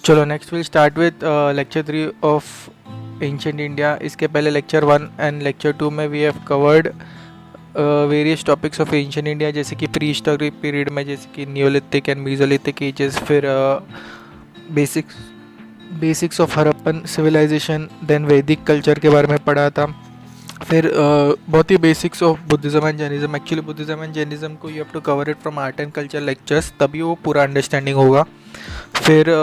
चलो next will start with lecture 3 of ancient India. इसके पहले लेक्चर 1 एंड लेक्चर 2 में we have covered various topics of ancient India, जैसे कि prehistoric period में जैसे कि नियोलिथिक एंड मीजोलिथिक एजेस, फिर basics of Harappan civilisation, then Vedic culture के बारे में पढ़ा था। फिर बहुत ही basics of Buddhism and Jainism. Actually Buddhism and Jainism को you have to cover it from art and culture lectures, तभी वो पूरा अंडरस्टैंडिंग होगा। फिर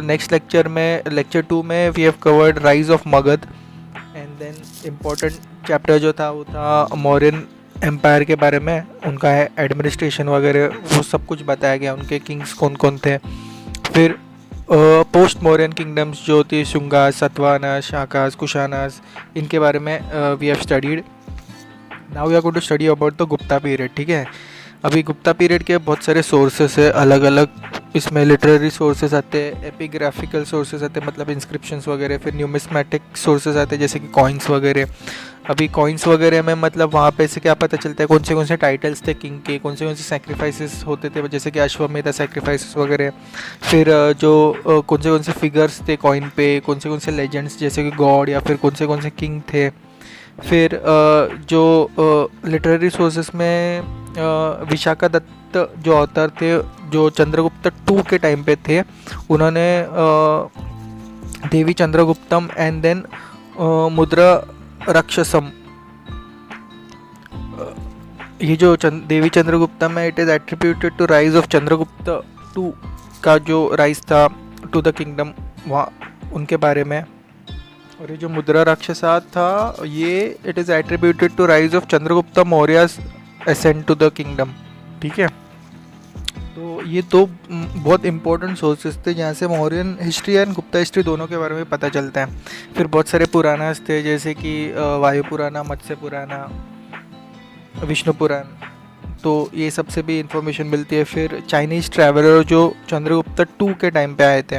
नेक्स्ट लेक्चर में लेक्चर 2 में we have covered rise of Magadha, and then important chapter जो था वो था मौर्यन एम्पायर के बारे में, उनका है एडमिनिस्ट्रेशन वगैरह, वो सब कुछ बताया गया, उनके किंग्स कौन कौन थे। फिर पोस्ट मौर्यन किंगडम्स जो थी शुंगास, सतवाहनास, शाकास, कुशानास, इनके बारे में we have studied. Now we are going to study about the Gupta period. ठीक है, अभी गुप्ता पीरियड के बहुत सारे सोर्सेस है अलग अलग, इसमें लिटरेरी सोर्सेस आते हैं, एपिग्राफिकल सोर्सेस आते हैं मतलब इंस्क्रिप्शंस वगैरह, फिर न्यूमिस्मेटिक सोर्सेस आते हैं जैसे कि कॉइन्स वगैरह। अभी कॉइन्स वगैरह में मतलब वहाँ पे से क्या पता चलता है कौन से टाइटल्स थे किंग के, कौन से सैक्रिफाइसेस होते थे जैसे कि अश्वमेध सैक्रिफाइसेस वगैरह। फिर जो कौन से फिगर्स थे कॉइन पे, कौन से लेजेंड्स जैसे कि गॉड या फिर कौन से किंग थे। फिर जो लिटरेरी सोर्सेस में विशाखादत्त जो ऑथर थे जो चंद्रगुप्त 2 के टाइम पे थे, उन्होंने देवी चंद्रगुप्तम एंड देन मुद्रा राक्षसम, ये जो देवी चंद्रगुप्तम है, it is attributed to rise of Chandragupta 2 का जो राइज था टू द किंगडम, वहाँ उनके बारे में। और ये जो मुद्रा राक्षसा था ये it is attributed to rise of Chandragupta Mauryas ascent to the kingdom. ठीक है, तो ये दो बहुत इंपॉर्टेंट सोर्सेस थे जहाँ से Mauryan history and Gupta history दोनों के बारे में पता चलता है। फिर बहुत सारे पुराणास थे जैसे कि वायु पुराना, मत्स्य पुराना, विष्णु पुराण, तो ये सबसे भी इंफॉर्मेशन मिलती है। फिर चाइनीज़ ट्रैवलर जो चंद्रगुप्त 2 के टाइम पे आए थे,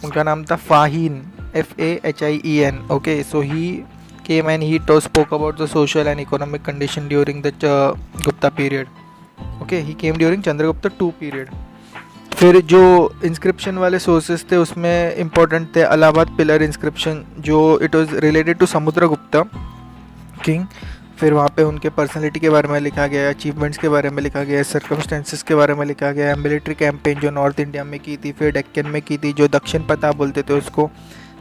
उनका नाम था फाहीन, FAHIEN। Okay, so he came and he spoke about the social and economic condition during the Gupta period. Okay, he came during Chandragupta 2 period. फिर जो इंस्क्रिप्शन वाले सोर्सेस थे उसमें इम्पोर्टेंट थे अलाहाबाद पिलर इंस्क्रिप्शन, जो it was related to Samudragupta king. फिर वहाँ पे उनके पर्सनालिटी के बारे में लिखा गया है, अचीवमेंट्स के बारे में लिखा गया है, सर्कमस्टेंसेस के बारे में लिखा गया है, मिलिट्री कैंपेन जो नॉर्थ इंडिया में की थी, फिर डेक्कन में की थी, जो दक्षिण पता बोलते थे उसको,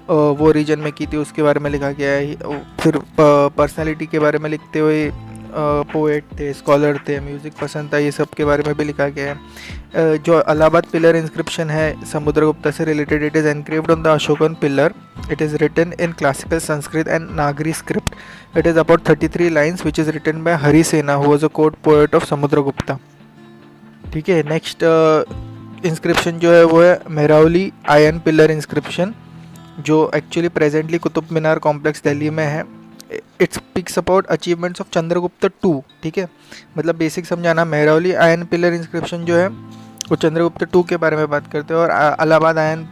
वो रीजन में की थी, उसके बारे में लिखा गया है। फिर पर्सनालिटी के बारे में लिखते हुए पोएट थे, स्कॉलर थे, म्यूज़िक पसंद था, ये सब के बारे में भी लिखा गया है। जो अलाहाबाद पिलर इंस्क्रिप्शन है समुद्रगुप्ता से related, it is engraved on the Ashokan pillar, it is written in classical Sanskrit and Nagari script, it is about 33 lines which is written by Harisena who was a court poet of Samudragupta. ठीक है, नेक्स्ट इंस्क्रिप्शन जो है वो है Mehrauli iron pillar inscription, जो actually presently Qutub Minar complex Delhi में है। It speaks about achievements of Chandragupta 2। ठीक है, मतलब बेसिक समझाना, मेहरावली आयन पिलर इंस्क्रिप्शन जो है वो चंद्रगुप्त 2 के बारे में बात करते हैं, और अलाहाबाद आयन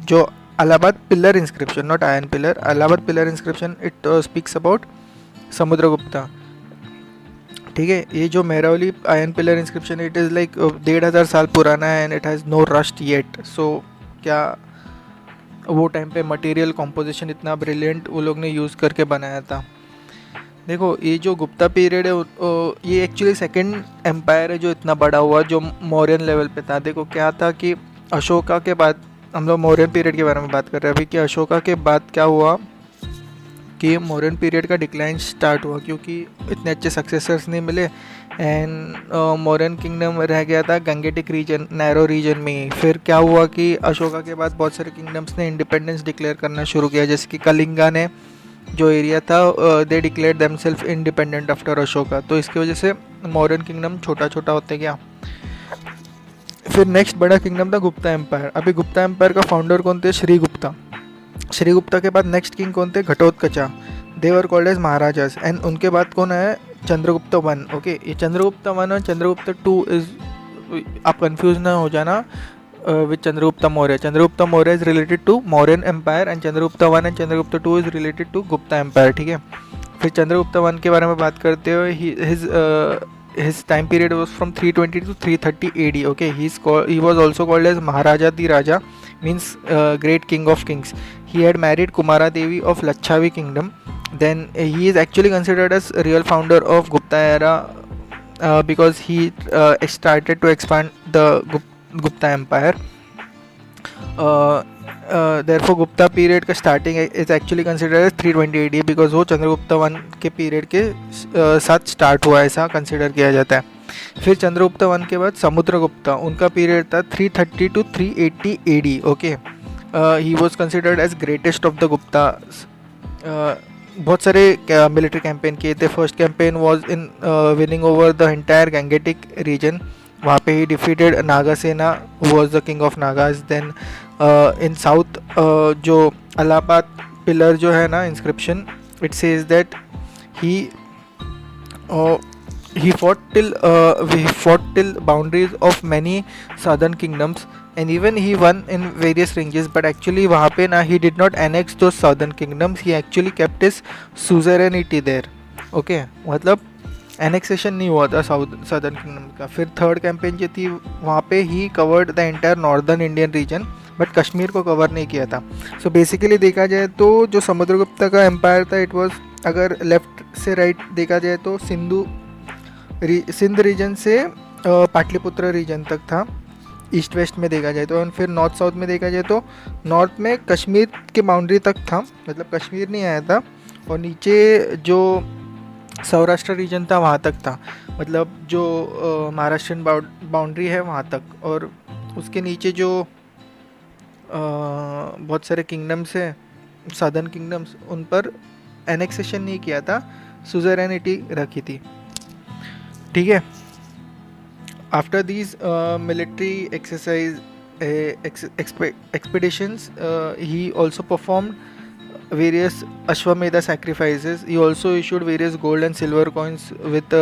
जो Allahabad pillar inscription, not iron pillar, Allahabad pillar inscription it speaks about Samudragupta. ठीक है, ये जो Mehrauli iron pillar inscription it is like 1500 साल पुराना है and it has no rust yet. So क्या वो टाइम पे मटेरियल कॉम्पोजिशन इतना ब्रिलियंट वो लोग ने यूज़ करके बनाया था। देखो ये जो गुप्ता पीरियड है ये एक्चुअली सेकंड एम्पायर है जो इतना बड़ा हुआ जो मौर्यन लेवल पे था। देखो क्या था कि अशोका के बाद, हम लोग मौर्यन पीरियड के बारे में बात कर रहे हैं अभी, कि अशोका के बाद क्या हुआ कि मौर्यन पीरियड का डिक्लाइन स्टार्ट हुआ क्योंकि इतने अच्छे सक्सेसर्स नहीं मिले एंड मौर्यन किंगडम रह गया था गंगेटिक रीजन, नैरो रीजन में। फिर क्या हुआ कि अशोका के बाद बहुत सारे किंगडम्स ने इंडिपेंडेंस डिक्लेयर करना शुरू किया, जैसे कि कलिंगा ने जो एरिया था they declare themselves independent after Ashoka, तो इसकी वजह से मौर्यन किंगडम छोटा छोटा होते गया। फिर नेक्स्ट बड़ा किंगडम था गुप्ता एम्पायर। अभी गुप्ता एम्पायर का फाउंडर कौन थे? श्रीगुप्ता। श्रीगुप्ता के बाद नेक्स्ट किंग कौन थे? घटोत्कचा, देवर कॉल्ड एज महाराजास। एंड उनके बाद कौन है? चंद्रगुप्त 1। ओके, ये चंद्रगुप्त 1 और चंद्रगुप्त 2 इज, आप कंफ्यूज ना हो जाना with Chandragupta Maurya. Chandragupta Maurya is related to Mauryan empire and Chandragupta 1 and Chandragupta 2 is related to Gupta empire. ठीक है, फिर चंद्रगुप्त 1 के बारे में बात करते हुए his time period was from 320 to 330 AD. Okay, he was also called as Maharaja the Raja means great king of kings. He had married Kumara Devi of Lachavi kingdom. Then he is actually considered as real founder of Gupta era because he started to expand the Gupta empire. Therefore Gupta period का starting is actually considered as 320 AD because वो Chandragupta one के period के साथ start हुआ ऐसा consider किया जाता है. फिर चंद्रगुप्ता वन के बाद समुद्रगुप्ता, उनका पीरियड था 330 to 380 AD. Okay, he was considered as greatest of the Gupta. बहुत सारे मिलिट्री कैंपेन किए थे. First campaign was in winning over the entire Gangetic region. वहाँ पे he defeated Nagasena was the king of Nagas. Then in south जो Allahabad pillar जो है ना inscription, it says that he fought till boundaries of many southern kingdoms and even he won in various ranges, but actually वहाँ पे ना he did not annex those southern kingdoms, he actually kept his suzerainty there. Okay, मतलब annexation नहीं हुआ था southern kingdom का. फिर third campaign जो थी वहाँ पे he covered the entire northern Indian region, but Kashmir को कवर नहीं किया था. सो बेसिकली देखा जाए तो जो समुद्रगुप्ता का एम्पायर था, इट वॉज, अगर लेफ्ट से राइट देखा जाए तो सिंध रीजन से पाटलिपुत्र रीजन तक था, ईस्ट वेस्ट में देखा जाए तो. और फिर नॉर्थ साउथ में देखा जाए तो नॉर्थ में कश्मीर के बाउंड्री तक था, मतलब कश्मीर नहीं आया था. और नीचे जो सौराष्ट्र रीजन था वहाँ तक था, मतलब जो महाराष्ट्रियन बाउंड्री है वहाँ तक. और उसके नीचे जो बहुत सारे किंगडम्स हैं, सदर्न किंगडम्स, उन पर एनेक्सेशन नहीं किया था, सुजरेनिटी रखी थी. ठीक है. After these military exercise expeditions, he also performed various Ashwamedha sacrifices. He also issued various gold and silver coins with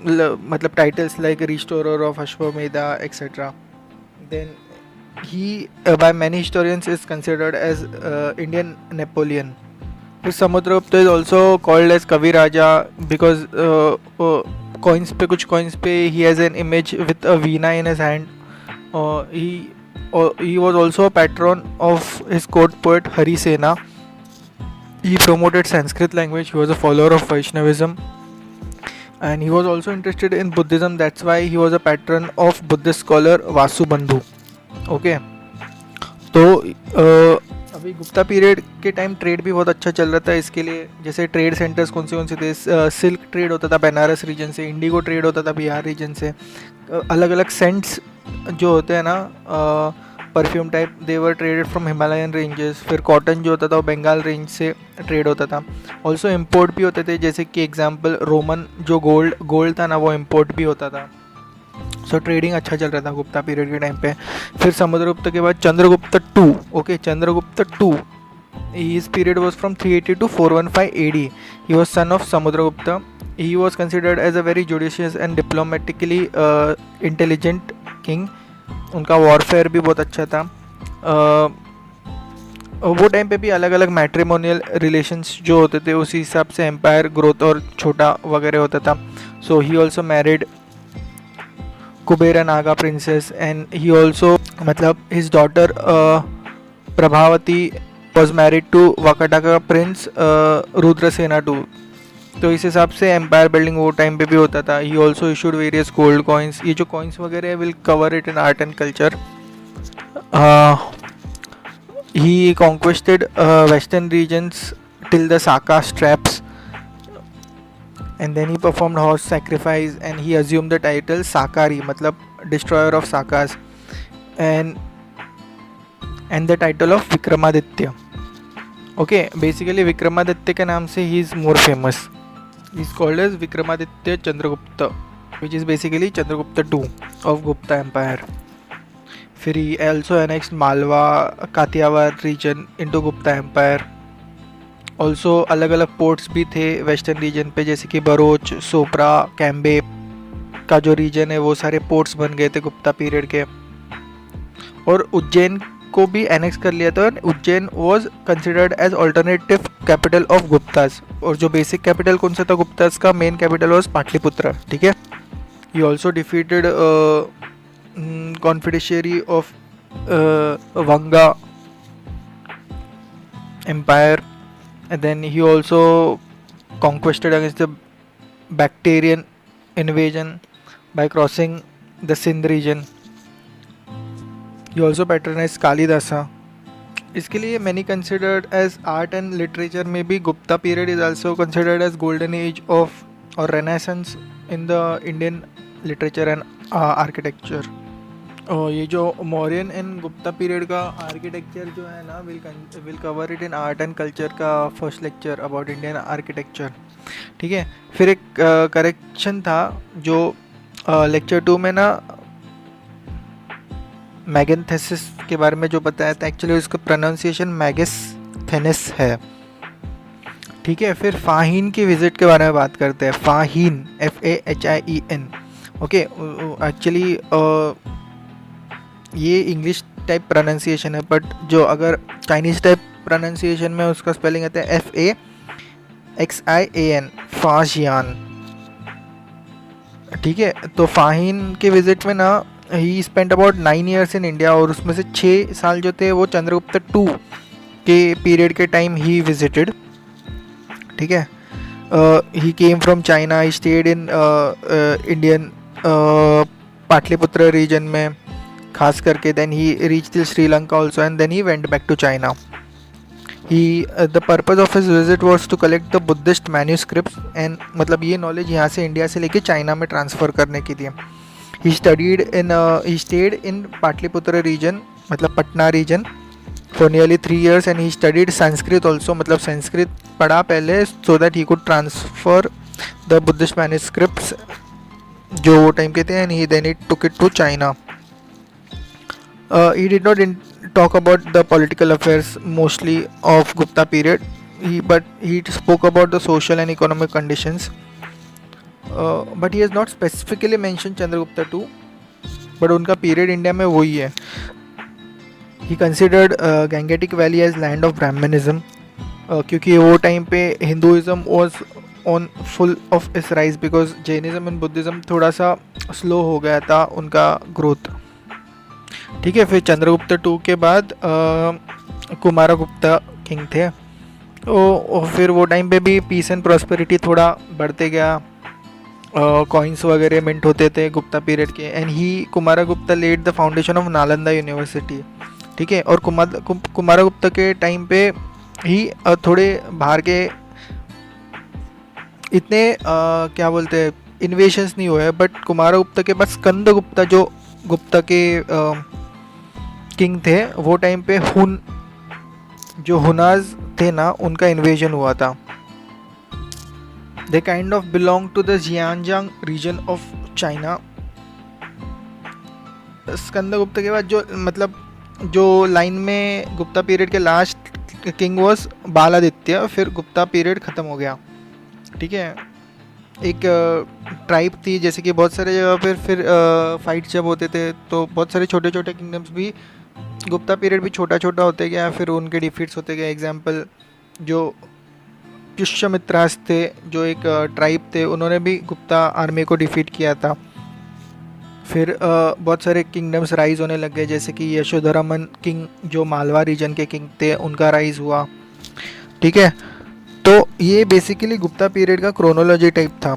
मतलब titles like restorer of Ashwamedha, etc. Then he by many historians is considered as Indian Napoleon. Samudragupta is also called as Kavi Raja because coins पे, कुछ coins पे he has an image with a veena in his hand. He was also a patron of his court poet Hari Sena. He promoted Sanskrit language. He was a follower of Vaishnavism, and he was also interested in Buddhism. That's why he was a patron of Buddhist scholar Vasubandhu. Okay, तो अभी Gupta period के time trade भी बहुत अच्छा चल रहा था. इसके लिए जैसे ट्रेड सेंटर्स कौन से थे, सिल्क ट्रेड होता था बनारस रीजन से, इंडिगो ट्रेड होता था बिहार रीजन से, अलग अलग सेंट्स जो होते हैं ना perfume type, they were traded from Himalayan ranges. फिर कॉटन जो होता था वो बंगाल रेंज से ट्रेड होता था. ऑल्सो इम्पोर्ट भी होते थे, जैसे कि एग्जांपल रोमन जो गोल्ड था ना वो इम्पोर्ट भी होता था. सो ट्रेडिंग अच्छा चल रहा था गुप्ता पीरियड के टाइम पे. फिर समुद्रगुप्त के बाद Chandragupta two. Okay, Chandragupta two, his period was from 380 to 415 AD. He was son of Samudragupta. He was considered as a very judicious and diplomatically intelligent king. उनका वॉरफेयर भी बहुत अच्छा था. वो टाइम पे भी अलग अलग मैट्रिमोनियल रिलेशंस जो होते थे उसी हिसाब से एम्पायर ग्रोथ और छोटा वगैरह होता था. सो ही also married Kubera Naga princess and he also, मतलब his daughter Prabhavati was married to Vakataka prince Rudrasena too. तो इस हिसाब से एम्पायर बिल्डिंग वो टाइम पे भी होता था. He also issued various gold coins. ये जो कॉइन्स वगैरह है will cover it in art and culture. He conquested western regions till the Saka satraps and then he performed horse sacrifice and he assumed the title Sakari, मतलब destroyer of Sakas, and the title of Vikramaditya. Okay, basically Vikramaditya के नाम से he is more famous. He is called as Vikramaditya Chandragupta, which is basically Chandragupta II of Gupta Empire. फिर he also annexed Malwa, Kathiawar region into Gupta Empire. Also अलग अलग ports भी थे western region पे, जैसे कि बरोच, Sopara, Cambay का जो रीजन है वो सारे पोर्ट्स बन गए थे गुप्ता पीरियड के. और उज्जैन को भी एनेक्स कर लिया था. Ujjain was considered as alternative capital of Guptas. और जो बेसिक कैपिटल कौन सा था गुप्तास का, मेन कैपिटल वॉज पाटलिपुत्र. ठीक है. He also defeated confederacy of Vanga Empire, and then he also conquested against the Bactrian invasion by crossing the Sindh region. He also patronized Kalidasa. इसके लिए many considered as art and literature में भी Gupta period is also considered as golden age of or renaissance in the Indian literature and architecture. और ये जो Mauryan and Gupta period का architecture जो है ना will cover it in art and culture का first lecture about Indian architecture. ठीक है. फिर एक करेक्शन था जो लेक्चर 2 में ना मैगेंथेसिस के बारे में जो बताया था, एक्चुअली उसका प्रोनाउंसिएशन मैगेस्थेनिस है. ठीक है. फिर फाहीन की विजिट के बारे में बात करते हैं. फाहीन FAHIEN. ओके. एक्चुअली ये इंग्लिश टाइप प्रोनाउंसिएशन है, बट जो अगर चाइनीज़ टाइप प्रोनाउंसिएशन में उसका स्पेलिंग आता है FAXIAN, फाशियान. ठीक है. तो फाहीन के विजिट में ना he spend about 9 years in India, और उसमें से 6 साल जो थे वो चंद्रगुप्त 2 के पीरियड के टाइम ही विजिटेड. ठीक है. He came from China. He stayed in Indian Pataliputra region में खास करके. Then he reach till Sri Lanka also, and then he went back to China. He the purpose of his visit was to collect the Buddhist manuscripts, and मतलब ये knowledge यहाँ से India से लेके China में ट्रांसफ़र करने के लिए. He stayed in Pataliputra region, मतलब Patna region, for nearly 3 years, and he studied Sanskrit also, मतलब संस्कृत पढ़ा पहले so that he could transfer the Buddhist manuscripts जो वो टाइम के थे, and he then he took it to China. He did not talk about the political affairs mostly of Gupta period, but he spoke about the social and economic conditions. But he has not specifically mentioned Chandragupta II, but उनका period India में वही है. He considered Gangetic Valley as land of Brahmanism, क्योंकि वो time पे Hinduism was on full of its rise because Jainism and Buddhism थोड़ा सा slow हो गया था उनका growth. ठीक है. फिर चंद्रगुप्त 2 के बाद कुमारगुप्ता किंग थे. फिर वो टाइम पे भी पीस एंड प्रॉस्पेरिटी थोड़ा बढ़ते गया. कॉइन्स वगैरह मिंट होते थे गुप्ता पीरियड के, and he Kumaragupta led the foundation of Nalanda university. ठीक है. और कुमारगुप्ता के टाइम पे ही थोड़े बाहर के इतने क्या बोलते हैं इन्वेशंस नहीं हुए, बट कुमारगुप्ता के बाद स्कंदगुप्ता जो गुप्ता के किंग थे वो टाइम पे जो हुनाज थे ना उनका इन्वेजन हुआ था. They kind of belong to the Xinjiang region of China. Skandagupta के बाद जो मतलब जो लाइन में गुप्ता पीरियड के लास्ट किंग वॉज बालादित्य. फिर गुप्ता पीरियड ख़त्म हो गया. ठीक है. एक ट्राइब थी, जैसे कि बहुत सारे जगह फिर फाइट जब होते थे तो बहुत सारे छोटे छोटे किंगडम्स भी गुप्ता पीरियड भी छोटा छोटा होते गया, फिर उनके डिफीट्स होते गए. एग्जांपल जो पुष्यमित्रास थे जो एक ट्राइब थे, उन्होंने भी गुप्ता आर्मी को डिफीट किया था. फिर बहुत सारे किंगडम्स राइज होने लग गए, जैसे कि यशोधरामन किंग जो मालवा रीजन के किंग थे उनका राइज हुआ. ठीक है. तो ये बेसिकली गुप्ता पीरियड का क्रोनोलॉजी टाइप था.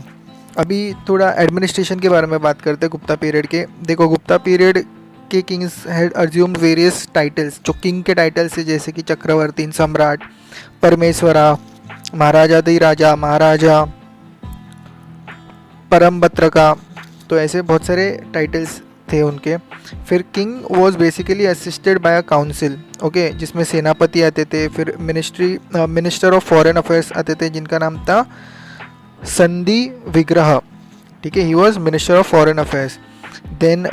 अभी थोड़ा एडमिनिस्ट्रेशन के बारे में बात करते हैं गुप्ता पीरियड के. देखो गुप्ता पीरियड के Kings had assumed various titles. जो किंग के टाइटल्स है जैसे कि चक्रवर्ती, सम्राट, परमेश्वरा, महाराजा दी राजा, महाराजा, परमभद्रका. तो ऐसे बहुत सारे टाइटल्स थे उनके. फिर king was basically assisted by a council. Okay. जिसमें सेनापति आते थे, फिर मिनिस्टर ऑफ फॉरेन अफेयर्स आते थे जिनका नाम था संधि विग्रह. ठीक है. He was minister of foreign affairs. Then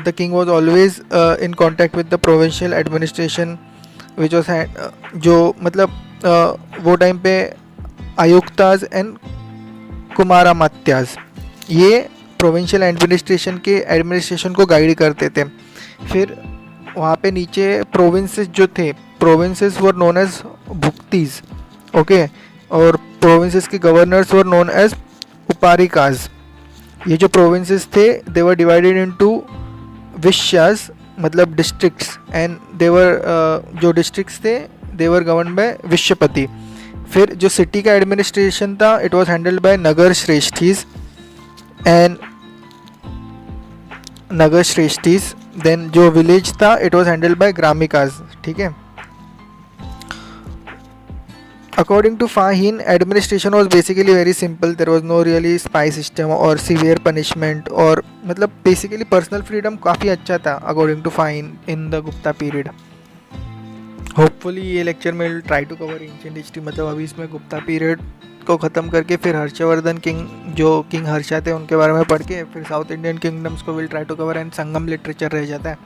the king was always in contact with the provincial administration which was जो मतलब वो टाइम पे आयुक्ताज एंड कुमारामात्याज ये प्रोविंशियल एडमिनिस्ट्रेशन को गाइड करते थे. फिर वहाँ पे नीचे प्रोविंसेस जो थे, provinces were known as bhuktis. Okay. और प्रोविंसेस के governors were known as uparikas. ये जो प्रोविंसेस थे they were divided into vishayas मतलब डिस्ट्रिक्ट्स, एंड देवर जो डिस्ट्रिक्ट्स थे दे वर गवर्न बाय विश्वपति। फिर जो सिटी का एडमिनिस्ट्रेशन था it was handled by nagar shreshthis and nagar shreshthis. Then जो विलेज था it was handled by gramikas, ठीक है। According to Fahim, administration was basically very simple. There was no really spy system or severe punishment, और मतलब basically personal freedom काफ़ी अच्छा था according to Fahim in the Gupta period. Hopefully ये lecture में will try to cover ancient history, मतलब अभी इसमें गुप्ता पीरियड को ख़त्म करके फिर हर्षवर्धन किंग जो किंग हर्षा थे उनके बारे में पढ़ के फिर साउथ इंडियन किंगडम्स को will try to cover and Sangam literature रह जाता है,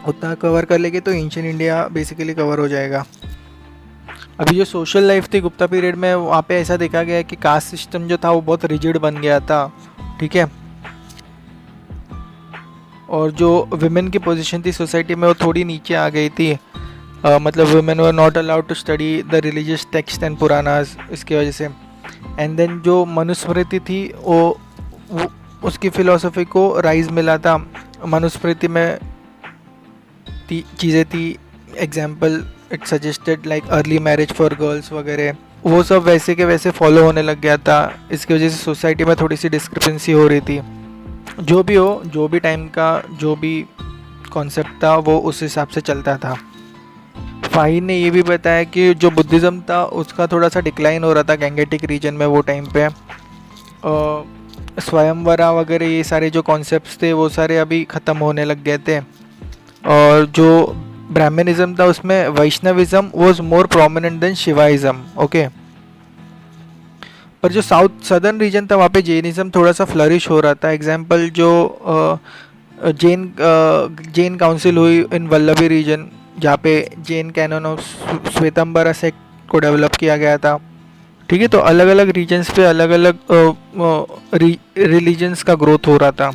उतना कवर कर लेंगे तो एंशियंट इंडिया बेसिकली कवर हो जाएगा। अभी जो सोशल लाइफ थी गुप्ता पीरियड में वहाँ पे ऐसा देखा गया कि कास्ट सिस्टम जो था वो बहुत रिजिड बन गया था, ठीक है। और जो विमेन की पोजीशन थी सोसाइटी में वो थोड़ी नीचे आ गई थी, मतलब women were not allowed to study the religious text and Puranas, इसकी वजह से। एंड देन जो मनुस्मृति थी वो उसकी फ़िलोसफी को राइज मिला था। मनुस्मृति में चीज़ें थी, example it suggested like early marriage for girls वगैरह, वो सब वैसे के वैसे फॉलो होने लग गया था। इसकी वजह से सोसाइटी में थोड़ी सी डिस्क्रिपेंसी हो रही थी। जो भी हो, जो भी टाइम का जो भी कॉन्सेप्ट था वो उस हिसाब से चलता था। फाहिम ने ये भी बताया कि जो बुद्धिज़्म था उसका थोड़ा सा डिक्लाइन हो रहा था गैंगेटिक रीजन में वो टाइम पे। स्वयंवरा वगैरह ये सारे जो कॉन्सेप्ट्स थे वो सारे अभी ख़त्म होने लग गए थे। और जो ब्राह्मणिज्म था उसमें Vaishnavism was more prominent than Shaivism, okay. पर जो साउथ सदर्न रीजन था वहाँ पे जैनिज्म थोड़ा सा फ्लरिश हो रहा था। एग्जाम्पल जो जैन काउंसिल हुई इन वल्लभी रीजन, जहाँ पे जैन कैनन ऑफ श्वेतंबरा सेक्ट को डेवलप किया गया था, ठीक है। तो अलग अलग रीजन्स पे अलग अलग रिलीजन्स का ग्रोथ हो रहा था।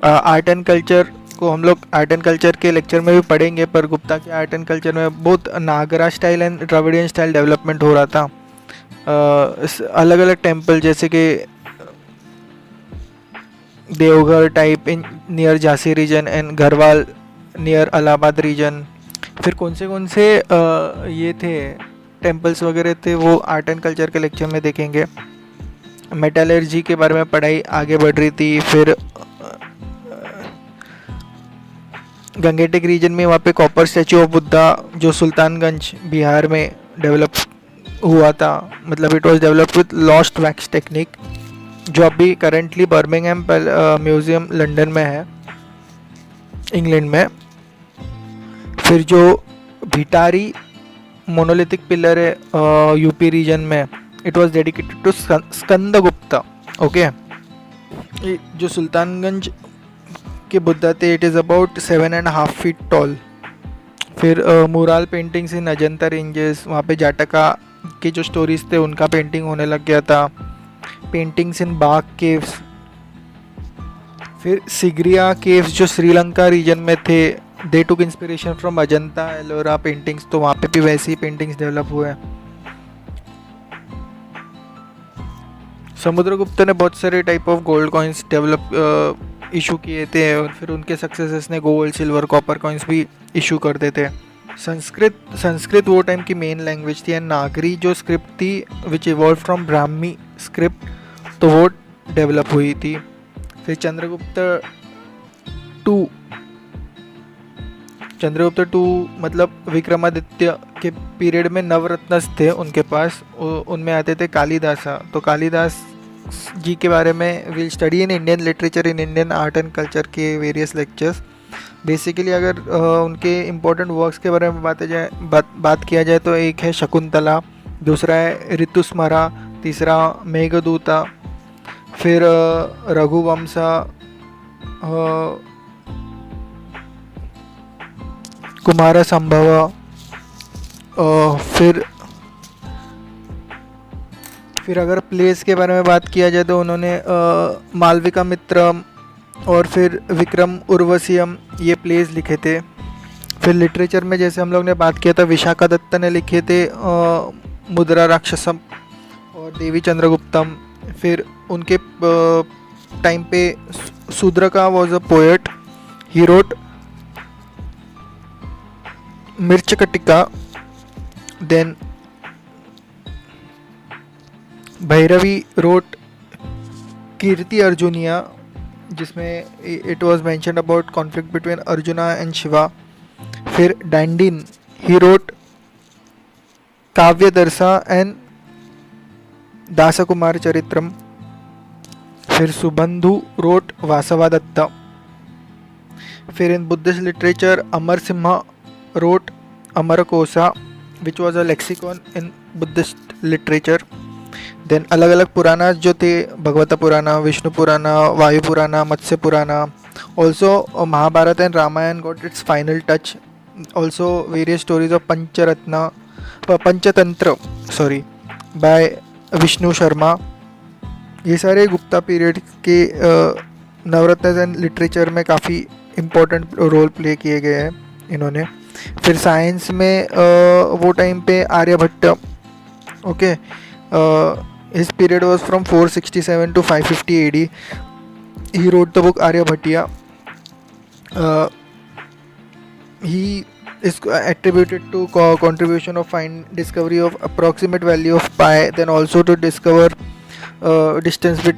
आर्ट एंड कल्चर को हम लोग आर्ट एंड कल्चर के लेक्चर में भी पढ़ेंगे, पर गुप्ता के आर्ट एंड कल्चर में बहुत Nagara style and Dravidian style development हो रहा था। अलग अलग टेम्पल जैसे कि Deogarh type in near Jhansi region and Garhwa near Allahabad region. फिर कौन से ये थे टेम्पल्स वगैरह थे वो आर्ट एंड कल्चर के लेक्चर में देखेंगे। मेटलर्जी के बारे में पढ़ाई आगे बढ़ रही थी। फिर गंगेटिक रीजन में वहाँ पे कॉपर स्टैचू ऑफ बुद्धा जो सुल्तानगंज बिहार में डेवलप हुआ था, मतलब it was developed with lost wax technique, जो अभी करेंटली बर्मिंघम म्यूज़ियम लंदन में है, इंग्लैंड में। फिर जो भिटारी मोनोलिथिक पिलर है यूपी रीजन में, it was dedicated to Skandagupta, okay. जो सुल्तानगंज के बुद्धा थे it is about 7.5 feet tall. फिर mural paintings in Ajanta ranges, वहाँ पे जाटका के जो स्टोरीज थे उनका पेंटिंग होने लग गया था। Paintings in Bagh caves. फिर सिगरिया केव्स जो श्रीलंका रीजन में थे, they took inspiration from Ajanta Ellora paintings, तो वहाँ पे भी वैसी पेंटिंग्स डेवलप हुए। समुद्रगुप्त ने बहुत सारे type of gold coins develop issue किए थे, और फिर उनके सक्सेसर्स ने गोल्ड सिल्वर कॉपर कॉइन्स भी इशू करते थे। संस्कृत वो टाइम की मेन लैंग्वेज थी, एंड नागरी जो स्क्रिप्ट थी विच इवॉल्व फ्रॉम ब्राह्मी स्क्रिप्ट, तो वो डेवलप हुई थी। फिर चंद्रगुप्त टू मतलब विक्रमादित्य के पीरियड में नवरत्नस थे उनके पास, उनमें आते थे कालिदासा। तो कालिदास जी के बारे में will study in Indian literature in Indian art and culture के वेरियस लेक्चर्स। बेसिकली अगर उनके इम्पोर्टेंट वर्क्स के बारे में बात किया जाए तो एक है शकुंतला, दूसरा है ऋतुस्मरा, तीसरा मेघदूता, फिर रघुवंशा, कुमार संभव, फिर अगर प्लेस के बारे में बात किया जाए तो उन्होंने मालविका मित्रम और फिर विक्रम उर्वशियम ये प्लेस लिखे थे। फिर लिटरेचर में जैसे हम लोग ने बात किया था विशाखा दत्त ने लिखे थे मुद्रा राक्षसम और देवी चंद्रगुप्तम। फिर उनके टाइम पे Shudraka was a poet he wrote Mrichchhakatika, then Bharavi wrote Kirti Arjuniya, जिसमें it was mention about conflict between Arjuna and Shiva. फिर Dandin he wrote काव्यदर्शा and दासकुमार Charitram. फिर सुबंधु रोट वासवादत्ता। फिर in Buddhist literature Amar Simha wrote Amarakosha which was a lexicon in Buddhist literature. Then अलग अलग पुराना जो थे, भगवत पुराना, विष्णु पुराना, वायु Purana, Matsya Purana, also Mahabharata and Ramayana got its final touch, also various stories of Panchatantra by Vishnu Sharma. ये सारे गुप्ता पीरियड के नवरत्न एंड लिटरेचर में काफ़ी इम्पोर्टेंट रोल प्ले किए गए हैं इन्होंने। फिर साइंस में वो टाइम पे Aryabhata, okay, his period was from 467 to 550 AD. He wrote the book Aryabhatiya. He is attributed to contribution of discovery of approximate value of pi, then also to discover distance with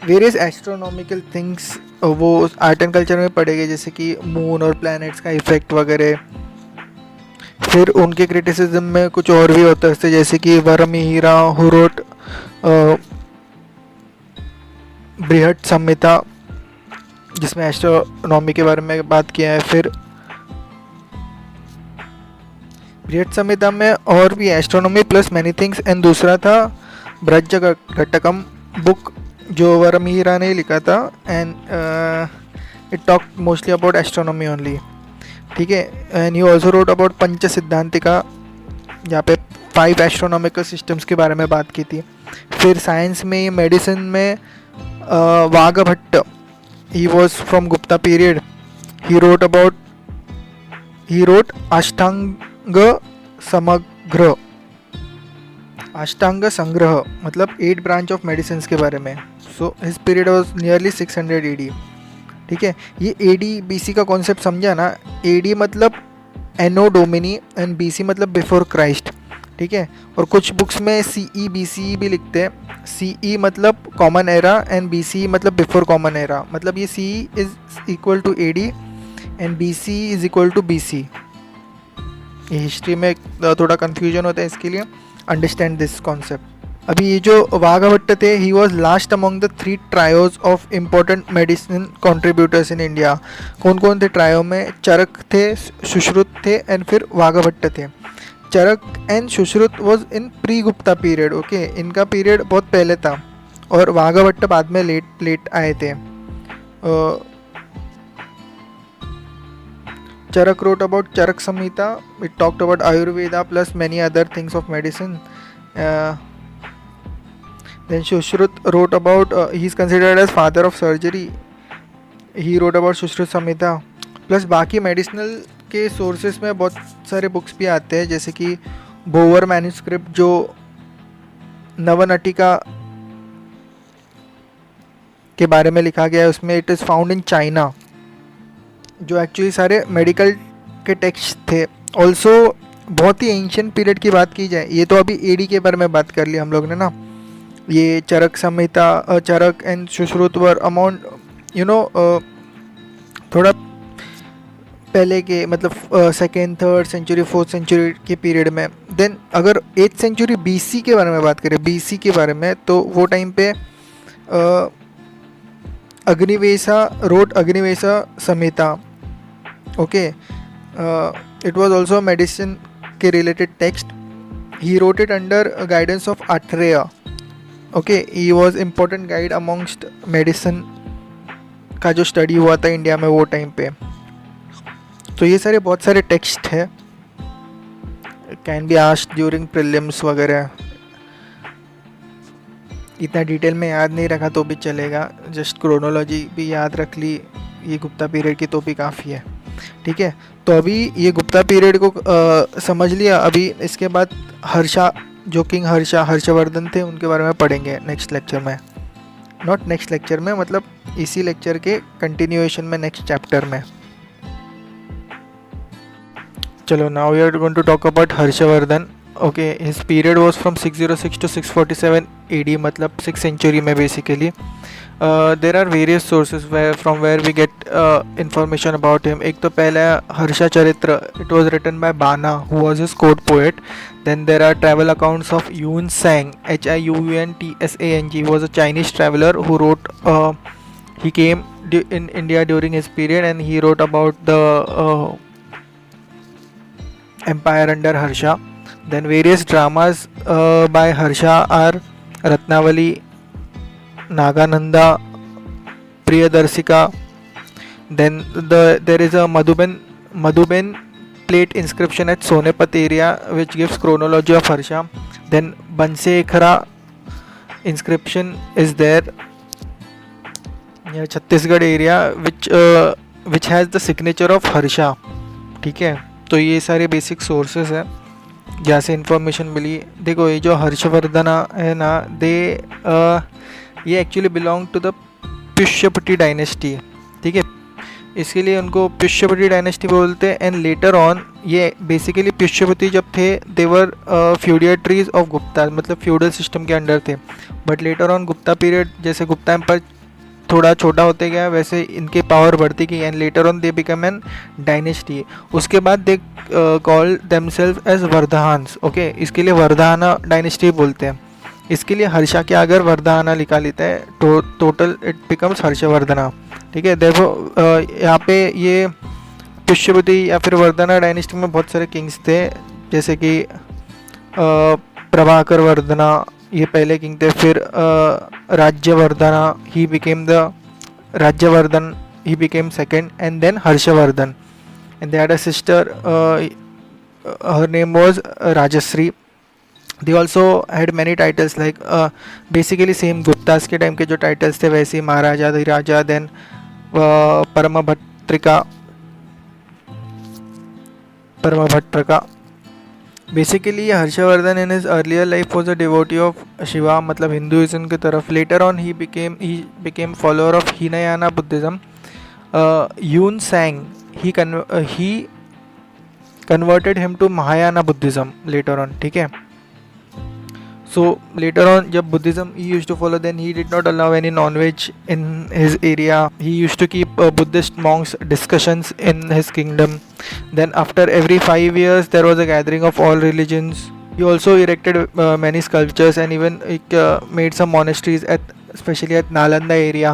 various astronomical things वो art and culture में पढ़ेंगे, जैसे कि moon और planets का effect वगैरह। फिर उनके क्रिटिसिज्म में कुछ और भी होता है, जैसे कि वरमिहिरा हु रोट बृहट संहिता, जिसमें एस्ट्रोनॉमी के बारे में बात किया है। फिर बृहट संहिता में और भी astronomy plus many things, and दूसरा था ब्रज घटकम बुक जो वरमिहिरा ने लिखा था, and it talk mostly about astronomy only, ठीक है। And he also wrote about Pancha Siddhantika, यहाँ पे 5 एस्ट्रोनॉमिकल सिस्टम्स के बारे में बात की थी। फिर साइंस में, मेडिसिन में Vagbhata, he was from Gupta period, he wrote Ashtanga Sangraha, अष्टांग संग्रह मतलब 8 ब्रांच ऑफ मेडिसिन के बारे में। So his period was nearly 600 AD, ठीक है। ये AD BC का कॉन्सेप्ट समझा ना, AD मतलब एनो डोमिनी एंड BC मतलब बिफोर क्राइस्ट, ठीक है। और कुछ बुक्स में CE BCE भी लिखते हैं, CE मतलब कॉमन एरा एंड BCE मतलब बिफोर कॉमन एरा, मतलब ये CE is equal to AD and BC is equal to BC। ये हिस्ट्री में थोड़ा कन्फ्यूजन होता है, इसके लिए अंडरस्टैंड दिस कॉन्सेप्ट। अभी ये जो वाघभट्ट थे, he was last among the 3 triose of important medicine contributors in India. कौन कौन थे ट्रायो में? चरक थे, सुश्रुत थे एंड फिर वाघभट्ट थे। Charaka and Sushruta was in pre Gupta period, okay, इनका पीरियड बहुत पहले था, और वाघभट्ट बाद में लेट आए थे। चरक wrote about Charak Samhita. It talked about Ayurveda plus many other things of medicine. Then Shushruta wrote about, he is considered as father of surgery. He wrote about Shushruta Samhita. Plus बाकी medicinal के sources में बहुत सारे books भी आते हैं, जैसे कि बोवर मैन्यूस्क्रिप्ट जो नवनटिका के बारे में लिखा गया है, उसमें it is found in China, जो एक्चुअली सारे मेडिकल के टेक्स्ट थे। ऑल्सो बहुत ही एंशियंट पीरियड की बात की जाए, ये तो अभी AD के बारे में बात कर ली हम लोग ने ना, ये Charaka Samhita, Charak and Sushruta were around थोड़ा पहले के, मतलब 2nd 3rd century 4th century के पीरियड में। देन अगर 8th सेंचुरी BC के बारे में बात करें, BC के बारे में, तो वो टाइम पे Agnivesha wrote Agnivesha Samhita, okay, it was also medicine के related text. He wrote it under guidance of Atreya, okay, he was important guide amongst medicine का जो स्टडी हुआ था इंडिया में वो टाइम पे। तो ये सारे बहुत सारे टेक्स्ट है, can be asked during prelims वगैरह। इतना डिटेल में याद नहीं रखा तो भी चलेगा, जस्ट क्रोनोलॉजी भी याद रख ली ये गुप्ता पीरियड की तो भी काफ़ी है, ठीक है। तो अभी ये गुप्ता पीरियड को समझ लिया। अभी इसके बाद हर्षवर्धन थे, उनके बारे में पढ़ेंगे नेक्स्ट लेक्चर में। नॉट नेक्स्ट लेक्चर में, मतलब इसी लेक्चर के कंटिन्यूएशन में, नेक्स्ट चैप्टर में। चलो, now we are going to talk about Harshvardhan. Okay, his period was from 606 to 647 AD, मतलब 6th सेंचुरी में basically. There are various sources from where we get information about him. एक तो पहला Harsha charita, it was written by Bana who was his court poet. Then there are travel accounts of Yun Sang, Hiuntsang, was a Chinese traveler who wrote. He came in India during his period, and he wrote about the empire under Harsha. Then various dramas by Harsha are Ratnavali, Nagananda, Priyadarsika. Then there is a Madhuben plate inscription at Sonepat area which gives chronology of Harsha. Then Bansekhara inscription is there near Chhattisgarh area which has the signature of Harsha. ठीक है, तो ये सारे basic sources हैं जहाँ से information मिली। देखो, ये जो हर्षवर्धना है ना, ये actually belong to the Pushyabhuti dynasty. ठीक है, इसके लिए उनको पुष्यपति डायनेस्टी बोलते हैं। एंड लेटर ऑन, ये बेसिकली पुष्यपति जब थे, देवर फ्यूडिएटरीज ऑफ गुप्ता, मतलब फ्यूडल सिस्टम के अंडर थे। But later on Gupta period, जैसे गुप्ता एम्पायर थोड़ा छोटा होते गया, वैसे इनकी पावर बढ़ती गई। And later on they become an dynasty. उसके बाद they call themselves as Vardhans. Okay, इसके लिए वर्धाना डायनेस्टी बोलते हैं। इसके लिए हर्षा के अगर वर्धाना लिखा लेता है, टोटल इट बिकम्स हर्षवर्धना। ठीक है, देखो यहाँ पे ये पुष्यपति या फिर वर्धना डायनेस्टी में बहुत सारे किंग्स थे, जैसे कि प्रभाकर वर्धना, ये पहले किंग थे। फिर Rajyavardhana, he became second, and then Harshavardhan. And they had a sister, her name was Rajshri. They also had many titles like basically same Guptas के टाइम के जो टाइटल्स थे वैसे ही, Maharaja, Dhiraja, then Parambhattaraka. Basically Harshavardhan in his earlier life was a devotee of Shiva, मतलब Hinduism की तरफ। Later on he became follower of Hinayana Buddhism. Xuanzang, he converted him to Mahayana Buddhism later on. ठीक है, so later on जब Buddhism he used to follow, then he did not allow any non-veg in his area. He used to keep Buddhist monks discussions in his kingdom. Then after every 5 years there was a gathering of all religions. He also erected many sculptures and even made some monasteries especially at Nalanda area.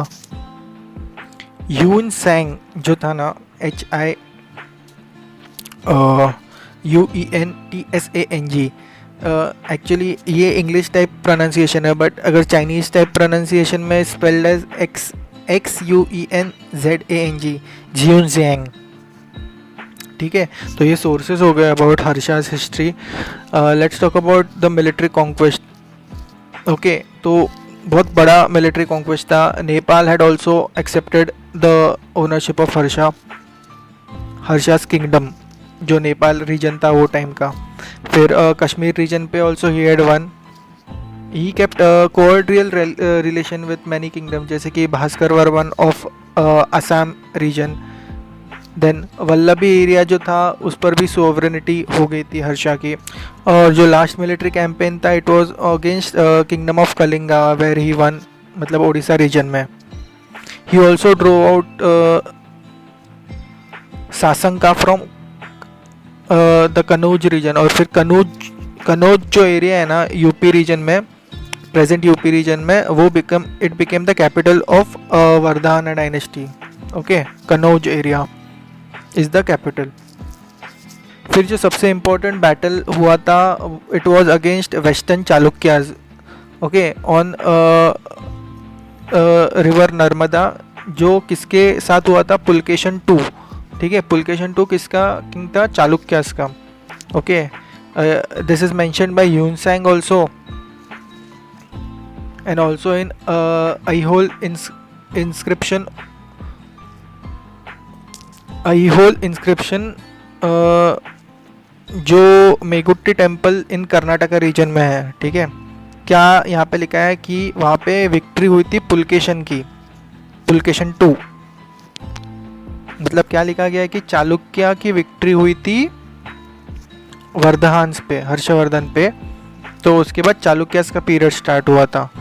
Yun Sang जो था ना, HIUENTSANG, actually ये English type pronunciation है, but अगर Chinese type pronunciation में spelled as XUENZANG, Xuanzang. ठीक है, तो ये सोर्सेज हो गए about Harsha's history. Let's talk about the military conquest. Okay, तो बहुत बड़ा मिलिट्री कॉन्क्वेस्ट था। Nepal had also accepted the ownership of Harsha's kingdom, जो नेपाल रीजन था वो टाइम का। फिर कश्मीर रीजन पे also he had won. He kept कोऑर्डियल relation with many kingdom, जैसे कि Bhaskar Varman of Assam region. Then Vallabhi area जो था उस पर भी सोवरेनिटी हो गई थी हर्षा की। और जो लास्ट मिलिट्री कैंपेन था, it was against kingdom of Kalinga, where he won, मतलब ओडिशा रीजन में। He also drove out Sasanka from the Kannauj region. और फिर कनौज जो एरिया है ना यूपी रीजन में, प्रेजेंट यूपी रीजन में, वो it became the capital of Vardhana dynasty. Okay, Kannauj area is the capital. फिर जो सबसे इम्पोर्टेंट बैटल हुआ था, it was against western Chalukyas. Okay, on river Narmada, जो किसके साथ हुआ था? पुलकेशन II। ठीक है, पुलकेशन II किसका किंग था? चालुक्यास का। Okay, this is mentioned by Hiuen Tsang also, and also in Aihole inscription, जो Meguti temple in Karnataka region में है। ठीक है, क्या यहाँ पे लिखा है कि वहाँ पे विक्ट्री हुई थी पुलकेशन की, पुलकेशन 2। मतलब क्या लिखा गया है कि चालुक्य की विक्ट्री हुई थी वर्धहांस पे, हर्षवर्धन पे, तो उसके बाद चालुक्यास का पीरियड स्टार्ट हुआ था,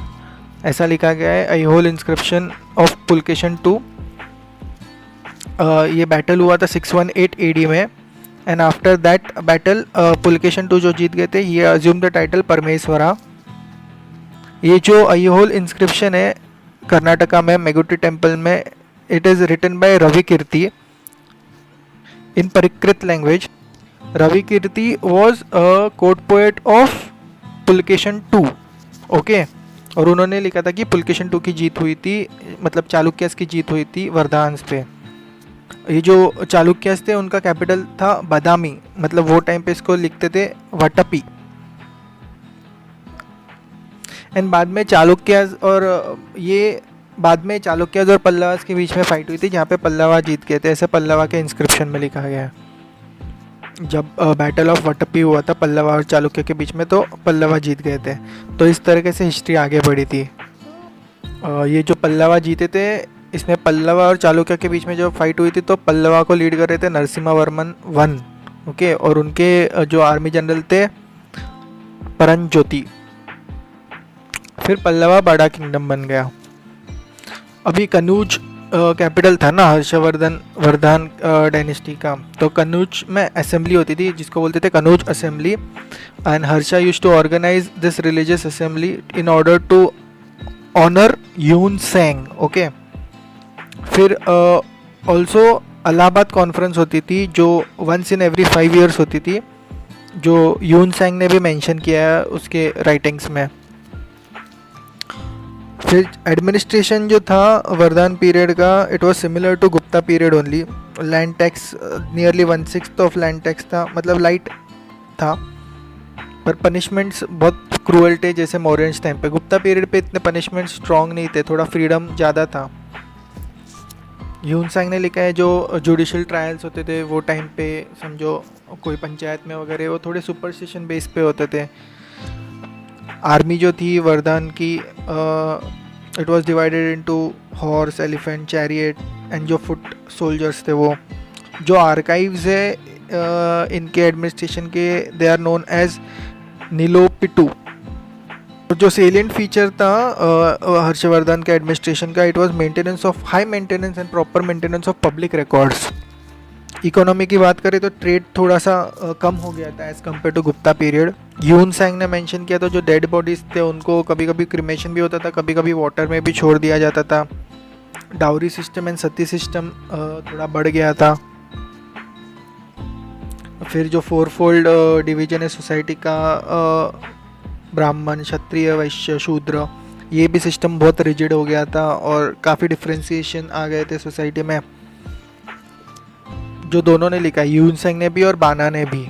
ऐसा लिखा गया है। आई होल इंस्क्रिप्शन ऑफ पुलकेशन 2। ये बैटल हुआ था 618 AD में, and after that battle Pulakeshin 2 जो जीत गए थे, ये अज्यूम द टाइटल परमेश्वरा। ये जो अयहोल इंस्क्रिप्शन है कर्नाटका में मेगुटी टेम्पल में, it is written by Ravi Kirti in Prakrit language. Ravi Kirti was a court poet of Pulakeshin 2, okay. और उन्होंने लिखा था कि पुलकेशन 2 की जीत हुई थी, मतलब चालुक्यस की जीत हुई थी वर्धहांस पे। ये जो चालुक्यस थे उनका कैपिटल था बादामी, मतलब वो टाइम पे इसको लिखते थे वटपी। एंड बाद में चालुक्यस और पल्लवास के बीच में फाइट हुई थी, जहाँ पे पल्लवा जीत गए थे, ऐसे पल्लवा के इंस्क्रिप्शन में लिखा गया है। जब बैटल ऑफ वटपी हुआ था पल्लवा और चालुक्य के बीच में, तो पल्लवा जीत गए थे। तो इस तरीके से हिस्ट्री आगे बढ़ी थी। ये जो पल्लवा जीते थे, इसमें पल्लवा और चालुक्य के बीच में जो फाइट हुई थी, तो पल्लवा को लीड कर रहे थे नरसिम्हावर्मन 1, ओके। और उनके जो आर्मी जनरल थे परंज्योति। फिर पल्लवा बड़ा किंगडम बन गया। अभी कनूज कैपिटल था ना वर्धन डायनेस्टी का, तो कनूज में असेंबली होती थी जिसको बोलते थे Kannauj assembly, and Harsha used to organise this religious assembly in order to honour Hiuen Tsang, okay. फिर ऑल्सो इलाहाबाद कॉन्फ्रेंस होती थी जो वंस इन एवरी 5 years होती थी, जो यून सेंग ने भी मेंशन किया है उसके राइटिंग्स में। फिर एडमिनिस्ट्रेशन जो था वर्धन पीरियड का, it was similar to Gupta period only. Land tax nearly 1/6 of land tax था, मतलब लाइट था, पर पनिशमेंट्स बहुत क्रूअल थे जैसे मौर्यंस टाइम पे। गुप्ता पीरियड पे इतने पनिशमेंट स्ट्रॉन्ग नहीं थे, थोड़ा फ्रीडम ज़्यादा था। ह्यून सांग ने लिखा है जो जुडिशल ट्रायल्स होते थे वो टाइम पे, समझो कोई पंचायत में वगैरह, वो थोड़े सुपरस्टिशन बेस पे होते थे। आर्मी जो थी वर्धन की, it was divided into horse, elephant, chariot and जो फुट सोल्जर्स थे वो। जो आर्काइव्स है इनके एडमिनिस्ट्रेशन के, दे आर नोन एज नीलोपिटू। जो सेलिएंट फीचर था हर्षवर्धन के एडमिनिस्ट्रेशन का, it was maintenance of high maintenance and proper maintenance of public records. Economy की बात करें तो ट्रेड थोड़ा सा कम हो गया था as compare to Gupta period. Hiuen Tsang ने मेंशन किया था जो डेड बॉडीज थे उनको कभी कभी क्रिमेशन भी होता था, कभी कभी वाटर में भी छोड़ दिया जाता था। Dowry system and Sati system थोड़ा बढ़ गया था। फिर जो 4-fold डिवीजन है सोसाइटी का, ब्राह्मण, क्षत्रिय, वैश्य, शूद्र, ये भी सिस्टम बहुत रिजिड हो गया था और काफ़ी डिफ्रेंसिएशन आ गए थे सोसाइटी में, जो दोनों ने लिखा, ह्यून सांग ने भी और बाना ने भी।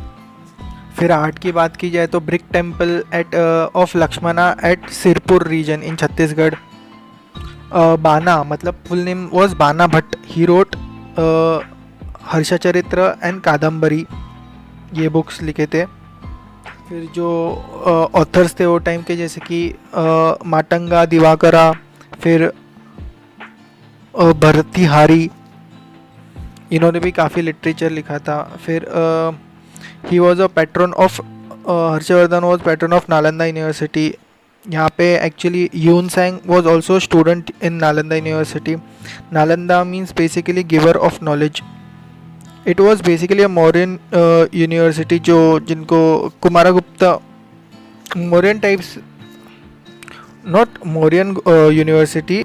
फिर आर्ट की बात की जाए तो brick temple at of Lakshmana at Sirpur region in Chhattisgarh. Bana मतलब full name was Bana Bhatt. He wrote Harshacharita and Kadambari, ये बुक्स लिखे थे। फिर जो ऑथर्स थे वो टाइम के, जैसे कि माटंगा दिवाकरा, फिर भरतीहारी, इन्होंने भी काफ़ी लिटरेचर लिखा था। फिर he was a patron of, Harshavardhana was patron of Nalanda university. यहाँ पे actually Hiuen Tsang was also student in Nalanda university. Nalanda means basically giver of knowledge. It was basically a Mauryan university, जो जिनको Kumaragupta, Mauryan types, not Mauryan university,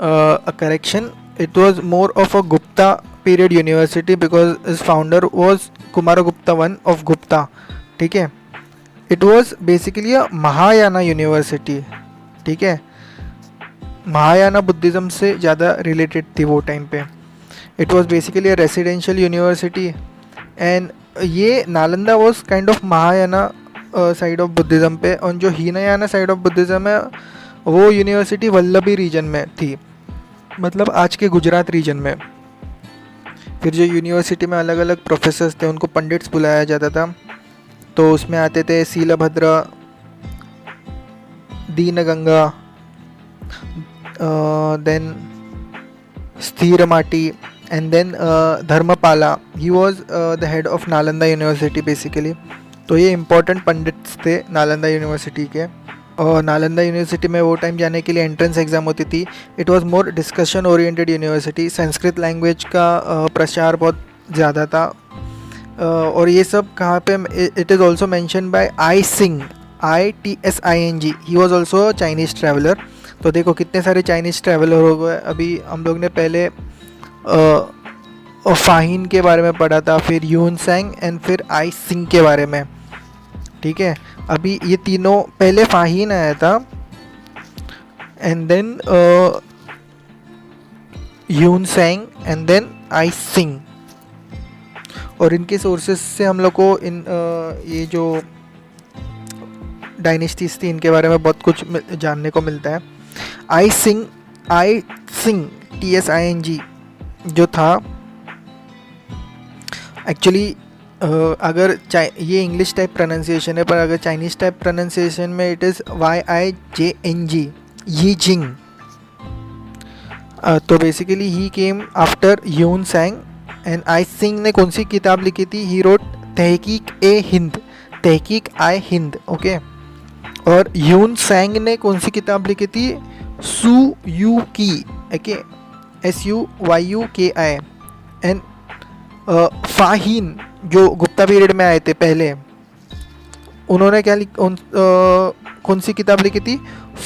correction, it was more of a Gupta period university because its founder was Kumaragupta I of Gupta, ठीक है। it was basically a Mahayana university, ठीक है। Mahayana Buddhism से ज़्यादा related थी वो टाइम पे। it was basically a residential university and ये Nalanda was kind of Mahayana side of Buddhism पे, और जो हीनयाना साइड ऑफ बुद्धिज़्म है वो यूनिवर्सिटी वल्लभी रीजन में थी, मतलब आज के गुजरात रीजन में। फिर जो यूनिवर्सिटी में अलग अलग प्रोफेसर्स थे उनको पंडित्स बुलाया जाता था, तो उसमें आते थे Shilabhadra, Dignaga, then Sthiramati, and then Dharmapala. He was the head of Nalanda university basically. तो ये इम्पोर्टेंट पंडित्स थे नालंदा यूनिवर्सिटी के. और नालंदा यूनिवर्सिटी में वो टाइम जाने के लिए एंट्रेंस एग्ज़ाम होती थी. It was more discussion oriented university. Sanskrit language का प्रचार बहुत ज़्यादा था. और ये सब कहाँ पे, it is also mention by I Tsing, ITSING. He was also Chinese traveller. तो देखो कितने सारे चाइनीज़ ट्रैवलर हो गए. अभी हम लोग ने पहले फाहिन के बारे में पढ़ा था, फिर यून सैंग एंड फिर आई सिंग के बारे में. ठीक है, अभी ये तीनों, पहले फाहिन आया था एंड देन यून सैंग एंड देन आई सिंग. और इनके सोर्सेस से हम लोग को ये जो डायनेस्टीज थी इनके बारे में बहुत कुछ जानने को मिलता है. आई सिंग TSING जो था एक्चुअली, अगर ये इंग्लिश टाइप प्रोनाउंसिएशन है, पर अगर चाइनीज़ टाइप प्रोनाउंसिएशन में इट इज़ YIJNG, यी जिंग. तो बेसिकली ही केम आफ्टर यून सैंग. एंड आई सिंग ने कौन सी किताब लिखी थी? ही रोट तहकीक आई हिंद. ओके. और यून सैंग ने कौन सी किताब लिखी थी? सू यू की. Okay, SUYUKI. एंड फाहिन जो गुप्ता पीरियड में आए थे पहले, उन्होंने क्या कौन सी किताब लिखी थी?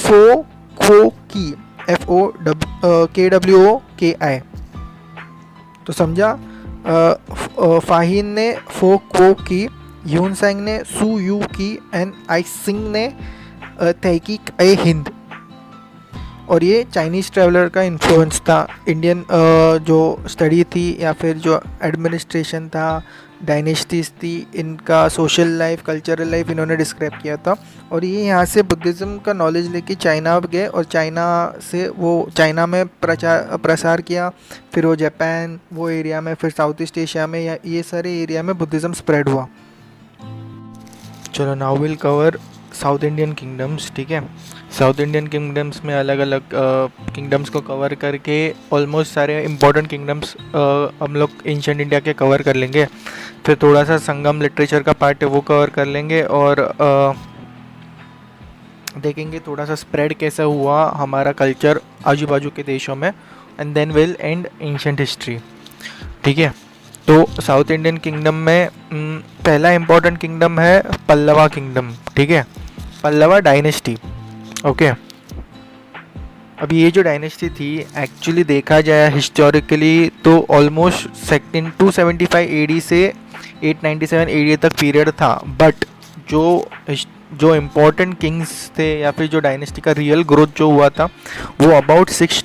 FOKWOKI. FOKWOKI. तो समझा, फाहिन ने FOKWOKI, यून सैंग ने सू यू की, एंड आई सिंग ने तहकीक ए हिंद. और ये चाइनीज़ ट्रैवलर का इन्फ्लुएंस था. इंडियन जो स्टडी थी या फिर जो एडमिनिस्ट्रेशन था, डायनेस्टीज थी, इनका सोशल लाइफ, कल्चरल लाइफ इन्होंने डिस्क्राइब किया था. और ये यहाँ से बुद्धिज़्म का नॉलेज लेके चाइना गए और चाइना से वो चाइना में प्रसार किया. फिर वो जापान, वो एरिया में, फिर साउथ ईस्ट एशिया में, या ये सारे एरिया में बुद्धिज़्म स्प्रेड हुआ. चलो, now will cover south Indian kingdoms. ठीक है, साउथ इंडियन किंगडम्स में अलग अलग किंगडम्स को कवर करके ऑलमोस्ट सारे इम्पोर्टेंट किंगडम्स हम लोग एंशिएंट इंडिया के कवर कर लेंगे. फिर थोड़ा सा संगम लिटरेचर का पार्ट है वो कवर कर लेंगे. और देखेंगे थोड़ा सा स्प्रेड कैसा हुआ हमारा कल्चर आजू बाजू के देशों में. And then will end ancient history. ठीक है, तो साउथ इंडियन किंगडम में पहला इम्पोर्टेंट किंगडम है पल्लवा किंगडम. ठीक है, पल्लवा डायनेस्टी. ओके. अभी ये जो डायनेस्टी थी एक्चुअली देखा जाए हिस्टोरिकली तो ऑलमोस्ट 275 AD से 897 AD तक पीरियड था. बट जो इम्पोर्टेंट किंग्स थे या फिर जो डायनेस्टी का रियल ग्रोथ जो हुआ था वो अबाउट 6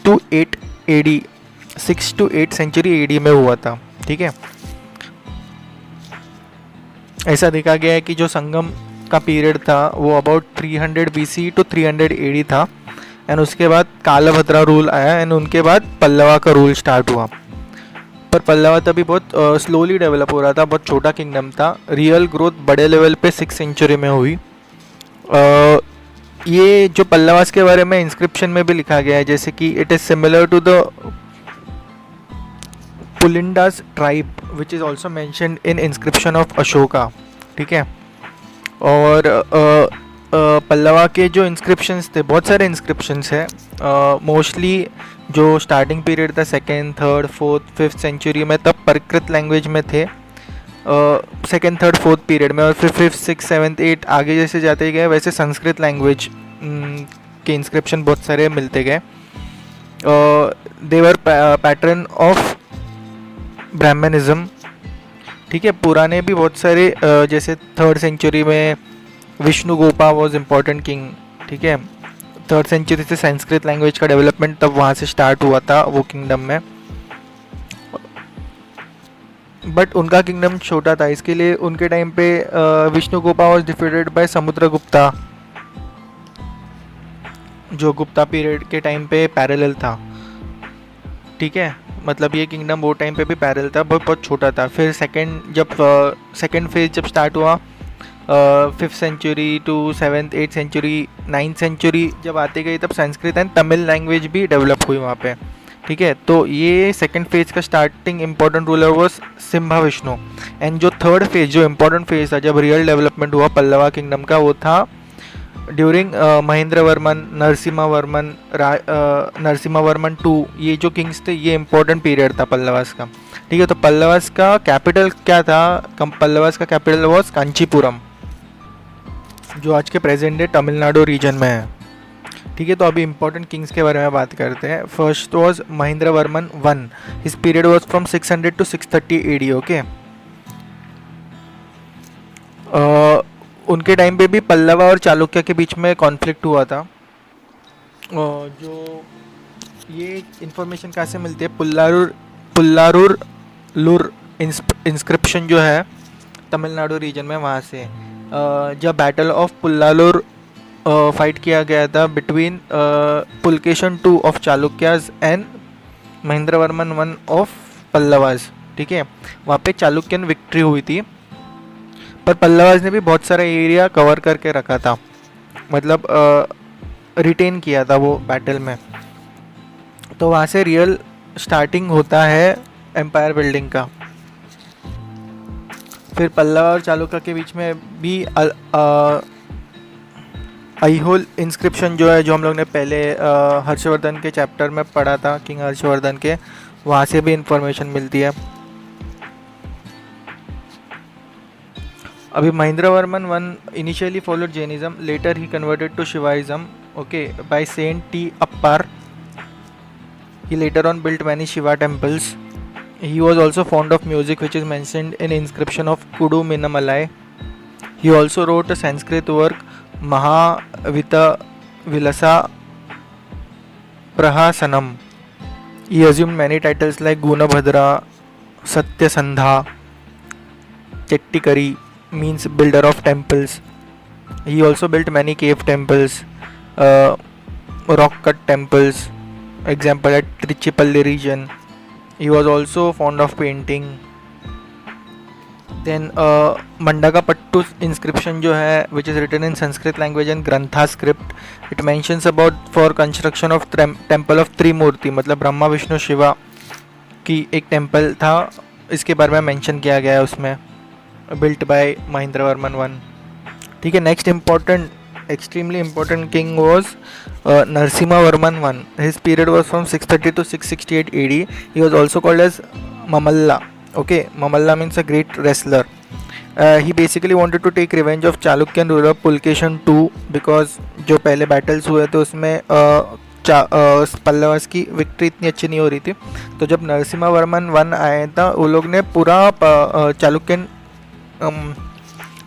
to 8 सेंचुरी AD में हुआ था. ठीक है, ऐसा देखा गया है कि जो संगम का पीरियड था वो अबाउट 300 BC to 300 AD था. एंड उसके बाद कालाभद्रा रूल आया एंड उनके बाद पल्लवा का रूल स्टार्ट हुआ. पर पल्लवा तभी बहुत स्लोली डेवलप हो रहा था, बहुत छोटा किंगडम था. रियल ग्रोथ बड़े लेवल पे 6th सेंचुरी में हुई. ये जो पल्लवास के बारे में इंस्क्रिप्शन में भी लिखा गया है, जैसे कि it is similar to the Pulindas tribe which is also mentioned in inscription of Ashoka. ठीक है, और पल्लवा के जो इंस्क्रिप्शंस थे, बहुत सारे इंस्क्रिप्शंस हैं. मोस्टली जो स्टार्टिंग पीरियड था 2nd, 3rd, 4th, 5th century में, तब प्राकृत लैंग्वेज में थे 2nd, 3rd, 4th पीरियड में. और फिर 5th, 6th, 7th, 8th आगे जैसे जाते गए वैसे संस्कृत लैंग्वेज के इंस्क्रिप्शन बहुत सारे मिलते गए. देवर पैटर्न ऑफ ब्राह्मणिज्म. ठीक है, पुराने भी बहुत सारे जैसे 3rd सेंचुरी में Vishnu Gopa was important king. ठीक है, 3rd सेंचुरी से संस्कृत लैंग्वेज का डेवलपमेंट तब वहाँ से स्टार्ट हुआ था वो किंगडम में. बट उनका किंगडम छोटा था, इसके लिए उनके टाइम पे Vishnu Gopa was defeated bye Samudragupta, जो गुप्ता पीरियड के टाइम पे पैरेलल था. ठीक है, मतलब ये किंगडम वो टाइम पे भी पैरेलल था, बहुत छोटा था. फिर सेकंड फेज जब स्टार्ट हुआ 5th century to 7th 8th century 9th century जब आती गई तब संस्कृत एंड तमिल लैंग्वेज भी डेवलप हुई वहाँ पे, ठीक है। तो ये सेकंड फेज का स्टार्टिंग इंपॉर्टेंट रूलर वो सिम्हा विष्णु। एंड जो थर्ड फेज, जो इंपॉर्टेंट फेज था जब रियल डेवलपमेंट हुआ पल्लवा किंगडम का, वो था ड्यूरिंग महेंद्र वर्मन, नरसिम्हा वर्मन टू। ये जो किंग्स थे, ये इंपॉर्टेंट पीरियड था पल्लवास का, ठीक है। तो पल्लवास का कैपिटल क्या था? पल्लवास का कैपिटल वॉज कांचीपुरम, जो आज के प्रेजेंट डे तमिलनाडु रीजन में है, ठीक है। तो अभी इंपॉर्टेंट किंग्स के बारे में बात करते हैं। First was Mahendra Varman one. His period was from 600 to 630 AD, okay. उनके टाइम पे भी पल्लवा और चालुक्य के बीच में कॉन्फ्लिक्ट हुआ था। जो ये इंफॉर्मेशन कहाँ से मिलती है? पुल्लारूर लूर इंस्क्रिप्शन जो है तमिलनाडु रीजन में, वहाँ से जब बैटल ऑफ पुल्लालूर फाइट किया गया था between Pulakeshin II of Chalukyas and Mahendra Varman one of Pallavas, ठीक है। वहाँ पे चालुक्यन विक्ट्री हुई थी, पर पल्लवास ने भी बहुत सारा एरिया कवर करके रखा था, मतलब रिटेन किया था वो बैटल में। तो वहाँ से रियल स्टार्टिंग होता है एम्पायर बिल्डिंग का। फिर पल्लवा और चालुक्य के बीच में भी अईहोल इंस्क्रिप्शन जो है, जो हम लोग ने पहले हर्षवर्धन के चैप्टर में पढ़ा था, किंग हर्षवर्धन के, वहाँ से भी इंफॉर्मेशन मिलती है। अभी Mahendra Varman one initially followed Jainism, later he converted to Shaivism, okay, by saint T Appar. He later on built many Shiva temples. He was also fond of music, which is mentioned in inscription of Kudu Minamalai. He also wrote a Sanskrit work, Mahavita Vilasa Prahasanam. He assumed many titles like Gunabhadra, Satyasandha, Chettikari, means builder of temples. He also built many cave temples, rock cut temples, example at Trichipalli region. He was also fond of painting. Then Mandakapattu inscription जो है, which is written in Sanskrit language and Grantha script, it mentions about for construction of temple of Trimurti, मतलब ब्रह्मा विष्णु शिवा की एक temple था, इसके बारे में mention किया गया है उसमें, built by Mahendra Varman one, ठीक है। Next important, extremely important king was Narasimha Varman I. His period was from 630 to 668 AD. He was also called as Mamalla. Okay, Mamalla means a great wrestler. He basically wanted to take revenge of Chalukyan ruler Pulkeshin II, because जो पहले battles हुए थे उसमें पल्लवास की victory इतनी अच्छी नहीं हो रही थी। तो जब नरसिम्हा वर्मन वन आए था, वो लोग ने पूरा चालुक्यन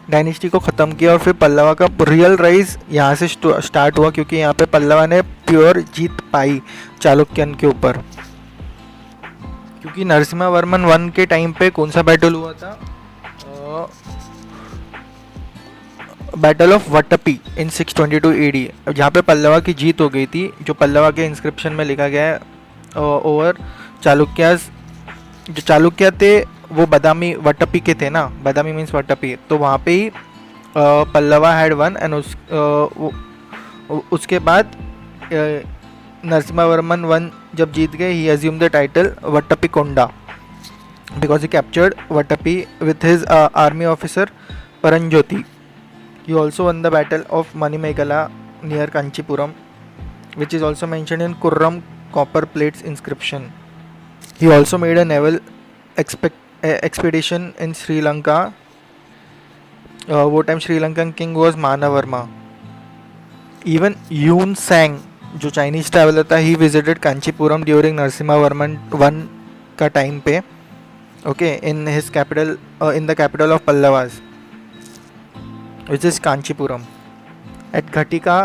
डायनेस्टी को ख़त्म किया, और फिर पल्लवा का रियल राइज यहाँ से स्टार्ट हुआ, क्योंकि यहाँ पे पल्लवा ने प्योर जीत पाई चालुक्यन के ऊपर। क्योंकि नरसिम्हा वर्मन वन के टाइम पे कौन सा बैटल हुआ था? बैटल ऑफ वटपी इन 622 AD, जहाँ पे पल्लवा की जीत हो गई थी, जो पल्लवा के इंस्क्रिप्शन में लिखा गया है ओवर चालुक्याज। जो चालुक्य थे वो बदामी वटपी के थे ना, बदामी मीन्स वटपी, तो वहाँ पे he Pallava had won, and उसके बाद नरसिम्हा वर्मन वन जब जीत गए, he assumed the title Vatapi Konda, because he captured Vatapi with his army officer Paranjothi. He also won the battle of Manimangala near Kanchipuram, which is also mentioned in Kuram copper plates inscription. He also made a naval expedition in Sri Lanka. वो time Sri Lankan king was Manavarma. Even Hiuen Tsang जो Chinese traveller था, he visited Kanchipuram during Narasimha Varman one का time पे, okay, in his capital, in the capital of Pallavas, which is Kanchipuram. At ghatika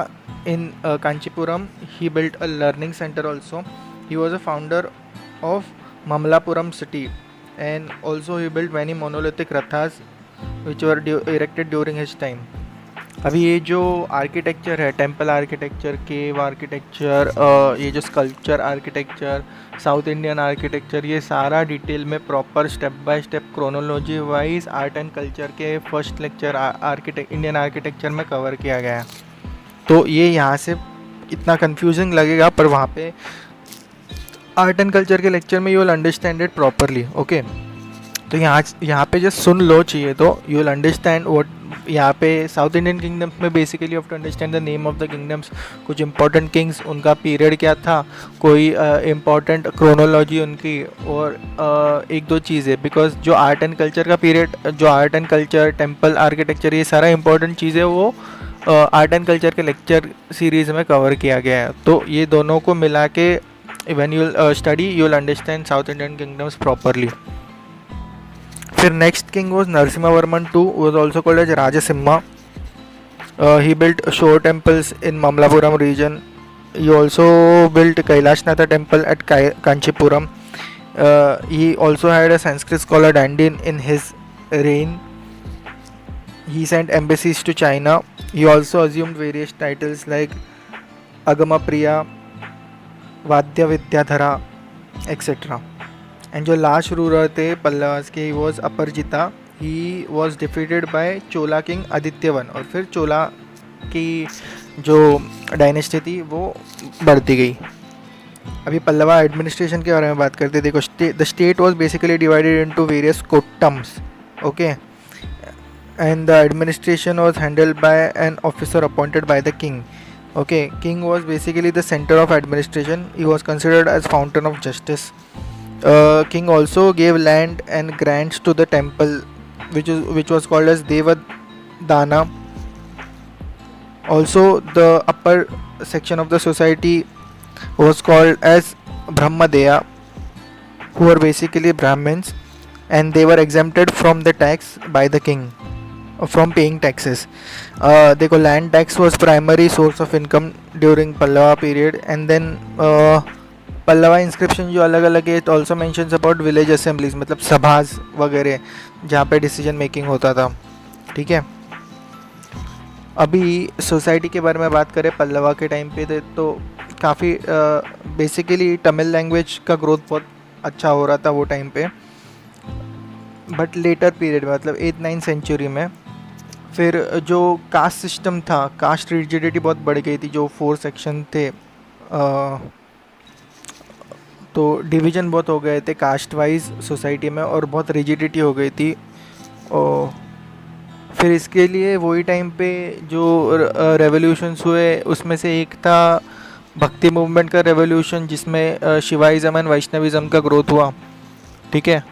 in Kanchipuram he built a learning centre also. He was a founder of Mamallapuram city, and also he built many monolithic rathas which were erected during his time. अभी ये जो architecture है, temple architecture, केव architecture, ये जो sculpture architecture, south Indian architecture, ये सारा detail में proper step by step chronology wise art and culture के फर्स्ट लेक्चर इंडियन आर्किटेक्चर में कवर किया गया है। तो ये यहाँ से इतना कंफ्यूजिंग लगेगा, पर वहाँ पे आर्ट एंड कल्चर के लेक्चर में you will understand it properly. Okay, तो यहाँ पे जस्ट सुन लो चाहिए तो यू विल अंडरस्टैंड व्हाट। यहाँ पे साउथ इंडियन किंगडम्स में basically you have to understand the name of the kingdoms, कुछ इंपॉर्टेंट किंग्स, उनका पीरियड क्या था, कोई इंपॉर्टेंट क्रोनोलॉजी उनकी, और एक दो चीज़ें, बिकॉज जो आर्ट एंड कल्चर का पीरियड, जो art and culture, temple architecture, ये सारा इंपॉर्टेंट चीज़ें वो आर्ट एंड कल्चर के लेक्चर सीरीज़ में कवर किया गया है। तो ये दोनों को मिला के when you will study, you will understand South Indian kingdoms properly. फिर next king was Narasimhavarman II, who was also called as Rajasimha. He built shore temples in Mamlapuram region. He also built Kailashnath temple at Kanchipuram. He also had a Sanskrit scholar Dandin in his reign. He sent embassies to China. He also assumed various titles like Agama Priya, Vadya Vidyadhara etcetera. And जो last ruler थे पल्लवास के, he was Aparajita. He was defeated by Chola king Aditya one, और फिर चोला की जो dynasty थी वो बढ़ती गई। अभी पल्लवा एडमिनिस्ट्रेशन के बारे में बात करते, देखो the state was basically divided into various kottams. Okay, and the administration was handled by an officer appointed by the king. Okay, king was basically the center of administration. He was considered as fountain of justice. King also gave land and grants to the temple, which was called as Devadana. Also, the upper section of the society was called as Brahmadeya, who were basically Brahmins, and they were exempted from the tax by the king, from paying taxes. देखो land tax was primary source of income during Pallava period, and then Pallava inscription जो अलग अलग है, it also mentions about village assemblies, मतलब सभाज वगैरह जहाँ पे डिसीजन मेकिंग होता था। ठीक है, अभी सोसाइटी के बारे में बात करें पल्लवा के टाइम पे, तो काफ़ी बेसिकली तमिल लैंग्वेज का ग्रोथ बहुत अच्छा हो रहा था वो टाइम पे। बट लेटर पीरियड में, मतलब 8th-9th सेंचुरी में, फिर जो कास्ट सिस्टम था, कास्ट रिजिडिटी बहुत बढ़ गई थी। जो 4 सेक्शन थे, तो डिवीज़न बहुत हो गए थे कास्ट वाइज सोसाइटी में, और बहुत रिजिडिटी हो गई थी। और फिर इसके लिए वही टाइम पे जो रेवोल्यूशंस हुए, उसमें से एक था भक्ति मूवमेंट का रेवोल्यूशन, जिसमें शिवाइज़म एंड वैष्णविज़म का ग्रोथ हुआ। ठीक है,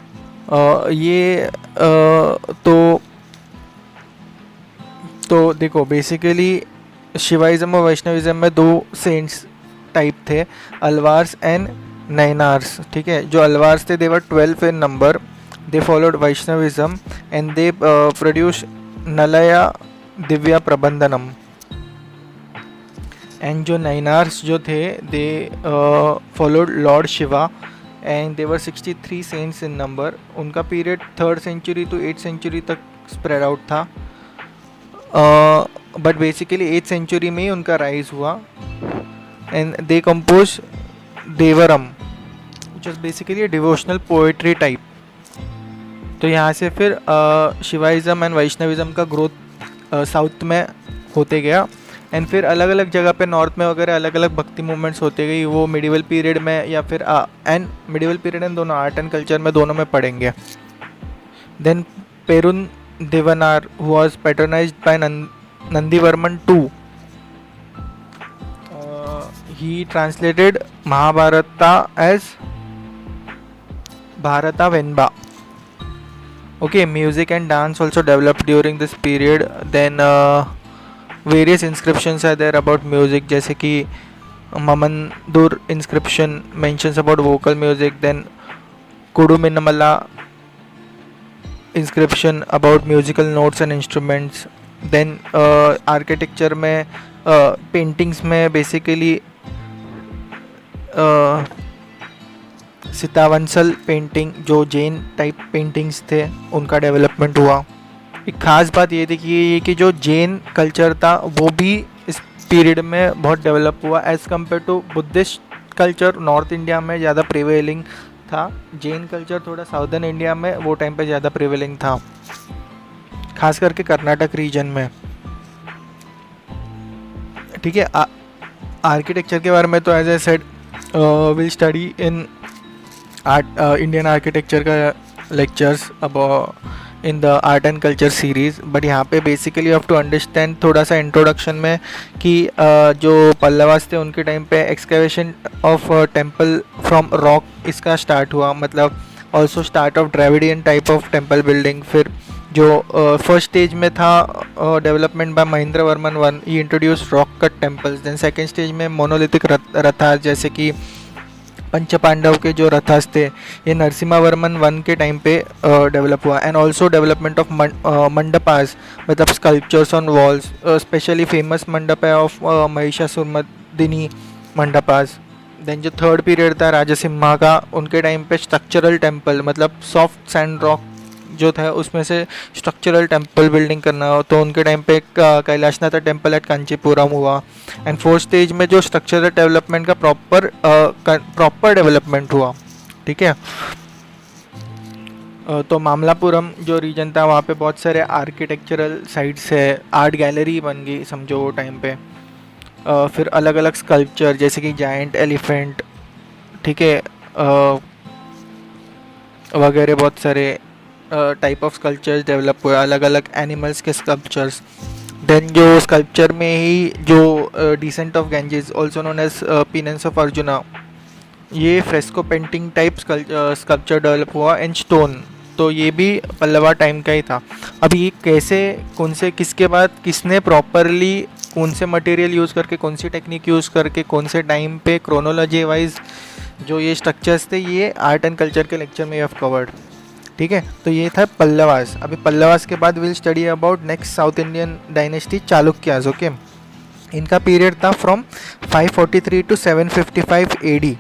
ये तो देखो बेसिकली शिवाइज़म और वैष्णविज़म में 2 सेंट्स टाइप थे, अलवार्स एंड नैनार्स। ठीक है, जो अलवार्स थे they were 12 in number, they followed Vaishnavism and they produce Nalayira Divya Prabandham. And जो नैनार्स जो थे they followed lord Shiva and they were 63 saints in number. उनका period 3rd century to 8th century तक स्प्रेड आउट था, बट बेसिकली 8th सेंचुरी में ही उनका rise हुआ। And they compose Thevaram, which is basically devotional poetry type. तो यहाँ से फिर शिवाइज़म एंड वैष्णविज़म का ग्रोथ साउथ में होते गया, एंड फिर अलग अलग जगह पे नॉर्थ में वगैरह अलग अलग भक्ति मूवमेंट्स होते गई। वो मिडिवल पीरियड में या फिर एंड मिडिवल पीरियड एंड दोनों आर्ट एंड कल्चर में दोनों में पढ़ेंगे। Then Perundevanar was patronised by Nandivarman II. He translated Mahabharata as Bharata Venba. Okay, music and dance also developed during this period. Then various inscriptions are there about music, जैसे कि Mamandur inscription mentions about vocal music. Then Kuduminamala inscription about musical notes and instruments. Then architecture में paintings में basically सीतावंशल painting जो Jain type paintings थे उनका development हुआ। एक खास बात ये थी कि जो जैन कल्चर था वो भी इस पीरियड में बहुत डेवलप हुआ as compare to Buddhist culture. North India में ज़्यादा प्रिवेलिंग था, जैन कल्चर थोड़ा साउदर्न इंडिया में वो टाइम पे ज़्यादा प्रिवेलिंग था, खास करके कर्नाटक रीजन में। ठीक है, आर्किटेक्चर के बारे में तो as a said will study in Indian architecture का लेक्चर्स अब in the art and culture series. But यहाँ पे basically you have to understand थोड़ा सा इंट्रोडक्शन में कि जो पल्लवास थे उनके टाइम पे excavation of temple from rock इसका स्टार्ट हुआ, मतलब also start of Dravidian type of temple building. फिर जो फर्स्ट स्टेज में था development by Mahendra Varman one, he introduce rock cut temples. Then second stage में मोनोलिथिक रथास, जैसे कि पंच पांडव के जो रथास थे ये नरसिम्हा वर्मन वन के टाइम पे डेवलप हुआ। And also development of mandapas, मतलब sculptures on walls, specially famous मंडप है ऑफ महिषासुरमर्दिनी मंडपास। देन जो थर्ड पीरियड था राजसिम्हा का, उनके टाइम पे स्ट्रक्चरल टेम्पल, मतलब सॉफ्ट सैंड रॉक जो था उसमें से स्ट्रक्चरल टेम्पल बिल्डिंग करना हो, तो उनके टाइम पे कैलाशनाथ टेम्पल एट कांचीपुरम हुआ। एंड फोर्थ स्टेज में जो स्ट्रक्चरल डेवलपमेंट का प्रॉपर डेवलपमेंट हुआ। ठीक है, तो मामलापुरम जो रीजन था वहाँ पे बहुत सारे आर्किटेक्चरल साइट्स है, आर्ट गैलरी बन गई समझो वो टाइम पे। फिर अलग अलग स्कल्पचर जैसे कि जायंट एलिफेंट, ठीक है, वगैरह बहुत सारे टाइप ऑफ स्कल्पचर्स डेवलप हुए, अलग अलग एनिमल्स के स्कल्पचर्स। देन जो स्कल्पचर में ही जो descent of Ganges also known as penance of Arjuna, ये fresco painting type sculpture develop हुआ इन स्टोन, तो ये भी पल्लवा टाइम का ही था। अब ये कैसे, कौन से, किसके बाद किसने प्रॉपरली कौन से मटेरियल यूज़ करके, कौन सी टेक्निक यूज़ करके, कौन से टाइम पे क्रोनोलॉजी वाइज जो ये स्ट्रक्चर्स थे, ये आर्ट एंड कल्चर के लेक्चर में यू हैव कवर्ड। ठीक है, तो ये था पल्लवास। अभी पल्लवास के बाद will study about next south Indian dynasty Chalukyas. Okay, इनका पीरियड था फ्रॉम 543 टू 755 AD।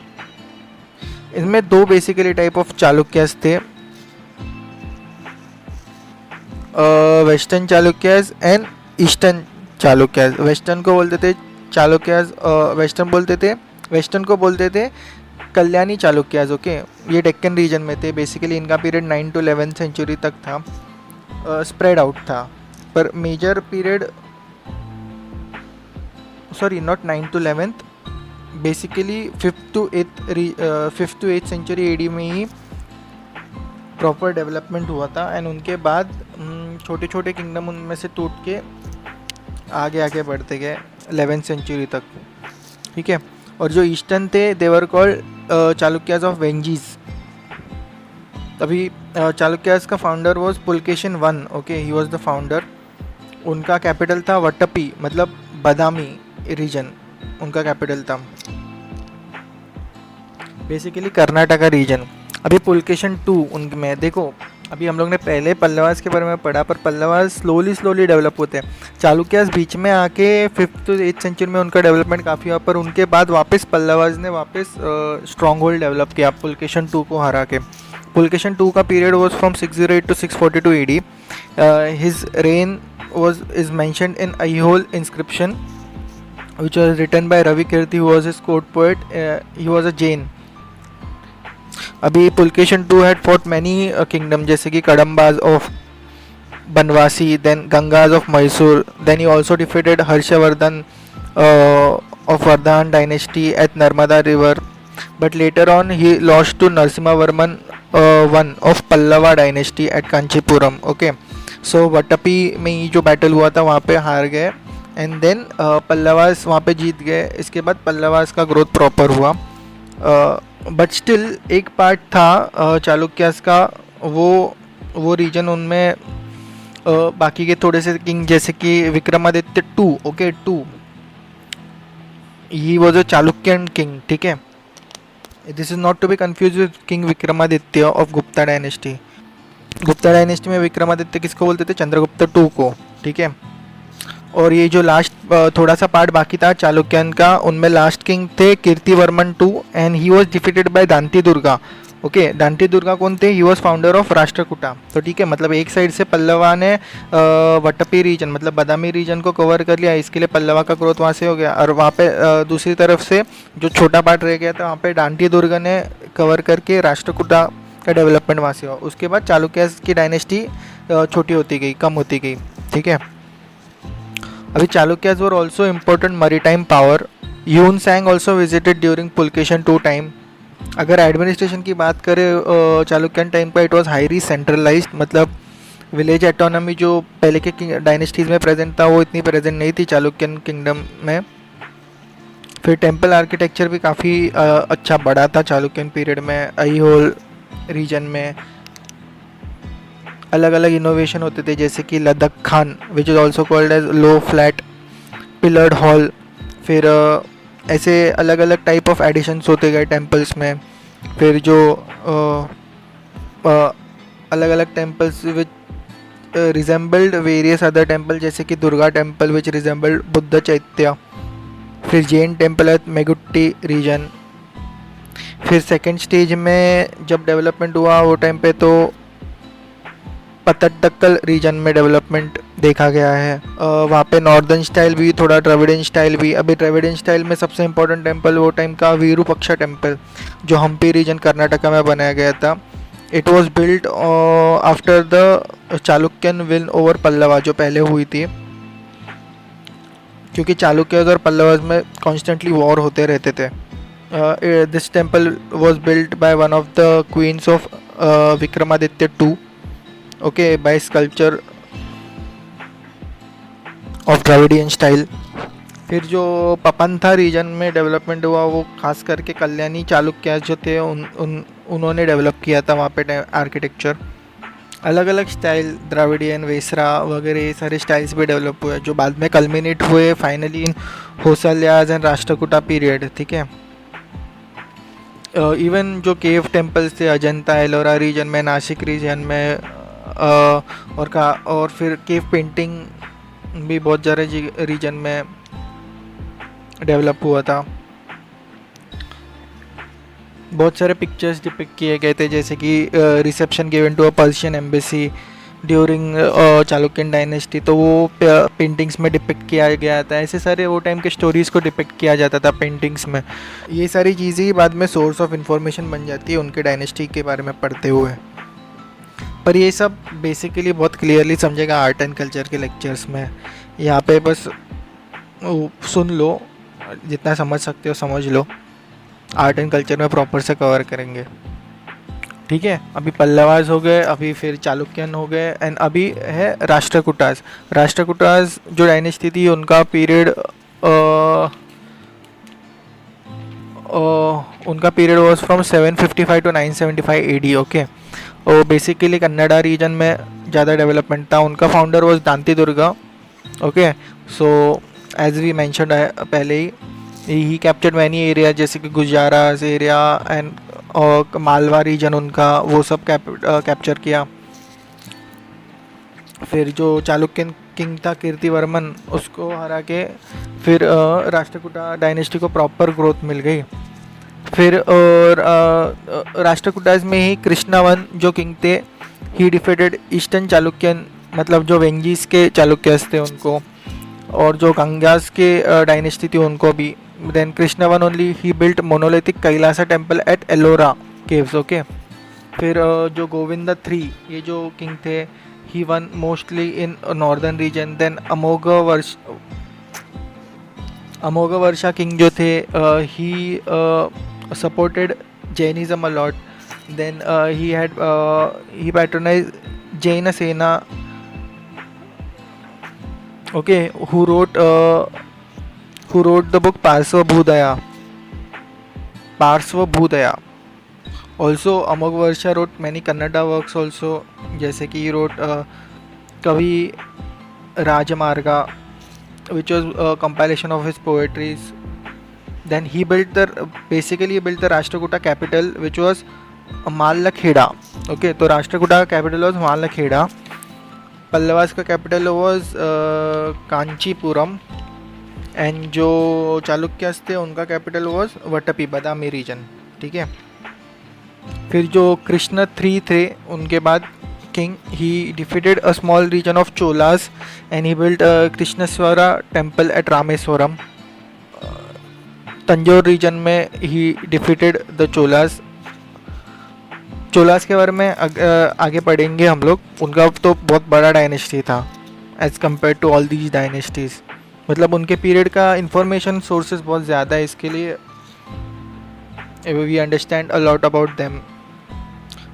इसमें दो बेसिकली टाइप ऑफ चालुक्यास थे, western Chalukyas and eastern Chalukyas. Western को बोलते थे चालुक्यास, वेस्टर्न को बोलते थे कल्याणी चालुक्यास। ओके, ये डेक्कन रीजन में थे। बेसिकली इनका पीरियड 9 to 11th सेंचुरी तक था, स्प्रेड आउट था, पर major period, sorry not 9 to 11th, basically 5th to 8th century AD में ही प्रॉपर डेवलपमेंट हुआ था। एंड उनके बाद छोटे छोटे किंगडम उनमें से टूट के आगे आगे बढ़ते गए 11th सेंचुरी तक। ठीक है, और जो ईस्टर्न थे देवर कॉल्ड चालुक्यास ऑफ वेंजीज। तभी चालुक्यास का founder was Pulakeshin one. Okay, he was the founder. उनका कैपिटल था वट्टपी, मतलब बादामी रीजन उनका कैपिटल था, बेसिकली कर्नाटका रीजन। अभी पुलकेशिन 2 उनमें देखो, अभी हम लोग ने पहले पल्लवास के बारे में पढ़ा, पर पल्लवास स्लोली डेवलप होते हैं। चालुक्यास बीच में आके 5th to 8th सेंचुरी में उनका डेवलपमेंट काफ़ी हुआ, पर उनके बाद वापस पल्लवास ने वापस स्ट्रॉन्ग होल्ड डेवलप किया पुलकेशिन 2 को हरा के। पुलकेशिन 2 का period was from 608 to 642 AD। His reign is mentioned in Aihole inscription which was written by Ravi Kirti, who was his court poet. He was a Jain. अभी Pulakeshin 2 had fought many kingdom, जैसे कि Kadambas of Banavasi, then Gangas of Mysore, then he also defeated Harshavardhana of Vardhan dynasty at Narmada river, but later on he lost to Narasimha Varman one of Pallava dynasty at Kanchipuram. Okay, so वट्टपी में ही जो battle हुआ था वहाँ पे हार गए, एंड देन पल्लवास वहाँ पे जीत गए। इसके बाद पल्लवास का ग्रोथ प्रॉपर हुआ, बट स्टिल एक पार्ट था चालुक्यास का, वो रीजन उनमें बाकी के थोड़े से किंग, जैसे कि Vikramaditya 2। Okay, 2 he was a Chalukyan king. ठीक है, this is not to be confuse with king Vikramaditya of Gupta dynasty. Gupta dynasty में विक्रमादित्य किसको बोलते थे? चंद्रगुप्त 2 को। ठीक है, और ये जो लास्ट थोड़ा सा पार्ट बाकी था चालुक्यन का, उनमें लास्ट किंग थे Kirtivarman 2, and he was defeated by Danti Durga, okay, Danti Durga कौन थे? He was founder of Rashtrakuta. तो ठीक है, मतलब एक साइड से पल्लवा ने वट्टपी रीजन मतलब बादामी रीजन को कवर कर लिया, इसके लिए पल्लवा का ग्रोथ वहाँ से हो गया। और वहाँ पे दूसरी तरफ से जो छोटा पार्ट रह गया था वहाँ पे दांती दुर्गा ने कवर करके राष्ट्रकूटा का डेवलपमेंट वहाँ से हुआ। उसके बाद चालुक्य की डायनेस्टी छोटी होती गई, कम होती गई। ठीक है, अभी Chalukyas were also important maritime power. Hiuen Tsang also visited during Pulakeshin 2 time. अगर एडमिनिस्ट्रेशन की बात करें चालुक्यन टाइम का, इट वॉज हाईली सेंट्रलाइज्ड, मतलब विलेज एटोनॉमी जो पहले के डायनेस्टीज़ में प्रेजेंट था वो इतनी प्रेजेंट नहीं थी चालुक्यन किंगडम में। फिर टेम्पल आर्किटेक्चर भी काफ़ी अच्छा बड़ा था चालुक्यन पीरियड में। ऐहोल रीजन में अलग अलग इनोवेशन होते थे, जैसे कि Lad Khan which is also called as low flat pillared hall. फिर ऐसे अलग अलग टाइप ऑफ एडिशंस होते गए टेम्पल्स में। फिर जो अलग अलग टेम्पल्स विच रिजेंबल्ड वेरियस अदर टेम्पल, जैसे कि Durga temple which resembled Buddha चैत्य। फिर जैन टेम्पल है मेगुट्टी रीजन। फिर सेकेंड स्टेज में जब डेवलपमेंट हुआ वो टाइम पे तो पतड्डक्कल रीजन में डेवलपमेंट देखा गया है। वहाँ पे नॉर्दर्न स्टाइल भी, थोड़ा द्रविडियन स्टाइल भी। अभी द्रविडियन स्टाइल में सबसे इम्पोर्टेंट टेम्पल वो टाइम का विरूपक्षा टेम्पल जो हम्पी रीजन कर्नाटका में बनाया गया था। It was build after the Chalukyan win over Pallava, जो पहले हुई थी, क्योंकि चालुक्य और पल्लवाज में कॉन्स्टेंटली वॉर होते रहते थे। This temple was build by one of the queens of Vikramaditya II, okay, by sculpture of Dravidian style. फिर जो पपंथा रीजन में डेवलपमेंट हुआ वो खास करके कल्याणी चालुक्य जो थे उन्होंने डेवलप किया था वहाँ पे आर्किटेक्चर। अलग अलग स्टाइल द्रविडियन, वेसरा वगैरह ये सारे स्टाइल्स भी डेवलप हुए जो बाद में कल्मिनेट हुए finally in Hoysalas and Rashtrakuta period. ठीक है, इवन जो केव टेम्पल्स थे अजंता एलोरा रीजन में, नासिक रीजन में, और फिर केव पेंटिंग भी बहुत सारे रीजन में डेवलप हुआ था। बहुत सारे पिक्चर्स डिपिक्ट किए गए थे, जैसे कि reception given to a Persian embassy during Chalukyan dynasty, तो वो पेंटिंग्स में डिपिक्ट किया गया था। ऐसे सारे वो टाइम के स्टोरीज़ को डिपिक्ट किया जाता था पेंटिंग्स में। ये सारी चीज़ें बाद में सोर्स ऑफ इंफॉर्मेशन बन जाती है उनके डायनेस्टी के बारे में पढ़ते हुए। पर ये सब बेसिकली बहुत क्लियरली समझेगा आर्ट एंड कल्चर के लेक्चर्स में। यहाँ पे बस सुन लो, जितना समझ सकते हो समझ लो, आर्ट एंड कल्चर में प्रॉपर से कवर करेंगे। ठीक है, अभी पल्लवाज हो गए, अभी फिर चालुक्यन हो गए, एंड अभी है राष्ट्रकूटाज। राष्ट्रकूटाज जो डायनेस्टी थी उनका period was from 755 to 975 AD। Okay, और बेसिकली कन्नड़ा रीजन में ज़्यादा डेवलपमेंट था। उनका founder was Danti Durga. Okay, so as we mentioned पहले ही कैप्चर्ड मैनी एरिया, जैसे कि गुजरात एरिया एंड और मालवा रीजन उनका, वो सब कैप्चर किया। फिर जो चालुक्यन किंग था कीर्तिवर्मन, उसको हरा के फिर राष्ट्रकूटा डायनेस्टी को प्रॉपर ग्रोथ मिल गई। फिर राष्ट्रकूटाज में ही कृष्णवन जो किंग थे, ही डिफेटेड ईस्टर्न चालुक्यन, मतलब जो वेंगीज के चालुक्यस थे उनको, और जो गंगास के डायनेस्टी थी उनको भी। Then Krishna one only he built monolithic Kailasa temple at Ellora caves. Okay, फिर जो गोविंद III ये जो किंग थे, he won mostly in northern region. Then Amoghavarsha king जो थे, ही supported Jainism a lot. Then he patronized Jaina Sena, okay, who wrote the book Parsva Bhudaya. Also Amoghavarsha wrote many Kannada works also, जैसे कि he wrote Kavi Rajamarga, which was a compilation of his poetries. Then he built the Rashtrakuta capital, which was Malakheda. Okay, तो राष्ट्रकूटा का capital was Malkheda. Pallavas का capital was Kanchipuram, and जो चालुक्यस थे उनका capital was Vatapi, Badami region. ठीक है, फिर जो कृष्ण 3 थे उनके बाद king, he defeated a small region of Cholas and he built Krishneshwara temple at Rameswaram. Tanjore region में he defeated the Cholas. Cholas के बारे में आगे पढ़ेंगे हम लोग। उनका तो बहुत बड़ा डायनेस्टी था as compare to all these dynasties. मतलब उनके पीरियड का इंफॉर्मेशन सोर्सेज बहुत ज़्यादा है, इसके लिए we understand a lot about them.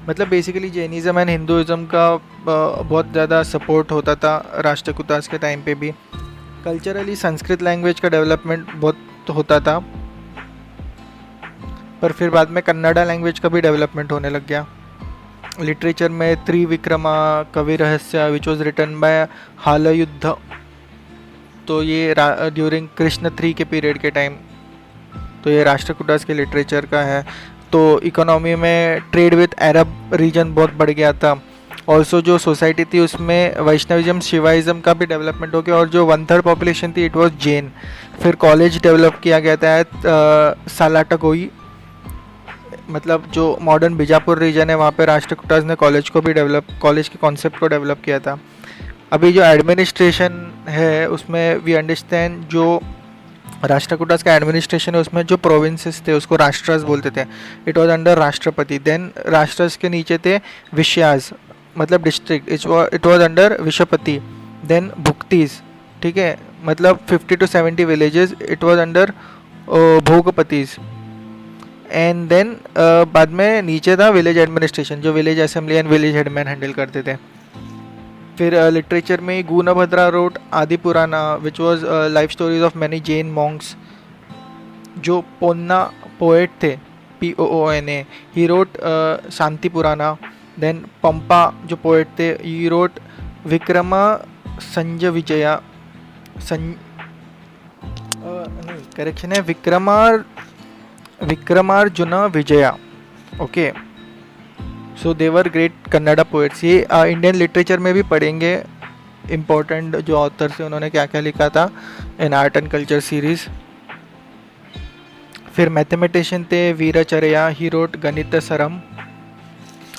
मतलब बेसिकली जैनिज़्म एंड हिंदुज़म का बहुत ज़्यादा सपोर्ट होता था राष्ट्रकूटास के टाइम पे भी। कल्चरली संस्कृत लैंग्वेज का डेवलपमेंट बहुत होता था, पर फिर बाद में कन्नड़ा लैंग्वेज का भी डेवलपमेंट होने लग गया। लिटरेचर में त्रिविक्रमा कवि रहस्य विच वॉज रिटन बाय हालयुद्ध, तो ये ड्यूरिंग कृष्ण 3 के पीरियड के टाइम, तो ये राष्ट्रकूटास के लिटरेचर का है। तो इकोनॉमी में ट्रेड विथ अरब रीजन बहुत बढ़ गया था। ऑल्सो जो सोसाइटी थी उसमें वैष्णविज्म शिवाइज्म का भी डेवलपमेंट हो गया, और जो 1/3 पॉपुलेशन थी इट वाज जैन। फिर कॉलेज डेवलप किया गया था सालाटगोई, मतलब जो मॉडर्न बीजापुर रीजन है वहाँ पे राष्ट्रकूटास ने कॉलेज के कॉन्सेप्ट को डेवलप किया था। अभी जो एडमिनिस्ट्रेशन है उसमें वी अंडरस्टैंड, जो राष्ट्रकूटास का एडमिनिस्ट्रेशन है उसमें जो प्रोविंसेस थे उसको राष्ट्रस बोलते थे। It was under rashtrapati. Then rashtras के नीचे थे विषयास, मतलब district, it was under vishayapati. Then bhuktis, ठीक है, मतलब 50 to 70 villages, it was under bhogapatis. And then बाद में नीचे था विलेज एडमिनिस्ट्रेशन, जो village assembly and village headman handle करते थे। फिर लिटरेचर में Gunabhadra wrote Adi Purana which was life stories of many Jain monks. जो पोन्ना पोएट थे, POONA, ही रोट शांति पुराना। देन पंपा जो पोएट थे, ही रोट विक्रमा संजय विजया नहीं करेक्शन है, विक्रमार्जुन विजया। ओके, सो देवर ग्रेट कन्नड़ा पोएट्स। ये इंडियन लिटरेचर में भी पढ़ेंगे इम्पोर्टेंट जो ऑथर से उन्होंने क्या क्या लिखा था इन आर्ट एंड कल्चर सीरीज। फिर मैथमेटिशियन थे वीराचर्या, ही रोट गणित सरम।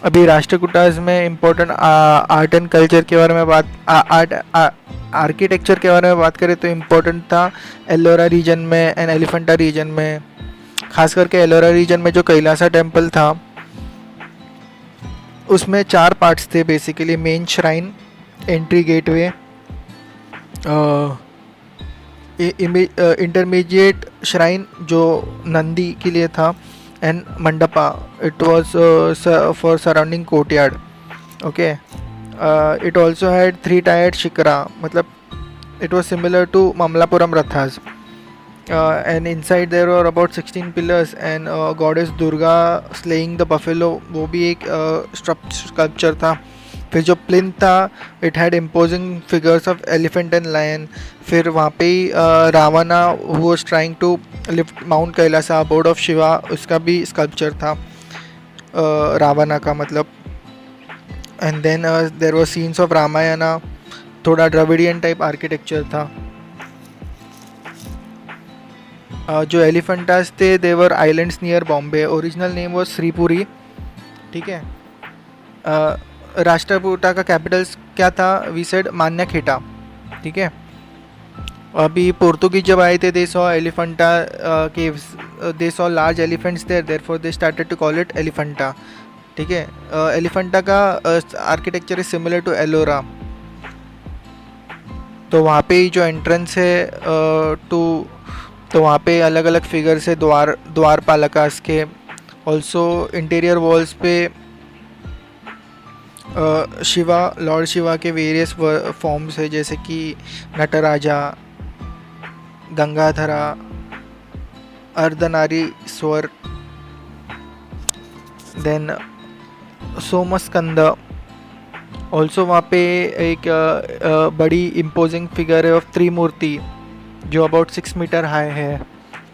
अभी राष्ट्रकूटास में इम्पोर्टेंट आर्ट एंड कल्चर के बारे में आर्किटेक्चर के बारे में बात करें तो इम्पोर्टेंट था एलोरा रीजन में एंड एलिफेंटा रीजन में। खास करके एलोरा रीजन में जो कैलासा टेम्पल था उसमें 4 पार्ट्स थे basically. Main shrine, entry gateway, intermediate shrine जो नंदी के लिए था, and mandapa, it was for surrounding courtyard. Okay, it also had 3 tiered shikhara, मतलब it was similar to Mamallapuram rathas. And inside there were about 16 pillars and goddess Durga slaying the buffalo, वो भी एक sculpture था। फिर जो plinth था it had imposing figures of elephant and lion। फिर वहाँ पे ही रावणा who was trying to lift Mount Kailasa abode of Shiva, उसका भी sculpture था रावणा का मतलब। and then there were scenes of Ramayana, थोड़ा द्रविडियन टाइप आर्किटेक्चर था। जो एलिफेंटास थे they were islands near Bombay, original name वो श्रीपुरी, ठीक है। राष्ट्रकूटा का कैपिटल क्या था, वी सेड मान्यखेटा, ठीक है। अभी पोर्तुगीज जब आए थे they saw Elephanta caves, they saw large elephants there, therefore they started to call it Elephanta, ठीक है। एलिफेंटा का architecture is similar to Ellora. तो वहाँ पे ही जो एंट्रेंस है तो वहाँ पे अलग अलग फिगर्स है द्वारपालकास के। ऑल्सो इंटीरियर वॉल्स पे लॉर्ड शिवा के वेरियस फॉर्म्स है, जैसे कि नटराजा, गंगाधरा, अर्धनारीश्वर, देन सोमस्कंद। ऑल्सो वहाँ पे एक बड़ी इम्पोजिंग फिगर है ऑफ त्रिमूर्ति जो अबाउट 6 मीटर हाई है।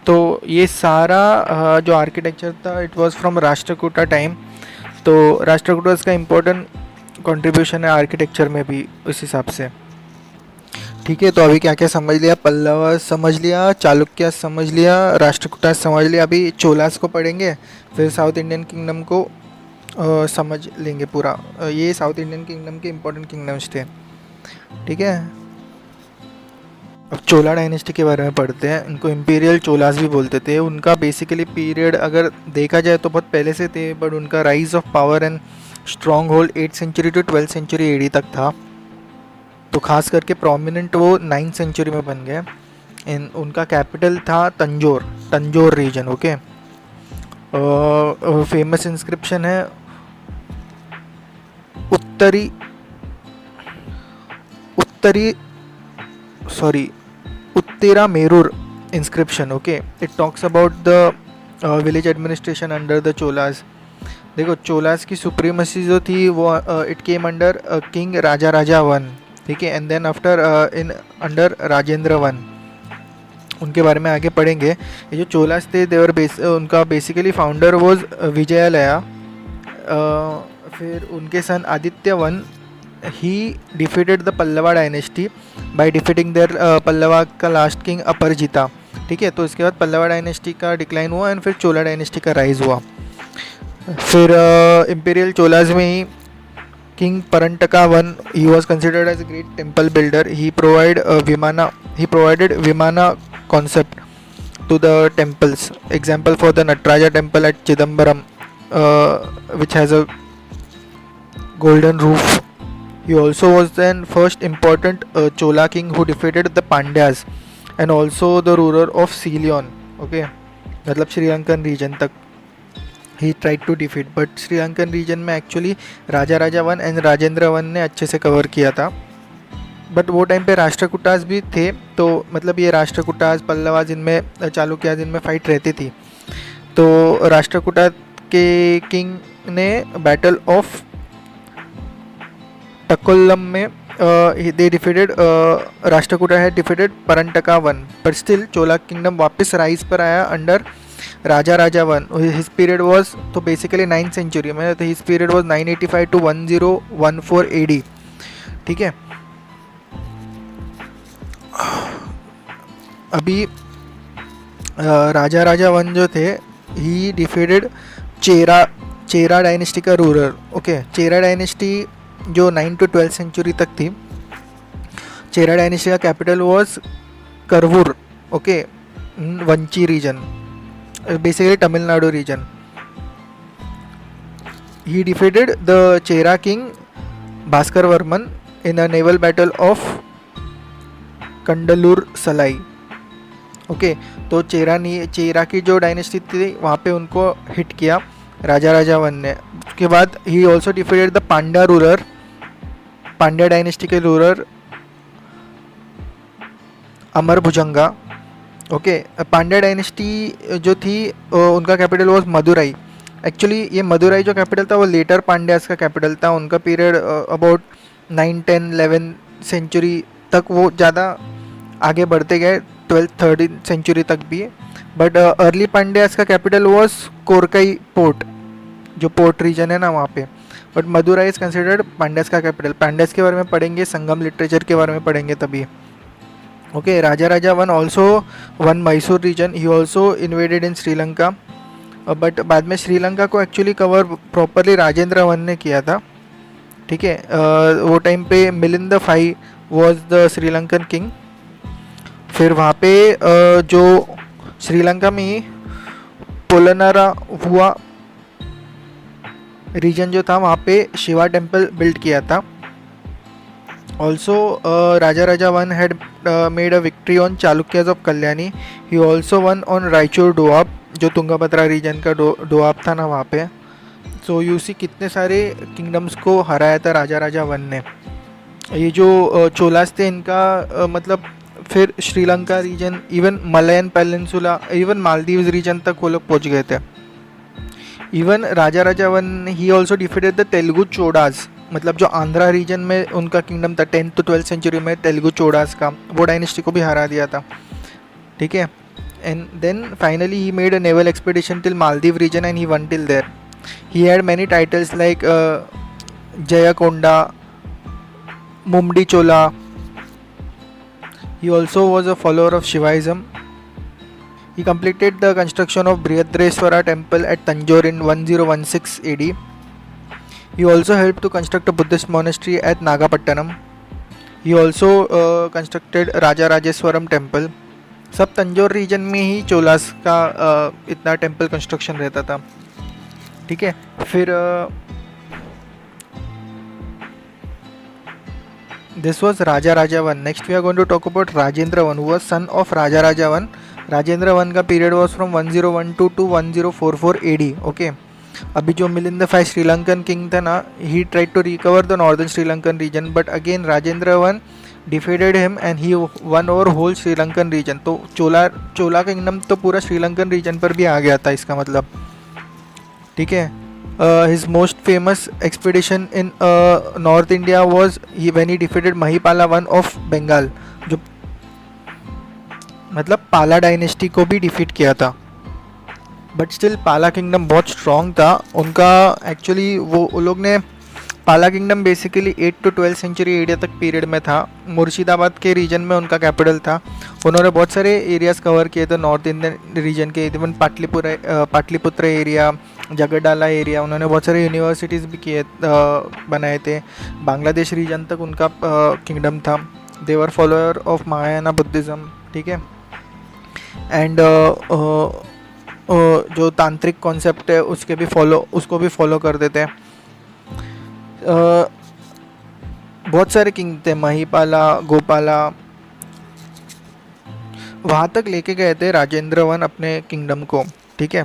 तो ये सारा जो आर्किटेक्चर था it was from Rashtrakuta time. तो राष्ट्रकूटा का इम्पोर्टेंट कंट्रीब्यूशन है आर्किटेक्चर में भी उस हिसाब से, ठीक है। तो अभी क्या क्या समझ लिया, पल्लव समझ लिया, चालुक्य समझ लिया, राष्ट्रकूटा समझ लिया। अभी चोलास को पढ़ेंगे, फिर साउथ इंडियन किंगडम को समझ लेंगे पूरा। ये साउथ इंडियन किंगडम के इम्पोर्टेंट किंगडम्स थे, ठीक है। अब चोला डायनेस्टी के बारे में पढ़ते हैं। इनको इम्पीरियल चोलास भी बोलते थे। उनका बेसिकली पीरियड अगर देखा जाए तो बहुत पहले से थे, बट उनका rise of power and strong hold 8th century to 12th century AD तक था। तो खास करके प्रोमिनेंट वो 9th सेंचुरी में बन गए। इन उनका कैपिटल था Tanjore region, okay. Famous inscription है उत्तरी Uttaramerur inscription, okay. It talks about the village administration under the Cholas. देखो चोलास की सुप्रीमेसी जो थी वो it came under king Raja one, ठीक है। And then after in under Rajendra one, उनके बारे में आगे पढ़ेंगे। ये जो चोलास थे देवर उनका बेसिकली फाउंडर वॉज विजयालया। फिर उनके son Aditya one he defeated the Pallava dynasty by defeating their Pallava का लास्ट किंग अपरजिता, ठीक है। तो इसके बाद पल्लवा डायनेस्टी का डिक्लाइन हुआ एंड फिर चोला डायनेस्टी का राइज हुआ। फिर इम्पीरियल चोलास में ही king Parantaka one, he was considered as a great temple builder. He provided vimana concept to the temples. Example for the Nataraja temple at Chidambaram, which has a golden roof. He also was then first important Chola king who defeated the Pandyas and also the ruler of Ceylon, okay, मतलब Sri Lankan region तक he tried to defeat, but Sri Lankan region में actually Raja one and Rajendra one ने अच्छे से cover किया था। But वो time पे राष्ट्रकूटास भी थे, तो मतलब ये राष्ट्रकूटास पल्लवा जिनमें चालुक्य जिनमें फाइट रहती थी। तो राष्ट्रकूटा के किंग ने बैटल ऑफ टकोलम में दे डिफीटेड राष्ट्रकूटा है डिफीटेड परंटका वन, पर स्टिल चोला किंगडम वापस राइज पर आया under Raja one. His period was, तो बेसिकली 9th सेंचुरी में, तो his period was 985 to 1014 AD, ठीक है। अभी राजा वन जो थे ही डिफीटेड चेरा डायनेस्टी का रूलर, ओके। चेरा डायनेस्टी जो 9th to 12th सेंचुरी तक थी। चेरा डायनेस्टी का capital was Karuvur, okay, Vanchi region, basically Tamil Nadu region. He defeated the Chera king Bhaskar Varman in a naval battle of Kandalur Salai, okay. तो चेरा की जो डायनेस्टी थी वहाँ पे उनको हिट किया राजा वन ने। उसके बाद ही also defeated the Pandya dynasty के रूलर अमर भुजंगा, ओके। पांड्या डायनेस्टी जो थी उनका कैपिटल वॉज मदुराई। एक्चुअली ये मदुराई जो कैपिटल था वो लेटर पांड्यास का कैपिटल था। उनका पीरियड अबाउट 9, 10, 11 सेंचुरी तक वो ज़्यादा आगे बढ़ते गए, 12th 13th सेंचुरी तक भी। बट अर्ली पांड्यास का कैपिटल वॉज कोरकई पोर्ट, जो पोर्ट रीजन है ना वहाँ पे। But Madurai is considered Pandyas का कैपिटल। पांड्यास के बारे में पढ़ेंगे, संगम लिटरेचर के बारे में पढ़ेंगे तभी, okay. Raja one also won Mysore region. He also invaded in Sri Lanka, but बाद में श्रीलंका को actually cover properly Rajendra one ने किया था, ठीक है। वो टाइम पे मिलिंद फाई वॉज द श्रीलंकन किंग। फिर वहाँ पे जो श्रीलंका में पोलनारा हुआ रीजन जो था वहाँ पे शिवा टेम्पल बिल्ड किया था। Also Raja one had made a victory on Chalukyas of Kalyani. He also won on Raichur Doab, जो तुंगभद्रा रीजन का डोआब था ना वहाँ पे। सो यू सी कितने सारे किंगडम्स को हराया था राजा वन ने। ये जो चोलास थे इनका मतलब फिर Sri Lanka region, even Malayan peninsula, even Maldives region तक वो लोग पहुँच गए थे। Even Raja one he also defeated the Telugu Chodas, मतलब जो आंध्रा रीजन में उनका किंगडम था 10th to 12th सेंचुरी में, तेलुगु चोडास का, वो डायनेस्टी को भी हरा दिया था, ठीक है। And then finally he made a naval expedition till Maldive region and he won till there. He had many titles like Jayakonda, Mummadi Chola. He also was a follower of Shivaism. He completed the construction of Brihadreswara temple at Tanjore in 1016 AD. He also helped to construct a Buddhist monastery at Nagapattinam. He also constructed Raja Rajeswaram temple. सब Tanjore region में ही चोलास का इतना temple construction रहता था, ठीक है। फिर this was Raja Raja one. Next we are going to talk about Rajendra one, who was son of Raja Raja one. Rajendra one का period was from 1012 to 1044 AD, okay. अभी जो मिलिंद फाई श्रीलंकन किंग था ना, he tried to recover the northern Sri Lankan region, but again Rajendra one defeated him and he won over whole Sri Lankan region. तो Chola kingdom तो पूरा Sri Lankan reason पर भी आ गया था, इसका मतलब, ठीक है। His most famous expedition in north India was when he defeated Mahipala one of Bengal, जो मतलब पाला डायनेस्टी को भी डिफीट किया था। बट स्टिल पाला किंगडम बहुत स्ट्रॉन्ग था उनका। एक्चुअली वो लोग ने Pala kingdom basically 8 to 12 century area तक पीरियड में था। मुर्शिदाबाद के रीजन में उनका कैपिटल था। उन्होंने बहुत सारे एरियाज़ कवर किए थे नॉर्थ इंडियन रीजन के, इवन पाटलिपुत्र एरिया, जगडाला एरिया। उन्होंने बहुत सारे यूनिवर्सिटीज़ भी बनाए थे। बांग्लादेश रीजन तक उनका किंगडम था। दे वर फॉलोअर ऑफ महायाना बुद्धिज़्म, ठीक है। एंड जो तांत्रिक कॉन्सेप्ट है उसको भी फॉलो करते थे। बहुत सारे किंग थे, महिपाला, गोपाला, वहाँ तक लेके गए थे राजेंद्र वन अपने किंगडम को, ठीक है।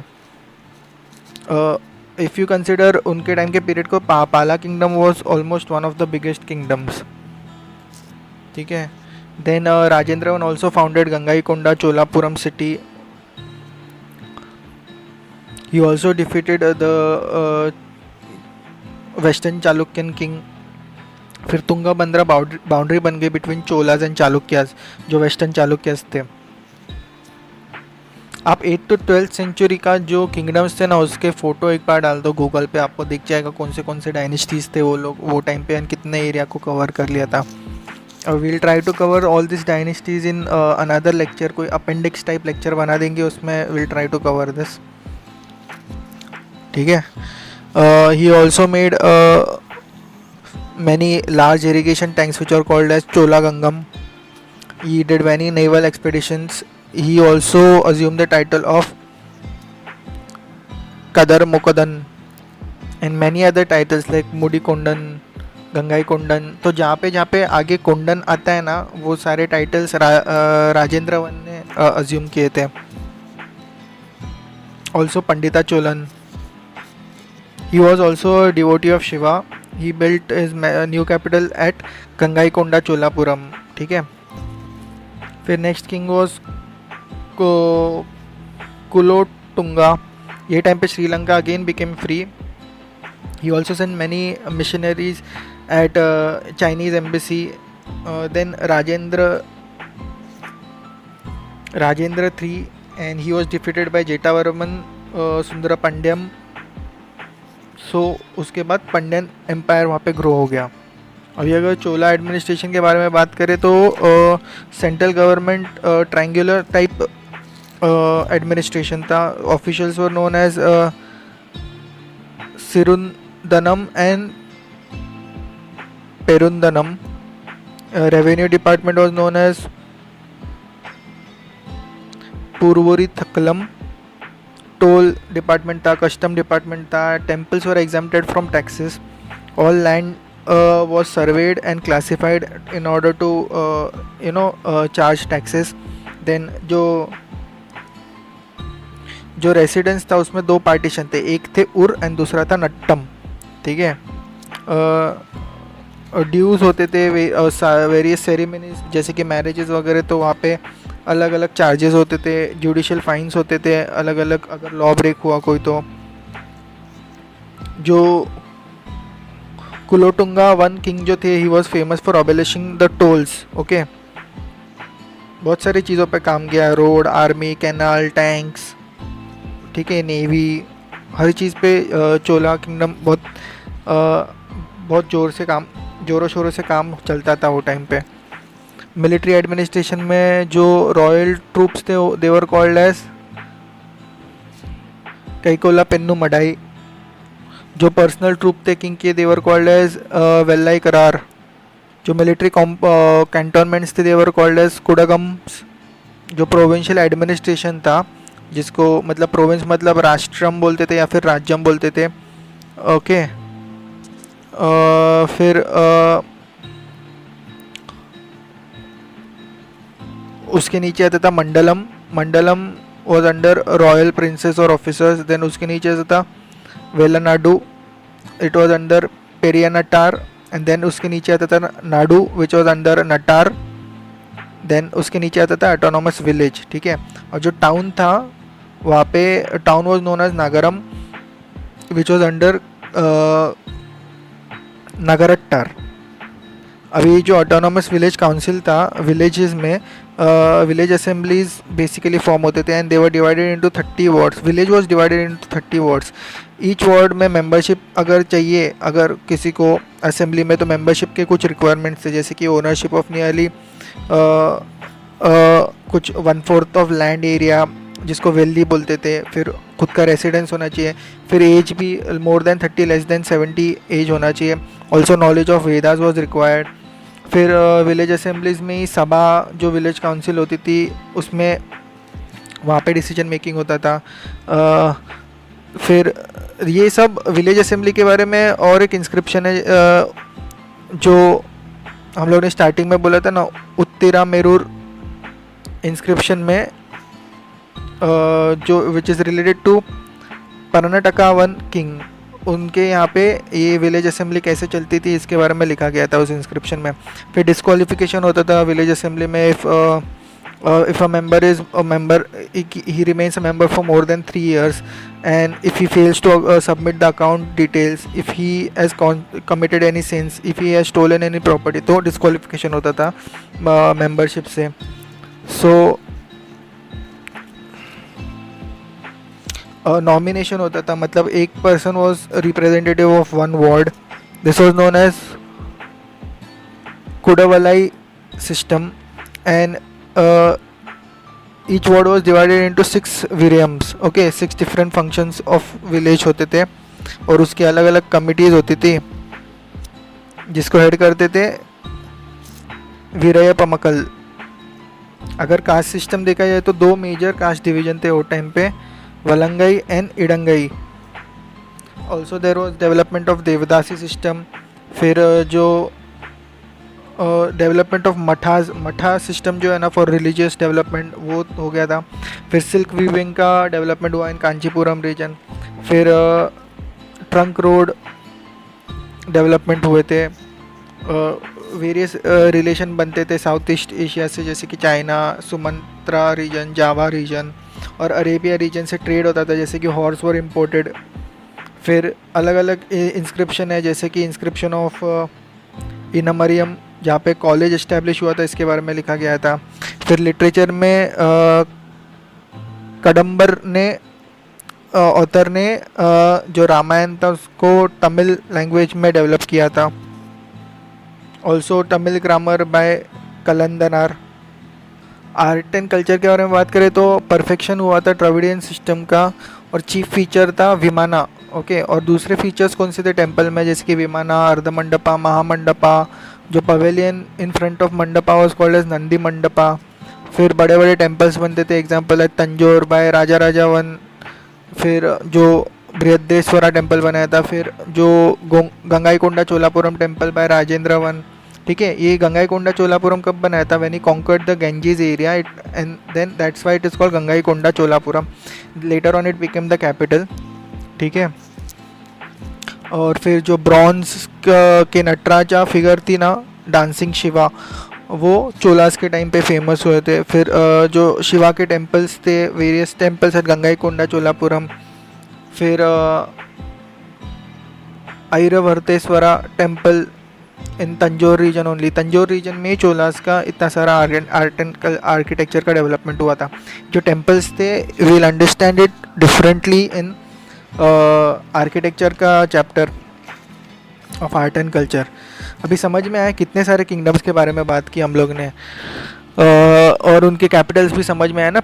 इफ़ यू कंसिडर उनके टाइम के पीरियड को, Pala kingdom was almost one of the biggest kingdoms, ठीक है। Then Rajendra one also founded Gangaikonda Cholapuram city. He also defeated the western Chalukyan king. फिर तुंगा बंदरा बाउंड्री बन गई बिटवीन चोलाज एंड चालुक्याज, जो वेस्टर्न चालुक्याज थे। आप 8 to 12 सेंचुरी का जो किंगडम्स थे ना, उसके फ़ोटो एक बार डाल दो गूगल पे, आपको दिख जाएगा कौन से डायनेस्टीज़ थे वो लोग वो टाइम पे, एंड कितने एरिया को कवर कर लिया था। We'll try to cover all this dynasties in another lecture. कोई अपेंडिक्स टाइप लेक्चर बना देंगे, उसमें will try to cover this, ठीक है। He also made many large irrigation tanks which are called as Chola Gangam. He did many naval expeditions. He also assumed the title of Kadar Mukadan and many other titles like Mudi Kondan, Gangai Kondan. तो जहाँ पे आगे Condon आता है ना, वो सारे titles Rajendra one ने अज्यूम किए थे। Also Pandita Cholan. He was also a devotee of Shiva. He built his new capital at Gangaikonda Cholapuram, ठीक है। फिर नेक्स्ट किंग वॉज कुलोटुंगा। ये टाइम पे Sri Lanka again became free. He also send many missionaries at Chinese embassy. Then Rajendra III and he was defeated by Jatavarman Sundara Pandyan. सो उसके बाद पंड्यन empire वहाँ पे grow हो गया। अभी अगर चोला एडमिनिस्ट्रेशन के बारे में बात करें तो central government triangular type administration था। Officials were known as Sirundanam and Perundanam. Revenue department was known as Puravari Thakalam. Toll department था, कस्टम डिपार्टमेंट था। Temples were exempted from taxes. All land was surveyed and classified in order to charge taxes. Then जो residence था उसमें दो partition थे, एक थे उर एंड दूसरा था नट्टम, ठीक है। ड्यूज होते थे वेरियस सेरेमनीज जैसे कि मैरिजेस वगैरह, तो वहाँ पे अलग अलग चार्जेस होते थे। जुडिशियल फाइन्स होते थे अलग अलग, अगर लॉ ब्रेक हुआ कोई तो। जो कुलोटुंगा वन किंग जो थे, he was famous for abolishing the tolls, okay. बहुत सारी चीज़ों पे काम किया, रोड, आर्मी, कैनाल, टैंक्स, ठीक है, नेवी, हर चीज़ पे चोला किंगडम बहुत ज़ोरों शोरों से काम चलता था वो टाइम पे। मिलिट्री एडमिनिस्ट्रेशन में जो रॉयल ट्रूप्स थे दे वर कॉल्ड एज कैकोला पेन्नू मडाई। जो पर्सनल ट्रूप थे किंग के, देवर कॉल्ड एज वेल्लाई करार। जो मिलिट्री कैंटोनमेंट्स थे, देवर कॉल्ड एज कुडागम्स। जो प्रोविंशियल एडमिनिस्ट्रेशन था, जिसको मतलब प्रोविंस मतलब राष्ट्रम बोलते थे या फिर राज्यम बोलते थे, ओके। फिर उसके नीचे आता था Mandalam. Mandalam was under royal princes और ऑफिसर्स। देन उसके नीचे आता था Valanadu, it was under Periyanattar. And then उसके नीचे आता था Nadu which was under Nattar. Then उसके नीचे आता था ऑटोनॉमस विलेज, ठीक है। और जो टाउन था वहाँ पे, town was known as Nagaram which was under Nagarattar. अभी जो ऑटोनॉमस विलेज काउंसिल था, विलेजेस में विलेज असेंबलीज बेसिकली फॉर्म होते थे and they were divided into 30 wards. Village was divided into 30 wards. Each ward में मेंबरशिप अगर चाहिए, अगर किसी को असेंबली में, तो मेंबरशिप के कुछ रिक्वायरमेंट्स थे, जैसे कि ओनरशिप ऑफ नियरली कुछ 1/4 ऑफ लैंड एरिया, जिसको वेल्दी बोलते थे। फिर खुद का रेसिडेंस होना चाहिए। फिर एज भी more than 30 less than 70 age होना चाहिए। Also knowledge of Vedas was required. फिर विलेज असेंबलीज में ही सभा, जो विलेज काउंसिल होती थी, उसमें वहाँ पे डिसीजन मेकिंग होता था। फिर ये सब विलेज असेंबली के बारे में। और एक इंस्क्रिप्शन है जो हम लोग ने स्टार्टिंग में बोला था ना, उत्तिरा मेरूर इंस्क्रिप्शन में, जो which is related to Karnataka one king, उनके यहाँ पे ये विलेज असेंबली कैसे चलती थी इसके बारे में लिखा गया था उस इंस्क्रिप्शन में। फिर डिस्क्वालिफिकेशन होता था विलेज असेंबली में। If a member is a member, he remains a member for more than 3 years, and if he fails to submit the account details, if he has committed any sins, if he has stolen any property, तो disqualification होता था membership से। सो nomination होता था, मतलब एक person was representative of one ward. This was known as Kudavolai system and each ward was divided into 6 variyams, okay. 6 different functions of village होते थे और उसकी अलग अलग कमिटीज़ होती थी, जिसको हेड करते थे वीरय पमकल। अगर कास्ट सिस्टम देखा जाए तो 2 मेजर कास्ट डिवीजन थे वो टाइम पे, Valangai and Idangai. Also there was development of devadasi system. फिर जो डेवलपमेंट ऑफ मठा सिस्टम जो है ना, फॉर रिलीजियस डेवलपमेंट, वो हो गया था। फिर सिल्क वीविंग का डेवलपमेंट हुआ इन कांचीपुरम रीजन। फिर ट्रंक रोड डेवलपमेंट हुए थे। वेरियस रिलेशन बनते थे साउथ ईस्ट एशिया से, जैसे कि चाइना, सुमंत्रा रीजन, जावा रीजन और अरेबिया रीजन से ट्रेड होता था, जैसे कि हॉर्स वर इम्पोर्टेड। फिर अलग अलग इंस्क्रिप्शन है, जैसे कि इंस्क्रिप्शन ऑफ इनमरियम, जहाँ पे कॉलेज इस्टेब्लिश हुआ था, इसके बारे में लिखा गया था। फिर लिटरेचर में कडम्बर ने ऑथर ने जो रामायण था उसको तमिल लैंग्वेज में डेवलप किया था। Also Tamil grammar by Kalandanar. Art and culture के बारे में बात करें तो परफेक्शन हुआ था द्रविडियन सिस्टम का, और चीफ फीचर था विमाना, ओके। और दूसरे फीचर्स कौन से थे टेम्पल में, जैसे कि विमाना, अर्धमंडपा, महामंडपा। जो pavilion in front of mandapa was called as Nandi mandapa. फिर बड़े बड़े टेम्पल्स बनते थे, एग्जाम्पल है तंजोर बाय राजा राजा वन। फिर जो बृहदेश्वरा टेम्पल बनाया था। फिर जो Gangaikonda Cholapuram temple by Rajendra one, ठीक है। ये गंगाईकोंडा चोलापुरम कब बनाया था, when he conquered the Ganges area, it and then that's why it is called Gangaikonda Cholapuram. Later on it became the capital, ठीक है। और फिर जो ब्रॉन्ज के नटराजा फिगर थी ना, डांसिंग शिवा, वो चोलास के टाइम पे फेमस हुए थे। फिर जो शिवा के टेम्पल्स थे, various temples at Gangaikonda Cholapuram. फिर Airavatesvara temple in Tanjore region only. Tanjore region में चोलास का इतना सारा आर्ट एंड आर्किटेक्चर का डेवलपमेंट हुआ था। जो टेम्पल्स थे, we'll understand it differently in architecture का chapter of art and culture. अभी समझ में आया कितने सारे किंगडम्स के बारे में बात की हम लोग ने। और उनके कैपिटल्स भी समझ में आया ना,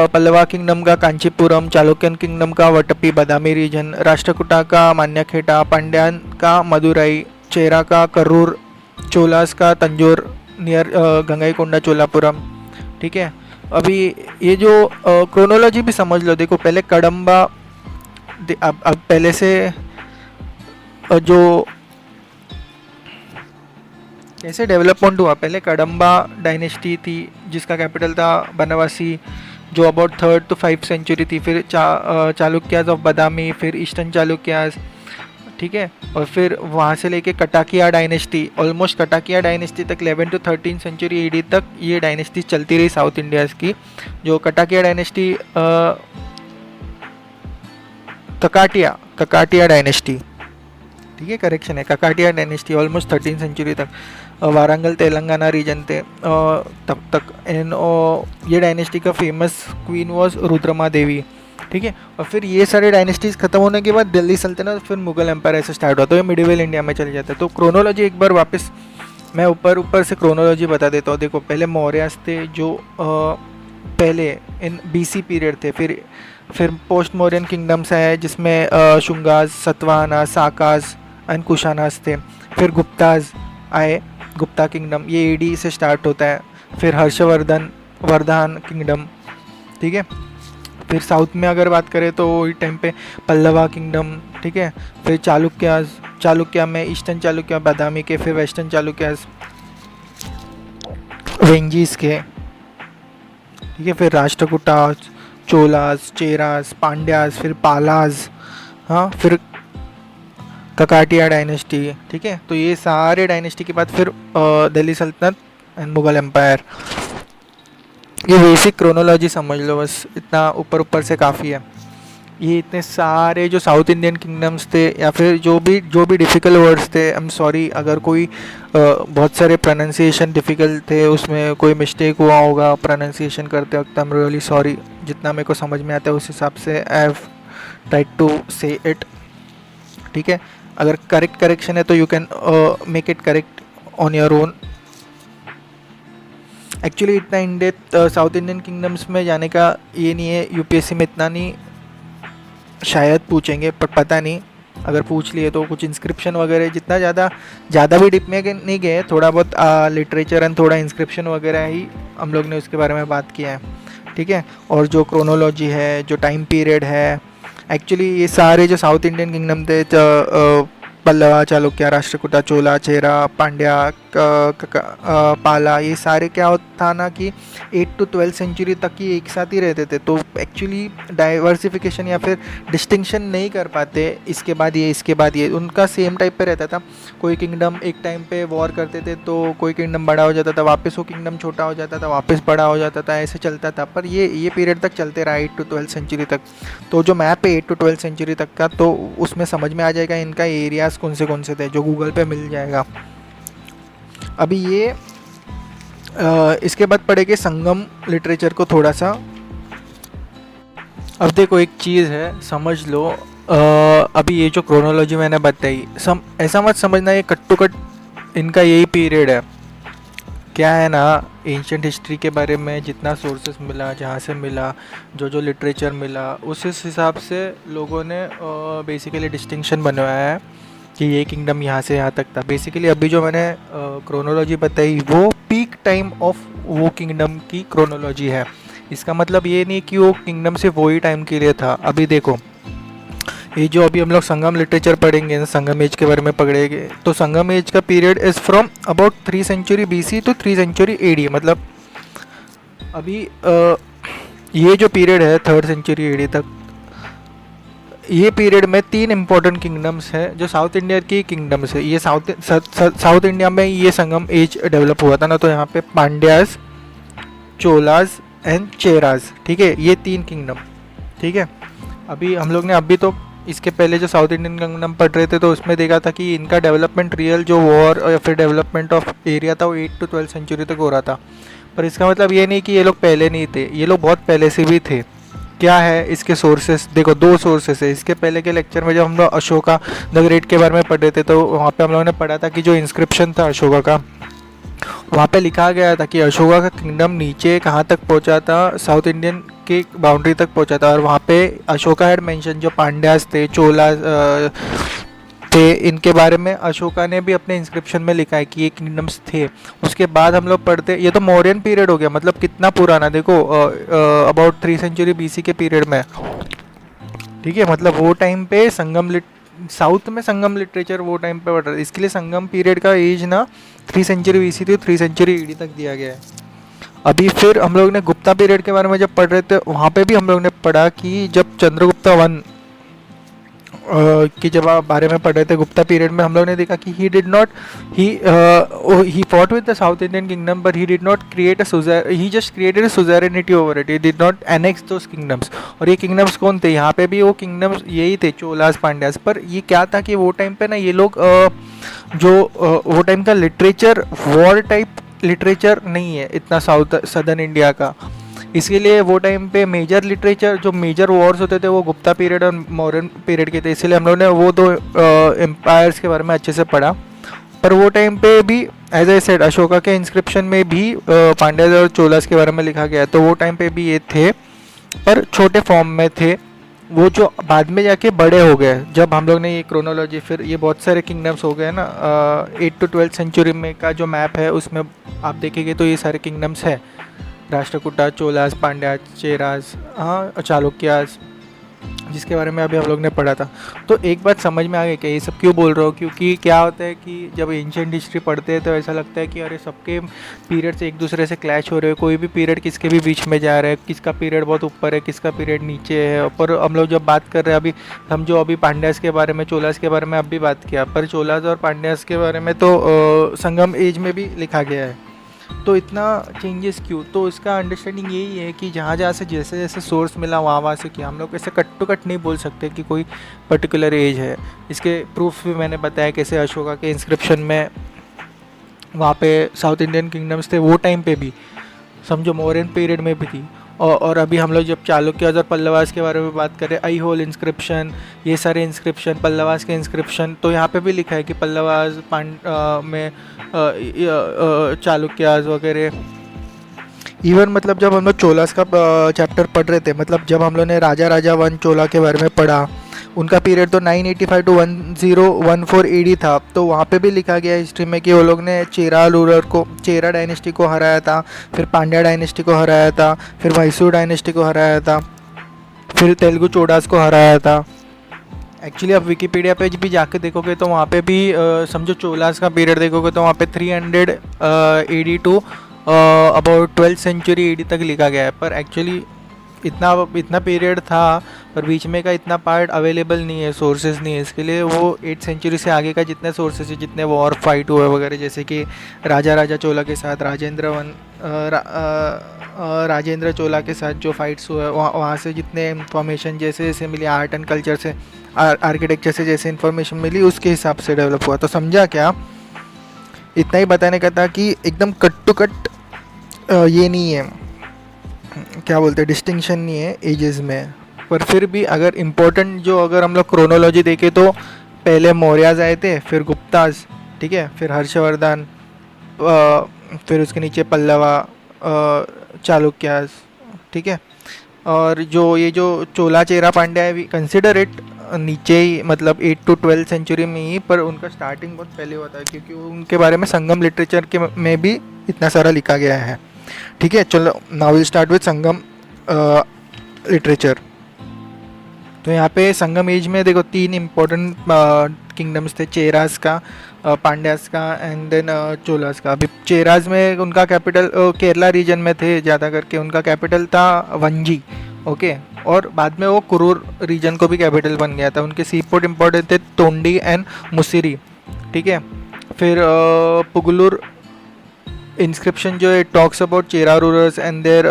पल्लवा किंगडम का कांचीपुरम, चालुक्यन किंगडम का वटपी बादामी रीजन, राष्ट्रकूटा का मान्यखेटा, पांड्यान का मदुराई, चेरा का करूर, चोलास का तंजोर नियर गंगाईकोंडा चोलापुरम। ठीक है, अभी ये जो क्रोनोलॉजी भी समझ लो, देखो पहले कदम्बा, अब पहले से जो कैसे डेवलपमेंट हुआ, पहले कदम्बा डायनेस्टी थी जिसका कैपिटल था बनावासी, जो about 3rd to 5th century थी। फिर चालुक्याज ऑफ बादामी, फिर ईस्टर्न चालुक्याज, ठीक है, और फिर वहाँ से लेके कटाकिया डायनेस्टी, ऑलमोस्ट कटाकिया डायनेस्टी तक 11 to 13 सेंचुरी एडी तक ये डायनेस्टी चलती रही साउथ इंडिया की। जो कटाकिया डायनेस्टी, ककाटिया डायनेस्टी, ठीक है, करेक्शन है, ककाटिया डायनेस्टी ऑलमोस्ट 13 सेंचुरी तक वारंगल तेलंगाना रीजन थे तब तक। एंड ये डायनेस्टी का फेमस क्वीन वॉज रुद्रमा देवी। ठीक है, और फिर ये सारे डायनेस्टीज खत्म होने के बाद दिल्ली सल्तनत, फिर मुगल एम्पायर ऐसे स्टार्ट हुआ, तो ये मिडिवल इंडिया में चले जाता है। तो क्रोनोलॉजी एक बार वापस मैं ऊपर से क्रोनोलॉजी बता देता हूँ। देखो पहले मौर्यास थे जो पहले इन BC पीरियड थे, फिर पोस्ट मौर्यन किंगडम्स है जिसमें शुंगास, सतवाहना, साकास एंड कुशानास थे। फिर गुप्ताज आए, गुप्ता किंगडम, ये AD से स्टार्ट होता है। फिर वर्धमान किंगडम, ठीक है। फिर साउथ में अगर बात करें तो वही टाइम पे पल्लवा किंगडम, ठीक है। फिर चालुक्या में ईस्टर्न चालुक्या बादामी के, फिर वेस्टर्न चालुक्यास वेंजीज के, ठीक है। फिर राष्ट्रकूटास, चोलास, चेरास, पांड्यास, फिर पालास, हाँ, फिर ककाटिया डायनेस्टी, ठीक है। तो ये सारे डायनेस्टी के बाद फिर दिल्ली सल्तनत एंड मुगल एम्पायर। ये बेसिक क्रोनोलॉजी समझ लो, बस इतना ऊपर से काफ़ी है। ये इतने सारे जो साउथ इंडियन किंगडम्स थे या फिर जो भी डिफ़िकल्ट वर्ड्स थे, आई एम सॉरी अगर कोई बहुत सारे प्रोनाउंसिएशन डिफ़िकल्ट थे, उसमें कोई मिस्टेक हुआ होगा प्रोनाउंसिएशन करते वक्त, आई एम रियली सॉरी। जितना मेरे को समझ में आता है उस हिसाब से I have tried to say it, ठीक है। अगर करेक्शन है तो you can make it correct on your own. Actually इतना in depth south Indian kingdoms में जाने का ये नहीं है, यूपीएससी में इतना नहीं शायद पूछेंगे, पर पता नहीं, अगर पूछ लिए तो कुछ इंस्क्रिप्शन वगैरह, जितना ज़्यादा भी डिप में नहीं गए, थोड़ा बहुत लिटरेचर एंड थोड़ा इंस्क्रिप्शन वगैरह ही हम लोग ने उसके बारे में बात किया है, ठीक है। और जो क्रोनोलॉजी है, जो टाइम पीरियड है, एक्चुअली ये सारे जो साउथ इंडियन किंगडम थे, पल्लवा, चालुक्या, राष्ट्रकूटा, चोला, चेरा, पांड्या, पाला, ये सारे क्या था ना कि 8 to 12 सेंचुरी तक ही एक साथ ही रहते थे। तो एक्चुअली डाइवर्सिफिकेशन या फिर डिस्टिंक्शन नहीं कर पाते, इसके बाद ये उनका सेम टाइप पे रहता था। कोई किंगडम एक टाइम पे वॉर करते थे तो कोई किंगडम बड़ा हो जाता था, वापस वो किंगडम छोटा हो जाता था, वापस बड़ा हो जाता था, ऐसे चलता था। पर ये पीरियड तक चलते रहा 8 to 12 सेंचुरी तक। तो जो मैप है 8 to 12 सेंचुरी तक का, तो उसमें समझ में आ जाएगा इनका एरियाज़ कौन से थे, जो गूगल पे मिल जाएगा। अभी ये इसके बाद पढ़ेंगे संगम लिटरेचर को थोड़ा सा। अब देखो एक चीज़ है, समझ लो, अभी ये जो क्रोनोलॉजी मैंने बताई, ऐसा मत समझना ये कट टू कट इनका यही पीरियड है। क्या है ना, एंशिएंट हिस्ट्री के बारे में जितना सोर्सेस मिला, जहाँ से मिला, जो लिटरेचर मिला, उस हिसाब से लोगों ने बेसिकली डिस्टिंक्शन बनवाया है कि ये किंगडम यहाँ से यहाँ तक था। बेसिकली अभी जो मैंने क्रोनोलॉजी बताई वो पीक टाइम ऑफ वो किंगडम की क्रोनोलॉजी है। इसका मतलब ये नहीं कि वो किंगडम सिर्फ वही टाइम के लिए था। अभी देखो ये जो अभी हम लोग संगम लिटरेचर पढ़ेंगे, संगम एज के बारे में पढ़ेंगे, तो संगम एज का period is from about 3 century BC to 3 century AD। मतलब अभी ये जो पीरियड है 3rd सेंचुरी AD तक, ये पीरियड में 3 इम्पोर्टेंट किंगडम्स है जो साउथ इंडिया की किंगडम्स है। ये साउथ इंडिया में ये संगम एज डेवलप हुआ था ना, तो यहाँ पे पांड्यास, चोलास एंड चेरास, ठीक है, ये 3 किंगडम, ठीक है। अभी हम लोग ने अभी तो इसके पहले जो साउथ इंडियन किंगडम पढ़ रहे थे तो उसमें देखा था कि इनका डेवलपमेंट रियल जो वॉर या फिर डेवलपमेंट ऑफ एरिया था वो 8 to 12 सेंचुरी तक हो रहा था। पर इसका मतलब ये नहीं कि ये लोग पहले नहीं थे, ये लोग बहुत पहले से भी थे। क्या है इसके सोर्सेस, देखो 2 सोर्सेस है। इसके पहले के लेक्चर में जब हम लोग अशोका द ग्रेट के बारे में पढ़ रहे थे तो वहाँ पे हम लोगों ने पढ़ा था कि जो इंस्क्रिप्शन था अशोका का, वहाँ पे लिखा गया था कि अशोका का किंगडम नीचे कहाँ तक पहुँचा था, साउथ इंडियन की बाउंड्री तक पहुँचा था। और वहाँ पे अशोका हैड मेंशन जो पांड्यास थे, चोला थे, इनके बारे में अशोका ने भी अपने इंस्क्रिप्शन में लिखा है कि ये किंगडम्स थे। उसके बाद हम लोग पढ़ते, ये तो मौर्यन पीरियड हो गया, मतलब कितना पुराना, देखो अबाउट 3 सेंचुरी BC के पीरियड में, ठीक है। मतलब वो टाइम पे साउथ में संगम लिटरेचर वो टाइम पे बढ़ रहा है, इसके लिए संगम पीरियड का एज ना 3 सेंचुरी BC थी, 3 सेंचुरी AD तक दिया गया है। अभी फिर हम लोग ने गुप्ता पीरियड के बारे में जब पढ़ रहे थे, वहाँ पे भी हम लोग ने पढ़ा कि जब चंद्रगुप्ता वन की जब आप बारे में पढ़ रहे थे गुप्ता पीरियड में, हम लोग ने देखा कि he fought with the South Indian kingdom, but he did not create he just created a suzerainty over it. He did not annex those kingdoms. और ये kingdoms कौन थे? यहाँ पे भी वो kingdoms यही थे, चोलास पांड्यास। पर ये क्या था कि वो टाइम पे ना ये लोग वो टाइम का लिटरेचर वॉर टाइप लिटरेचर नहीं है इतना सदर्न इंडिया का, इसीलिए वो टाइम पे मेजर लिटरेचर जो मेजर वॉर्स होते थे वो गुप्ता पीरियड और मौर्यन पीरियड के थे, इसीलिए हम लोगों ने वो दो एम्पायर्स के बारे में अच्छे से पढ़ा। पर वो टाइम पे भी एज आई सेड अशोका के इंस्क्रिप्शन में भी पांड्यास और चोलास के बारे में लिखा गया है, तो वो टाइम पे भी ये थे पर छोटे फॉर्म में थे। वो जो बाद में जाके बड़े हो गए, जब हम लोग ने ये क्रोनोलॉजी, फिर ये बहुत सारे किंगडम्स हो गए ना, 8 to 12th सेंचुरी में का जो मैप है उसमें आप देखेंगे तो ये सारे किंगडम्स है, राष्ट्रकूटा, चोलास, पांड्यास, चेरास, हाँ, चालुक्यास, जिसके बारे में अभी हम लोग ने पढ़ा था। तो एक बात समझ में आ गई कि ये सब क्यों बोल रहा हूँ, क्योंकि क्या होता है कि जब एंशिएंट हिस्ट्री पढ़ते हैं तो ऐसा लगता है कि अरे सबके पीरियड्स एक दूसरे से क्लैश हो रहे हैं, कोई भी पीरियड किसके भी बीच में जा रहा है, किसका पीरियड बहुत ऊपर है, किसका पीरियड नीचे है। पर हम लोग जब बात कर रहे हैं अभी पांड्यास के बारे में, चोलास के बारे में अब भी बात किया, पर चोलास और पांड्यास के बारे में तो संगम एज में भी लिखा गया है। तो इतना चेंजेस क्यों? तो इसका अंडरस्टैंडिंग यही है कि जहाँ जहाँ से जैसे जैसे सोर्स मिला वहाँ से किया। हम लोग ऐसे कट टू कट नहीं बोल सकते कि कोई पर्टिकुलर एज है। इसके प्रूफ भी मैंने बताया, कैसे अशोका के इंस्क्रिप्शन में वहाँ पे साउथ इंडियन किंगडम्स थे वो टाइम पे भी, समझो मौर्यन पीरियड में भी थी। और अभी हम लोग जब चालुक्यास और पल्लवास के बारे में बात करें, आई होल इंस्क्रिप्शन, ये सारे इंस्क्रिप्शन, पल्लवास के इंस्क्रिप्शन, तो यहाँ पे भी लिखा है कि पल्लवास में चालुक्यास वगैरह। इवन मतलब जब हम लोग चोलास का चैप्टर पढ़ रहे थे, मतलब जब हम लोग ने राजा वन चोला के बारे में पढ़ा, उनका पीरियड तो 985 to 1014 AD था। तो वहाँ पे भी लिखा गया हिस्ट्री में कि वो लोग ने चेरा डायनेस्टी को हराया था, फिर पांड्या डायनेस्टी को हराया था, फिर मैसूर डायनेस्टी को हराया था, फिर तेलुगु चोडास को हराया था। एक्चुअली आप विकीपीडिया पेज भी जाके देखोगे तो वहाँ पे भी समझो चोलास का पीरियड देखोगे तो वहाँ पे 300 AD to about 12th century AD तक लिखा गया है। पर एक्चुअली इतना पीरियड था, पर बीच में का इतना पार्ट अवेलेबल नहीं है, सोर्सेज नहीं है। इसके लिए वो 8th सेंचुरी से आगे का जितने सोर्सेज है, जितने वॉर फाइट हुए वगैरह, जैसे कि राजा चोला के साथ राजेंद्र चोला के साथ जो फाइट्स हुए, वहाँ से जितने इन्फॉर्मेशन जैसे जैसे मिली, आर्ट एंड कल्चर से, आर्किटेक्चर से जैसे इन्फॉर्मेशन मिली, उसके हिसाब से डेवलप हुआ। तो समझा क्या? इतना ही बताने का था कि एकदम कट टू कट ये नहीं है, क्या बोलते हैं, डिस्टिंक्शन नहीं है एजेस में। पर फिर भी अगर इम्पोर्टेंट अगर हम लोग क्रोनोलॉजी देखें तो पहले मौर्याज आए थे, फिर गुप्तास, ठीक है, फिर हर्षवर्धन, फिर उसके नीचे पल्लवा, चालुक्यास, ठीक है। और ये जो चोला चेरा पांड्या है, वी कंसिडर इट नीचे ही, मतलब 8 to 12th सेंचुरी में ही, पर उनका स्टार्टिंग बहुत पहले हुआ था, क्योंकि उनके बारे में संगम लिटरेचर के में भी इतना सारा लिखा गया है, ठीक है। चलो now will start with Sangam literature. तो यहाँ पे संगम एज में देखो 3 इम्पोर्टेंट किंगडम्स थे, चेरास का, पांड्यास का एंड देन चोलास का। अभी चेरास में उनका कैपिटल केरला रीजन में थे ज़्यादा करके, उनका कैपिटल था वंजी, ओके। और बाद में वो कुरूर रीजन को भी कैपिटल बन गया था। उनके सी पोर्ट इम्पोर्टेंट थे तोंडी एंड मुसिरी, ठीक है। फिर पुगलूर इंस्क्रिप्शन जो है talks about Chera rulers and their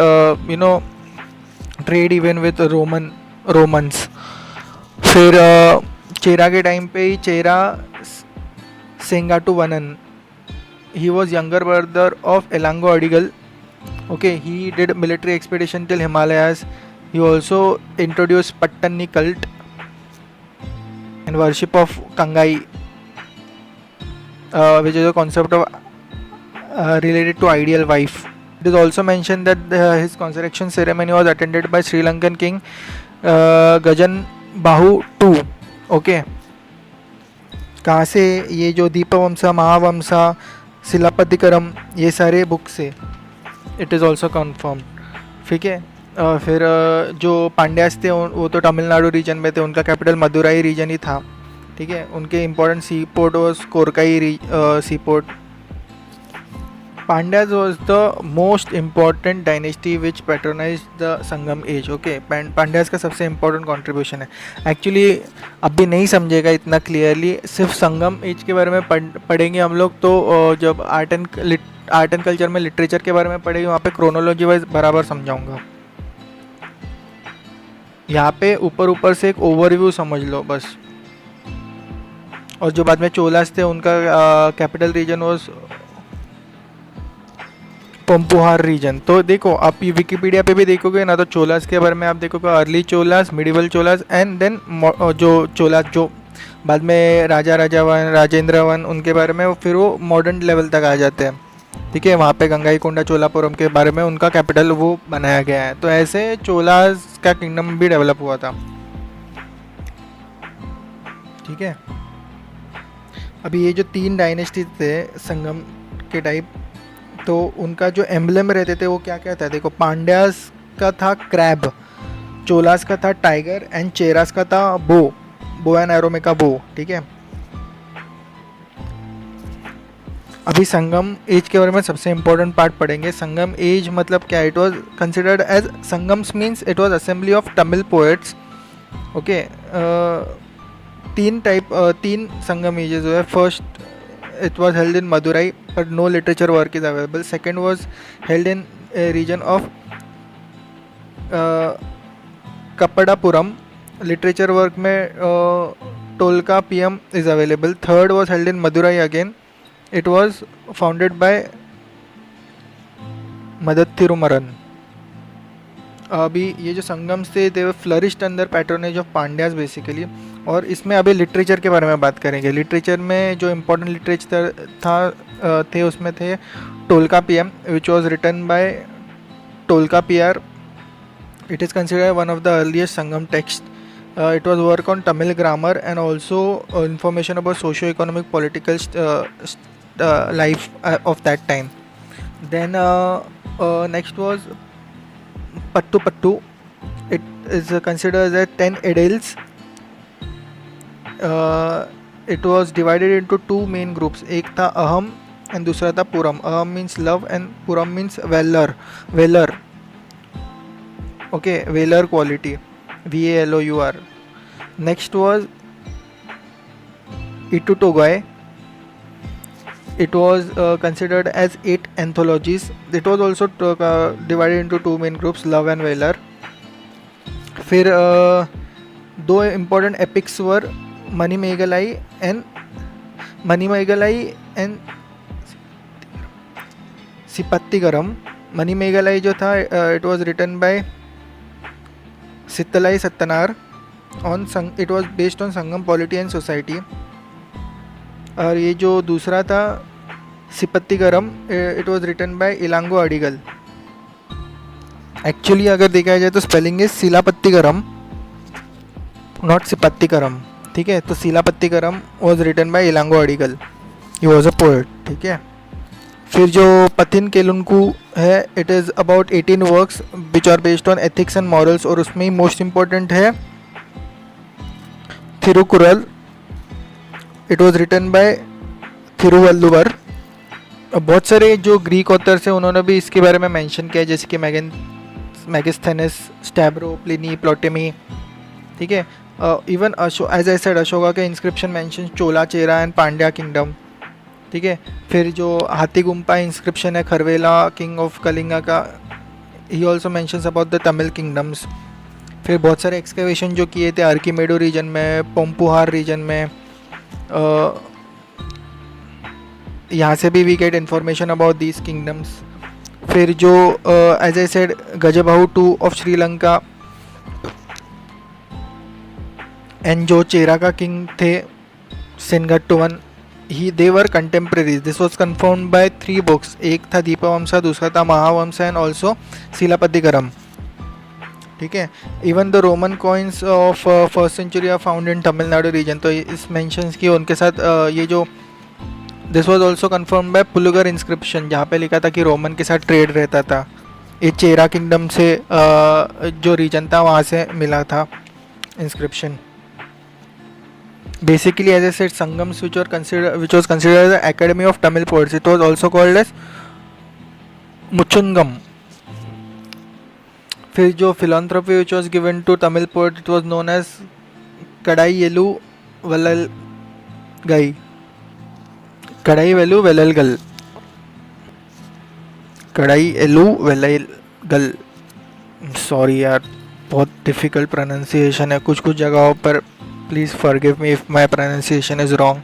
trade even with Romans. फिर चेरा के टाइम पे ही Chera Senguttuvan, he was younger brother of Elango Adigal, okay. He did military expedition till Himalayas. He also introduced Pattani cult and worship of Kangai, which is a concept of related to ideal wife. It is also mentioned that his consecration ceremony was attended by Sri Lankan king Gajan Bahu II. Okay. कहाँ से? ये जो दीपवंसा, महावंसा, शिलापतिकरम, ये सारे book से it is also confirm. ठीक है. फिर जो पांड्यास थे वो तो तमिलनाडु रीजन में थे, उनका कैपिटल मदुराई रीजन ही था. ठीक है. उनके important sea port was Korkai sea port. Pandyas was the most important dynasty which patronize the Sangam age. Okay. Pandyas का सबसे इम्पोर्टेंट कॉन्ट्रीब्यूशन है. एक्चुअली अभी नहीं समझेगा इतना क्लियरली, सिर्फ संगम एज के बारे में पढ़ेंगे हम लोग तो जब आर्ट एंड कल्चर में लिटरेचर के बारे में पढ़ेंगे वहाँ पे क्रोनोलॉजी वाइज बराबर समझाऊंगा. यहाँ पे ऊपर से एक ओवरव्यू समझ लो बस. और जो बाद में चोलास थे उनका कैपिटल रीजन वॉज पंपुहार रीजन. तो देखो आप ये विकिपीडिया पे भी देखोगे ना तो चोलास के बारे में आप देखोगे early Cholas, medieval Cholas and then जो चोलास जो बाद में राजावन, राजेंद्रवन, उनके बारे में फिर वो मॉडर्न लेवल तक आ जाते हैं. ठीक है. वहाँ पे गंगाईकोंडा चोलापुरम के बारे में उनका कैपिटल वो बनाया गया है. तो ऐसे चोलास का किंगडम भी डेवलप हुआ था. ठीक है. अभी ये जो 3 डायनेस्टी थे संगम के टाइप, तो उनका जो एम्बलम रहते थे वो क्या क्या था? देखो, पांड्यास का था क्रैब, चोलास का था टाइगर एंड चेरास का था बो एंड एरो में का बो. ठीक है. अभी संगम एज के बारे में सबसे इम्पोर्टेंट पार्ट पढ़ेंगे. संगम एज मतलब क्या? It was considered as Sangams means it was assembly of Tamil poets. Okay. 3 Sangam ages हुए. First it was held in Madurai but no literature work is available. Second was held in a region of Kapadapuram. Literature work में Tolkappiyam is available. Third was held in Madurai again. It was founded by Madathirumaran. अभी ये जो संगम्स थे they flourished under patronage of Pandyas basically. और इसमें अभी literature के बारे में बात करेंगे. लिटरेचर में जो इम्पोर्टेंट लिटरेचर थे उसमें थे Tolkappiyam which was written by Tolkappiyar. It is considered one of the earliest Sangam text. It was work on Tamil grammar and also information about socio economic political life of that time. Then next was Pattu. It is considered as 10 edils. It was divided into 2 main groups. एक था अहम and दूसरा था Puram. Aham means love and Puram means valour. Okay. Valour quality, VALOUR. Next was Itutogoi. It was considered as 8 anthologies. It was also divided into 2 main groups, love and valor. फिर 2 important epics were Manimegalai and Sipattigaram. Manimegalai जो था it was written by Sittalai Sattanar. It was based on Sangam polity and society. और ये जो दूसरा था Sipattigaram, it was written by Ilango Adigal. Actually अगर देखा जाए तो spelling is Silappatikaram, not Sipattigaram. ठीक है. तो Silappatikaram was written by Ilango Adigal. He was a poet. ठीक है. फिर जो पथिन केलुनकू है, it is about 18 works which are based on ethics and morals. और उसमें ही मोस्ट इम्पोर्टेंट है Thirukkural. It was written by Thiruvalluvar. बहुत सारे जो ग्रीक ऑथर्स हैं उन्होंने भी इसके बारे में मेंशन किया है, जैसे कि मैगिस्थेनस, स्टैब्रो, प्लिनी, प्लोटेमी. ठीक है. Even as I said Ashoka के inscription mention Chola, Chera and Pandya kingdom. ठीक है. फिर जो हाथी गुम्पा इंस्क्रिप्शन है खरवेला किंग ऑफ कलिंगा का, he also mentions about the Tamil kingdoms. फिर बहुत सारे एक्सकेवेशन जो किए थे आर्किमेडो रीजन में, पंपुहार रीजन में. यहाँ से भी we get information about these kingdoms. फिर जो as I said Gajabahu II of Sri Lanka and जो चेरा का किंग थे सेनगट्टुवन, they were contemporaries. This was confirmed by 3 books. एक था दीपवंसा, दूसरा था महावंसा एंड ऑल्सो शिलापतिकरम. ठीक है. Even the Roman coins of first century are found in Tamil Nadu region. तो इस मेंशंस की उनके साथ ये जो this was also confirm by Pugalur inscription, जहाँ पे लिखा था कि रोमन के साथ ट्रेड रहता था. ये चेरा किंगडम से जो रीजन था वहाँ से मिला था inscription. Basically, as I said, Sangams, which was considered the Academy of Tamil Poets. It was also called as Muchungam. फिर जो philanthropy which was given to Tamil poet, it was known as Kadaielu Valalgai. Kadaielu Valalgal. Kadaielu Valalgal. Sorry यार, बहुत difficult pronunciation है कुछ कुछ जगहों पर. Please forgive me if my pronunciation is wrong.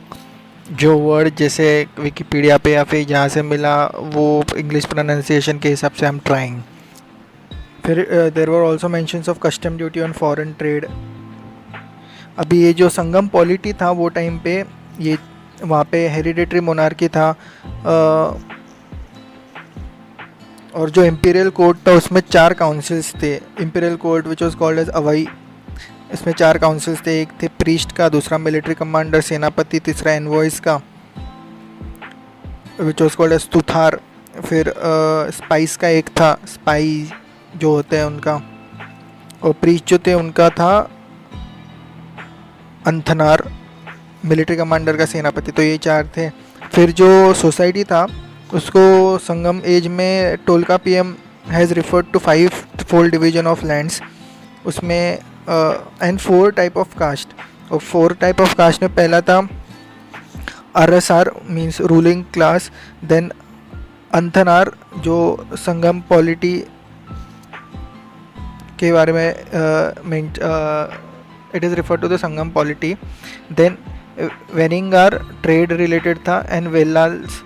जो वर्ड जैसे विकिपीडिया पे या फिर जहाँ से मिला वो इंग्लिश प्रोनाउंसिएशन के हिसाब से आई एम ट्राइंग. फिर there were also mentions of custom duty on foreign trade. अभी ये जो संगम पॉलिटी था वो टाइम पे ये वहाँ पे हेरिडेटरी मोनार्की था. और जो इम्पीरियल कोर्ट था उसमें 4 काउंसिल्स थे. Imperial court which was called as Avai. इसमें 4 काउंसिल्स थे. एक थे प्रीस्ट का, दूसरा मिलिट्री कमांडर सेनापति, तीसरा एनवॉइस का विच वॉज कॉल्ड एज तुथार. फिर स्पाइस का एक था, स्पाई जो होते हैं उनका. और प्रीस्ट जो थे उनका था अंथनार, मिलिट्री कमांडर का सेनापति. तो ये 4 थे. फिर जो सोसाइटी था उसको संगम एज में Tolkappiyam has referred to 5-fold division of lands. उसमें एंड 4 टाइप ऑफ कास्ट. और 4 टाइप ऑफ कास्ट में पहला था RSR means ruling class. Then Anthanar जो संगम पॉलिटी के बारे में it is refer to the Sangam polity. Then Vanigar trade related था एंड वेलाल्स